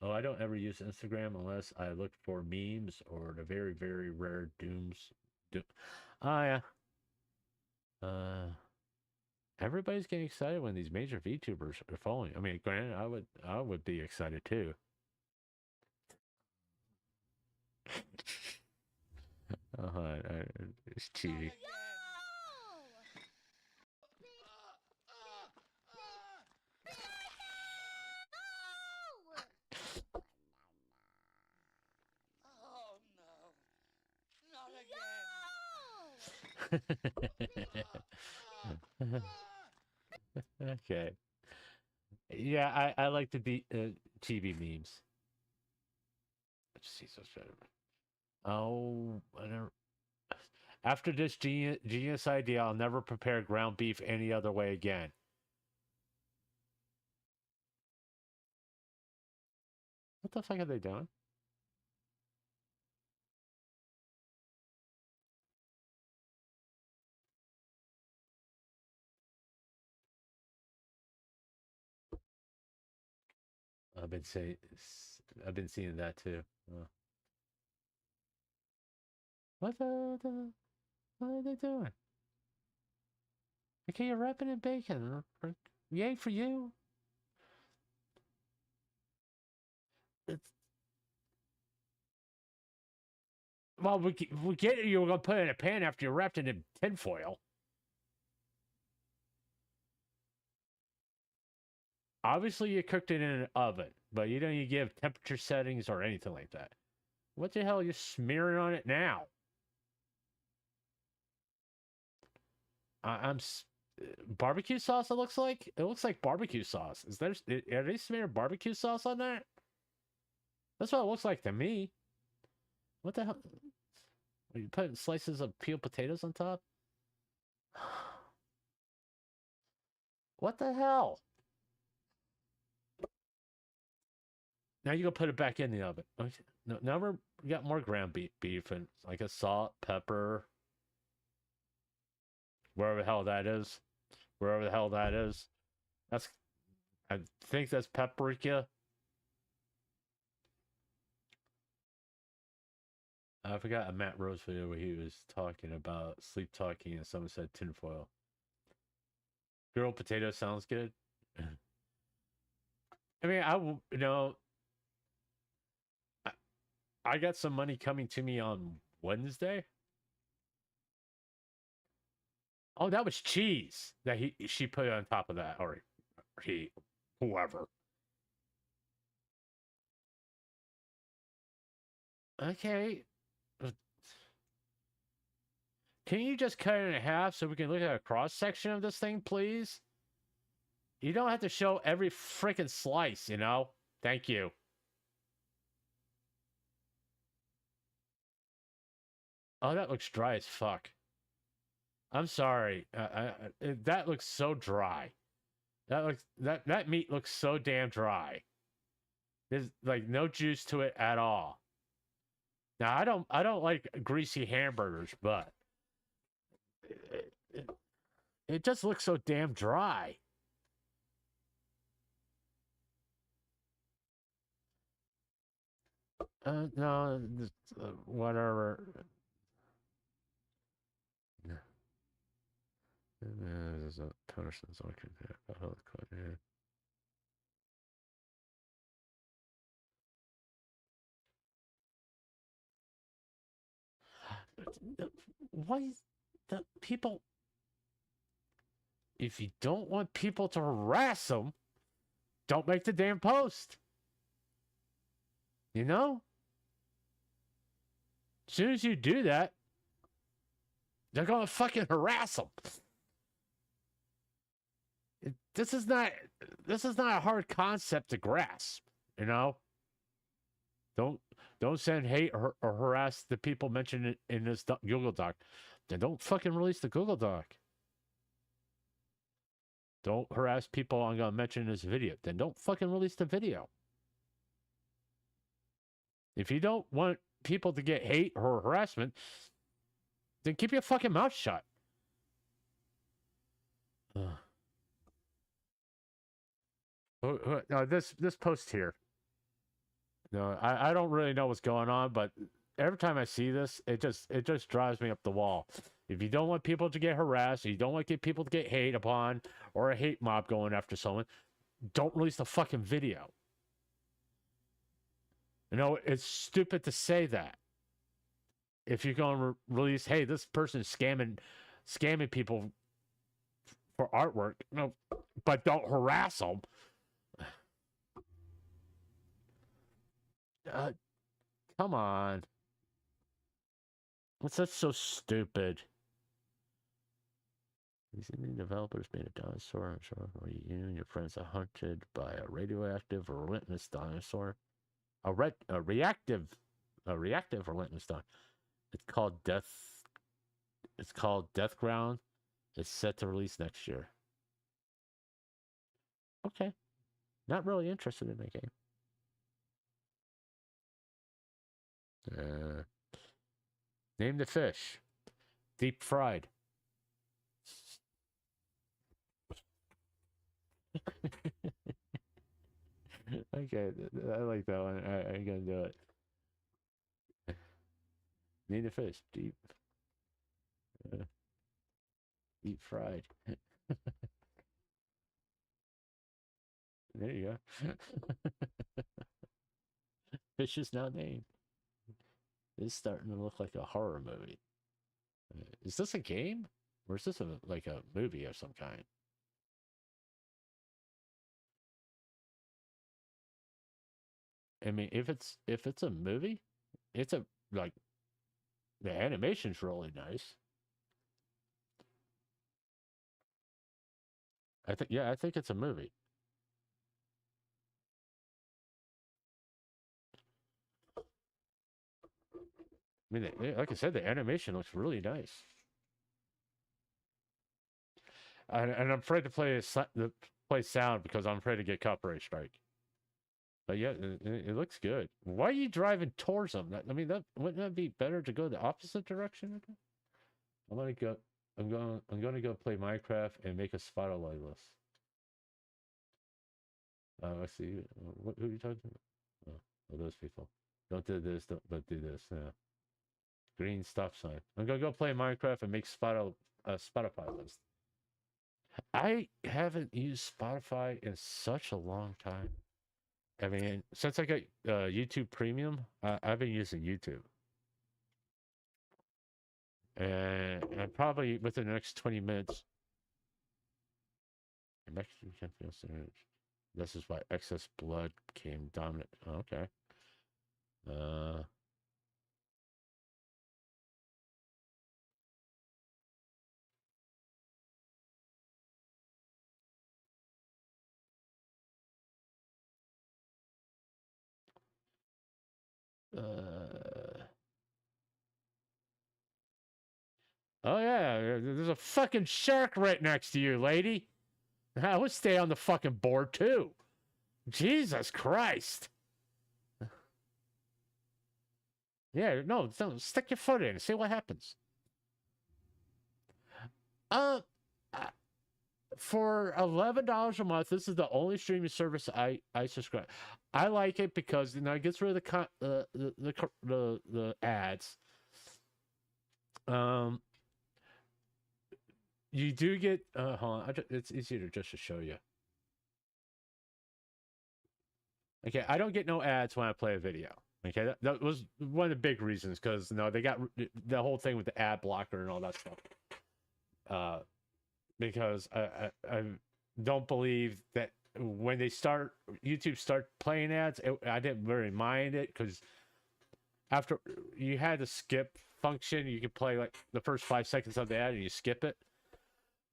Oh, I don't ever use Instagram unless I look for memes or the very, very rare dooms. Oh, yeah. Everybody's getting excited when these major VTubers are following. I mean, granted, I would be excited too. It's cheating. Okay. Yeah, I like the TV memes. Let's see, so oh, after this genius idea, I'll never prepare ground beef any other way again. What the fuck are they doing? I've been saying, I've been seeing that too. What what are they doing? Okay, you're wrapping in bacon. Yay for you. It's, well, we get it. You were gonna put it in a pan after you wrapped it in tinfoil. Obviously, you cooked it in an oven, but you don't give temperature settings or anything like that. What the hell are you smearing on it now? I'm barbecue sauce. It looks like barbecue sauce. Are they smearing barbecue sauce on that? That's what it looks like to me. What the hell? Are you putting slices of peeled potatoes on top? What the hell? Now you go put it back in the oven. Okay. No, now we got more ground beef and like a salt, pepper, wherever the hell that is. Wherever the hell that is. That's, I think that's paprika. I forgot a Matt Rose video where he was talking about sleep talking and someone said tinfoil. Grilled potato sounds good. I mean, I got some money coming to me on Wednesday. Oh, that was cheese that she put on top of that, or he, whoever. Okay. Can you just cut it in half so we can look at a cross section of this thing, please? You don't have to show every freaking slice, you know? Thank you. Oh, that looks dry as fuck. I'm sorry. That looks so dry. That meat looks so damn dry. There's like no juice to it at all. Now I don't like greasy hamburgers, but it just looks so damn dry. No, whatever. There's a punishment so I can hit. Why is the people? If you don't want people to harass them, don't make the damn post. You know? As soon as you do that, they're gonna fucking harass them. This is not a hard concept to grasp, you know? Don't send hate or harass the people mentioned in this Google Doc. Then don't fucking release the Google Doc. Don't harass people I'm gonna mention in this video. Then don't fucking release the video. If you don't want people to get hate or harassment, then keep your fucking mouth shut. No, this post here. No, I don't really know what's going on, but every time I see this, it just drives me up the wall. If you don't want people to get harassed, you don't want people to get hate upon, or a hate mob going after someone, don't release the fucking video. You know, it's stupid to say that. If you're going to release, hey, this person is scamming people for artwork, no, but don't harass them. Come on. That's so stupid. These Indian developers made a dinosaur, I'm sure, where you and your friends are hunted by a radioactive or relentless dinosaur. A reactive relentless dinosaur. It's called Deathground. It's set to release next year. Okay. Not really interested in that game. Name the fish. Deep fried. Okay, I like that one. I'm gonna do it. Name the fish. Deep fried. There you go. Fish is now named. It's starting to look like a horror movie. Is this a game? Or is this like a movie of some kind? I mean, if it's a movie, it's like the animation's really nice. I think it's a movie. I mean, like I said, the animation looks really nice. And I'm afraid to play sound because I'm afraid to get copyright strike. But yeah, it looks good. Why are you driving towards them? I mean, that wouldn't that be better to go the opposite direction? I'm gonna go. I'm gonna go play Minecraft and make a spotlight list. Let's see. Who are you talking to? Oh, those people. Don't do this. Don't do this. Yeah. Green stop sign. I'm gonna go play Minecraft and make Spotify list. I haven't used Spotify in such a long time. I mean, since I got YouTube Premium, I've been using YouTube. And probably within the next 20 minutes. This is why excess blood became dominant. Oh, okay. Oh yeah, there's a fucking shark right next to you, lady. I would stay on the fucking board too. Jesus Christ. Yeah, no, stick your foot in, see what happens. For $11 a month, this is the only streaming service I subscribe. I like it because it gets rid of the ads. You do get hold on, it's easier just to show you. Okay, I don't get no ads when I play a video. Okay, that was one of the big reasons because they got the whole thing with the ad blocker and all that stuff. Because I don't believe that when YouTube start playing ads, I didn't really mind it because after you had the skip function, you could play like the first 5 seconds of the ad and you skip it.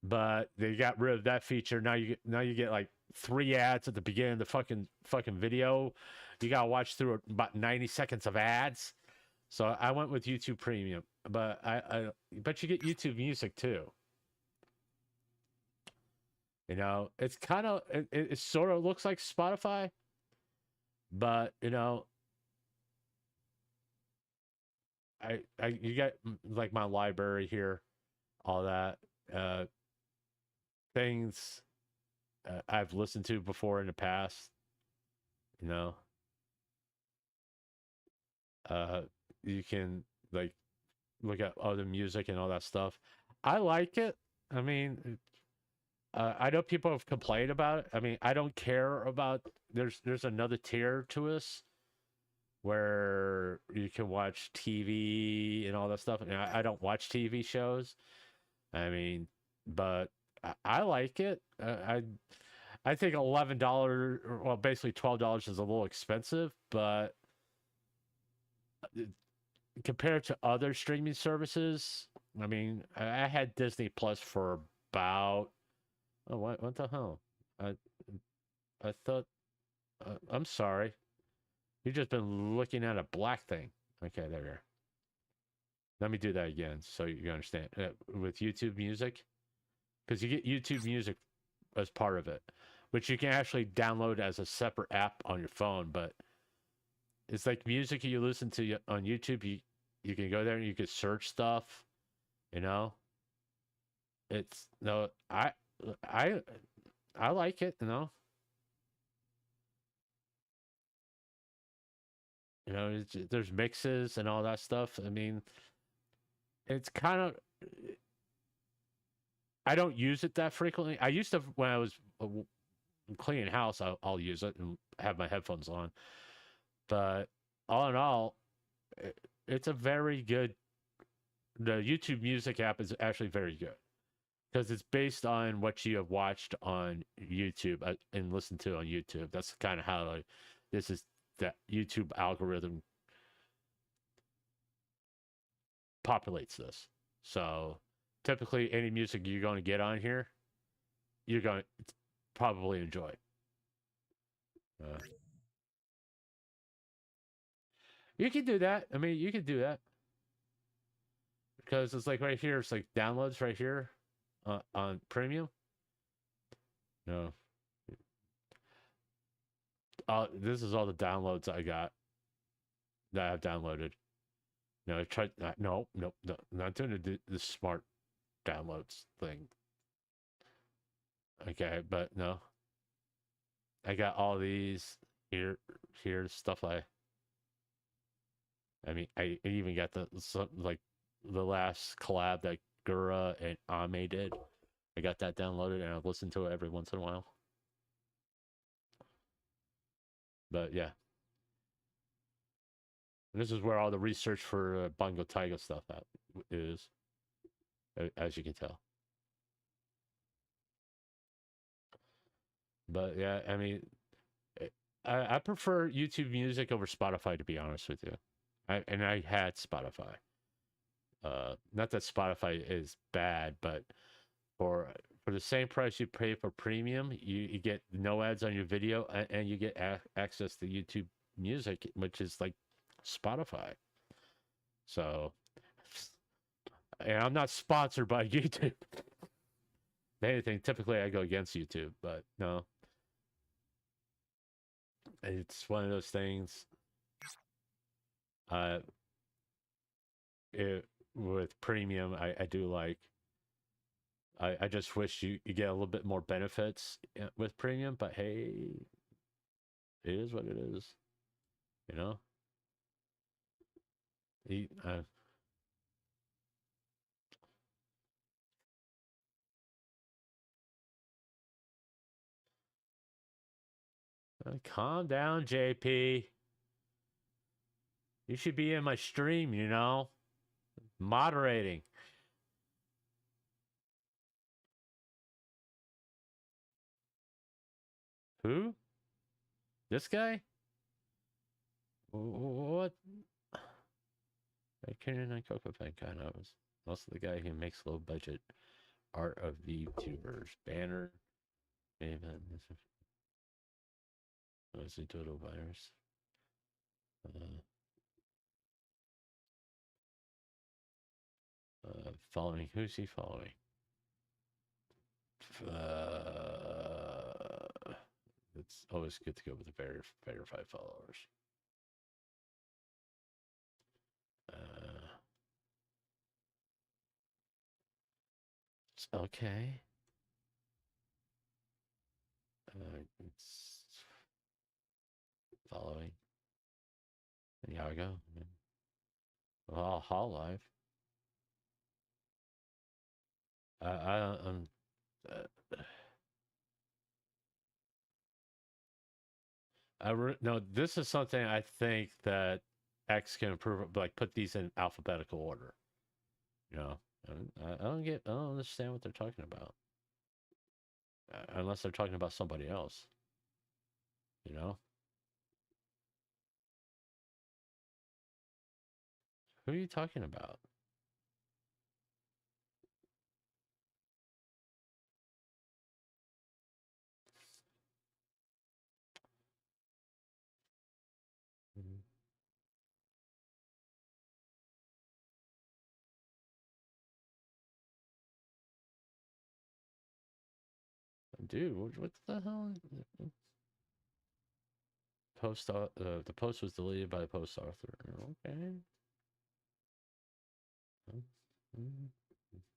But they got rid of that feature. Now you get like 3 ads at the beginning of the fucking video. You gotta watch through about 90 seconds of ads. So I went with YouTube Premium, but but you get YouTube Music too. It's kind of it sort of looks like Spotify, but you got like my library here, all that things I've listened to before in the past. You can like look at other music and all that stuff. I like it. I mean, I know people have complained about it. I mean, I don't care about. There's another tier to us where you can watch TV and all that stuff. And I don't watch TV shows. I mean, but I like it. I think $11, well, basically $12 is a little expensive, but compared to other streaming services, I mean, I had Disney Plus for about. Oh, what the hell? I thought. I'm sorry. You've just been looking at a black thing. Okay, there you are. Let me do that again so you understand. With YouTube Music, because you get YouTube Music as part of it, which you can actually download as a separate app on your phone. But it's like music you listen to on YouTube. You can go there and you can search stuff. It's I like it. There's mixes and all that stuff. I mean, it's kind of. I don't use it that frequently. I used to when I was cleaning house. I'll use it and have my headphones on. But all in all, it's a very good. The YouTube Music app is actually very good because it's based on what you have watched on YouTube and listened to on YouTube. That's kind of how this is that YouTube algorithm populates this. So typically any music you're going to get on here, you're going to probably enjoy. You can do that. I mean, you can do that. Because it's like right here, it's like downloads right here on Premium. No. this is all the downloads I got that I've downloaded. No, I tried. No, not doing the smart downloads thing. Okay, but no, I got all these here stuff. I mean, I even got the last collab that Gura and Ame did. I got that downloaded and I've listened to it every once in a while. But yeah, this is where all the research for Bongo Taiga stuff is, as you can tell. But yeah, I mean, I prefer YouTube Music over Spotify, to be honest with you. I had Spotify. Not that Spotify is bad, but for the same price you pay for premium, you get no ads on your video, and you get access to YouTube Music, which is like Spotify. So, and I'm not sponsored by YouTube. If anything, typically I go against YouTube, but no. It's one of those things. With premium, I do like. I just wish you get a little bit more benefits with premium, but hey, it is what it is. You know. Calm down, JP. You should be in my stream, you know? Moderating. Who? This guy? What? I can't Coco Fan kind of was also the guy who makes low budget art of VTubers. Banner. Was a total virus. Following. Who's he following? It's always good to go with the verified followers. Okay. It's following. And here we go. Well, Hololive. No, this is something I think that X can improve, like put these in alphabetical order. You know, I don't understand what they're talking about. Unless they're talking about somebody else. You know? Who are you talking about? Dude, what the hell? The post was deleted by the post author. Okay.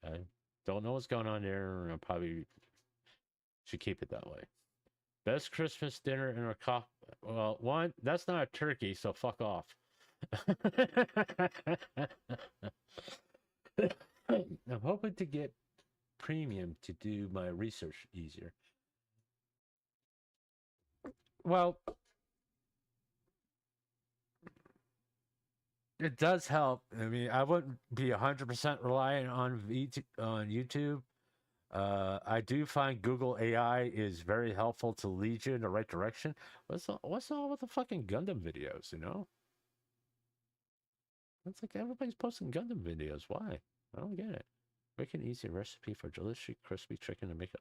I don't know what's going on there. I probably should keep it that way. Best Christmas dinner in our coffee. Well, one, that's not a turkey, so fuck off. I'm hoping to get premium to do my research easier. Well, it does help. I mean, I wouldn't be 100% reliant on YouTube. I do find Google AI is very helpful to lead you in the right direction. What's all with the fucking Gundam videos, you know? It's like everybody's posting Gundam videos. Why? I don't get it. Quick and easy recipe for delicious crispy chicken to make it.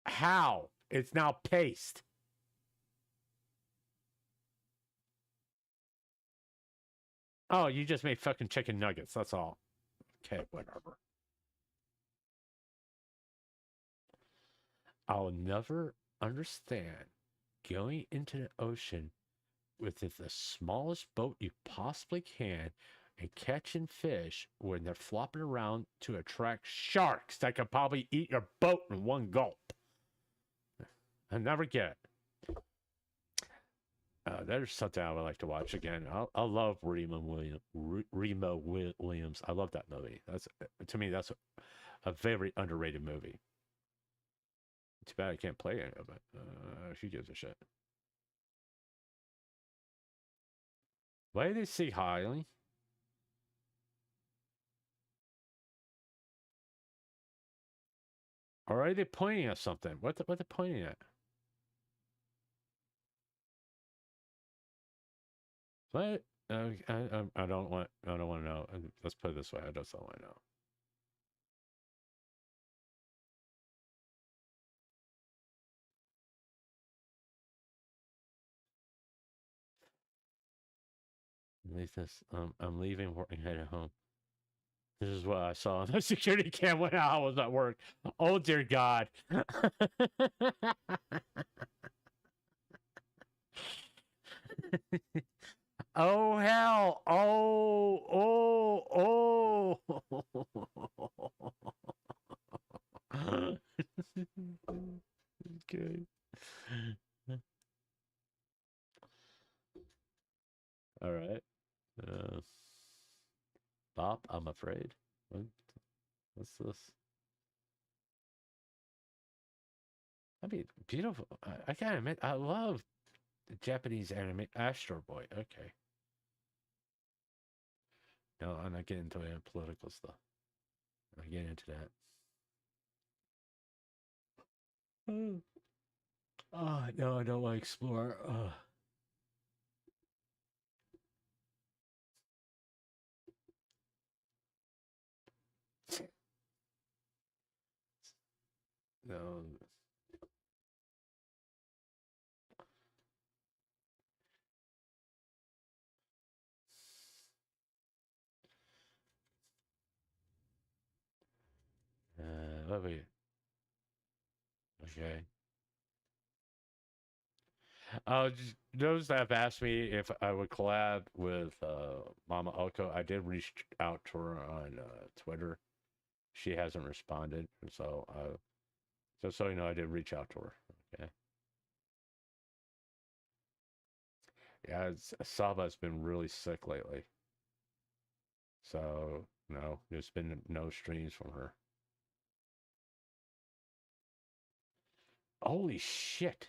How? It's now paste. Oh, you just made fucking chicken nuggets. That's all. Okay, whatever. I'll never understand going into the ocean with the smallest boat you possibly can and catching fish when they're flopping around to attract sharks that could probably eat your boat in one gulp. I never get it. There's something I would like to watch again. I love Remo Williams. I love that movie. That's, to me, that's a very underrated movie. Too bad I can't play any of it. Who gives a shit? Why do they say highly? Or are they pointing at something? What are they pointing at? What? I don't want to know. Let's put it this way. I just don't want to know. Leave this. I'm leaving work and heading home. This is what I saw. The security cam when I was at work. Oh dear God. Oh hell. Oh. Okay. All right. Bob, I'm afraid. What's this? I mean, beautiful. I gotta admit, I love the Japanese anime. Astro Boy. Okay. No, I'm not getting into any political stuff. I'm getting into that. Oh, no, I don't want to explore. No. Wait. Okay. Those that have asked me if I would collab with Mama Oko, I did reach out to her on Twitter. She hasn't responded, so just so you know, I did reach out to her. Okay. Yeah, Saba's been really sick lately, so no, there's been no streams from her. Holy shit!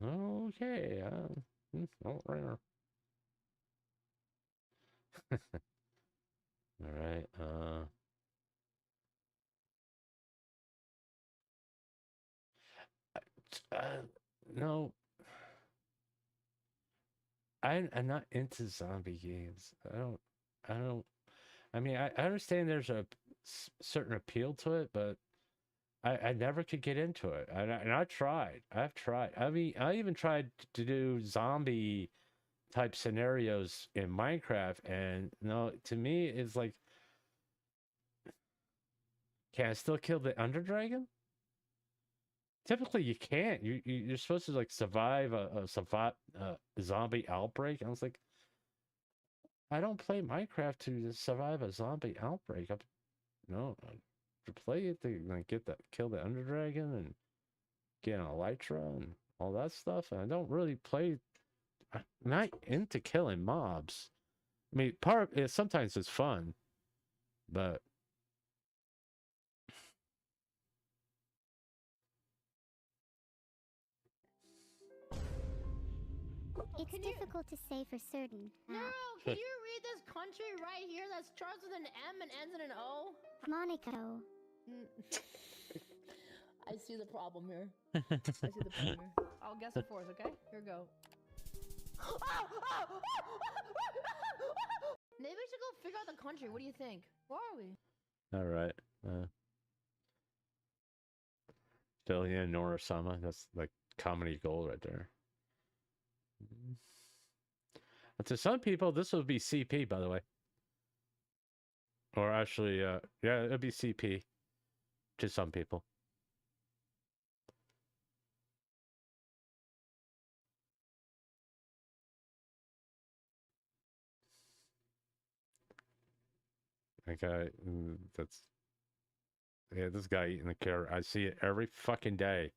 Okay, oh, rare. All right, no, I'm not into zombie games. I don't. I mean, I understand there's a certain appeal to it, but I never could get into it. And I tried. I've tried. I mean, I even tried to do zombie type scenarios in Minecraft, and no, to me, it's like, can I still kill the Ender Dragon? Typically, you can't. You're supposed to like survive a zombie outbreak. I was like, I don't play Minecraft to survive a zombie outbreak. No, to play it to like kill the Ender Dragon and get an Elytra and all that stuff. And I don't really play. I'm not into killing mobs. I mean, sometimes it's fun, but It's difficult to say for certain. Neuro, can you read this country right here that starts with an M and ends in an O? Monaco. I see the problem here. I see the problem here. I'll guess it for us, okay? Here we go. Maybe we should go figure out the country. What do you think? Where are we? all right. Philly and Nora Sama. That's like comedy gold right there. But to some people, this would be CP, by the way. Or actually, yeah, it'd be CP to some people. Okay, that's yeah. This guy eating the carrot, I see it every fucking day.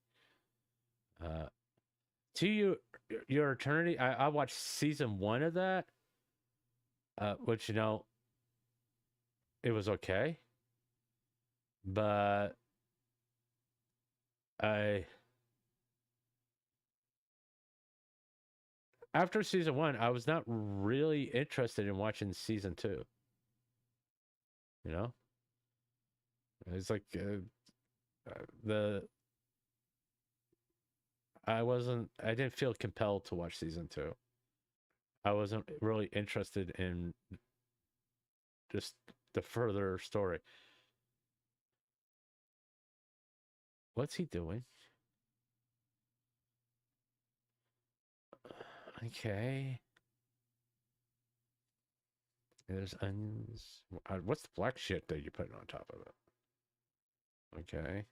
To your eternity, I watched season 1 of that, which it was okay, but after season 1, I was not really interested in watching season 2. You know, it's like I didn't feel compelled to watch season 2. I wasn't really interested in just the further story. What's he doing? Okay. There's onions. What's the black shit that you're putting on top of it? Okay.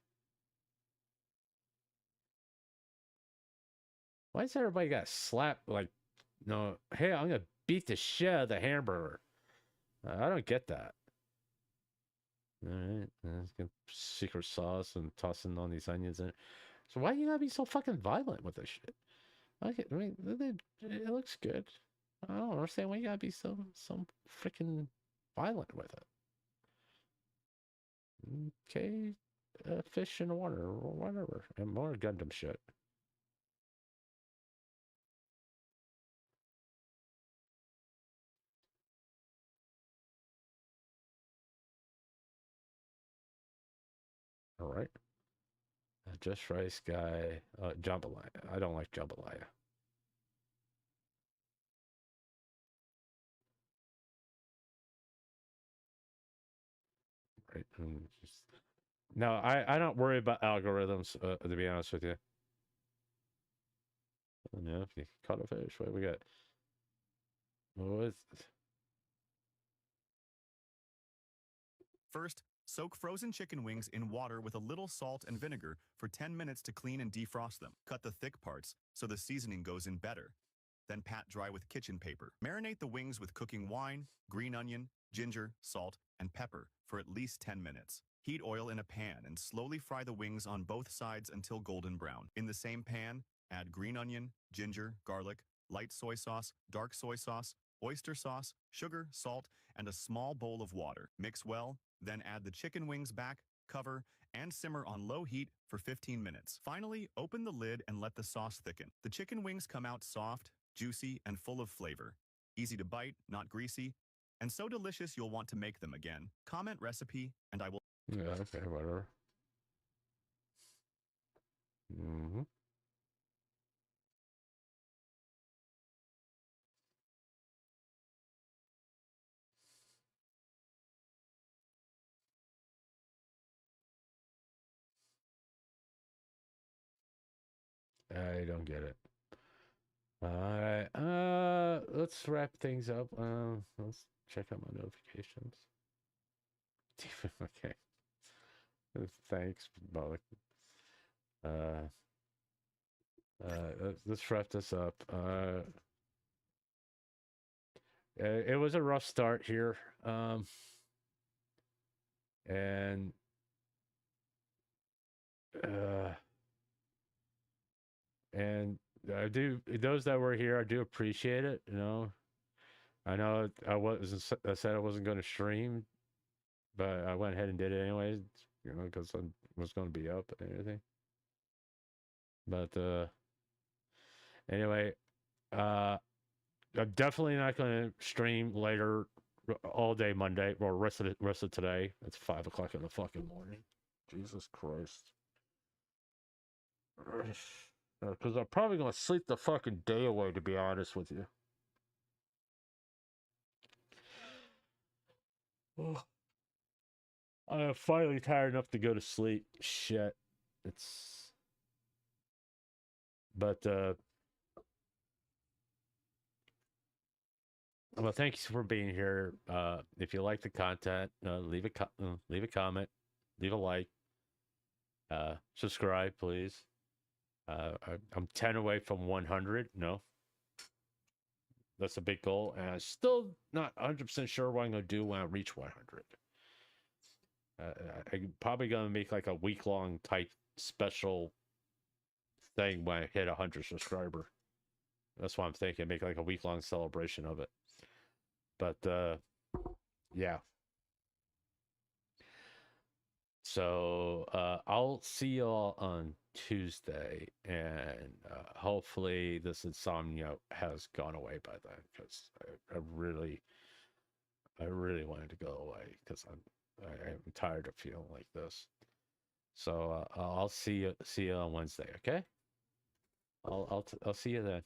Why does everybody got slapped like, no, hey, I'm going to beat the shit out of the hamburger. I don't get that. All right. Let's get secret sauce and tossing on these onions in it. So why you gotta be so fucking violent with this shit? Okay, I mean, it looks good. I don't understand why you gotta be so freaking violent with it. Okay, fish in the water or whatever, and more Gundam shit. All right. Just rice guy, jambalaya. I don't like jambalaya. Right. No, I don't worry about algorithms, to be honest with you. Yeah, if you caught a fish, what we got? What is First, soak frozen chicken wings in water with a little salt and vinegar for 10 minutes to clean and defrost them. Cut the thick parts so the seasoning goes in better. Then pat dry with kitchen paper. Marinate the wings with cooking wine, green onion, ginger, salt, and pepper for at least 10 minutes. Heat oil in a pan and slowly fry the wings on both sides until golden brown. In the same pan, add green onion, ginger, garlic, light soy sauce, dark soy sauce, oyster sauce, sugar, salt, and a small bowl of water. Mix well, then add the chicken wings back, cover, and simmer on low heat for 15 minutes. Finally, open the lid and let the sauce thicken. The chicken wings come out soft, juicy, and full of flavor. Easy to bite, not greasy, and so delicious you'll want to make them again. Comment recipe, and I will... Yeah, okay, whatever. Mm-hmm. I don't get it. All right, let's wrap things up. Let's check out my notifications. Okay. Thanks, Bollock. Let's wrap this up. It was a rough start here. And I do, those that were here, I do appreciate it. I know I said I wasn't going to stream, but I went ahead and did it anyways, because I was going to be up and everything. But anyway, I'm definitely not going to stream later all day Monday or rest of today. It's 5 o'clock in the fucking morning. Jesus Christ. Because I'm probably going to sleep the fucking day away, to be honest with you. Oh. I am finally tired enough to go to sleep. Shit. But Well, thank you for being here. If you like the content, leave a comment, leave a like, subscribe, please. I'm 10 away from 100. No, that's a big goal, and I'm still not 100% sure what I'm gonna do when I reach 100. I'm probably gonna make like a week-long type special thing when I hit 100 subscriber. That's what I'm thinking. Make like a week-long celebration of it. But yeah. So I'll see y'all on Tuesday, and hopefully this insomnia has gone away by then, because I really wanted to go away, because I'm tired of feeling like this. So I'll see you on Wednesday. Okay. I'll see you then.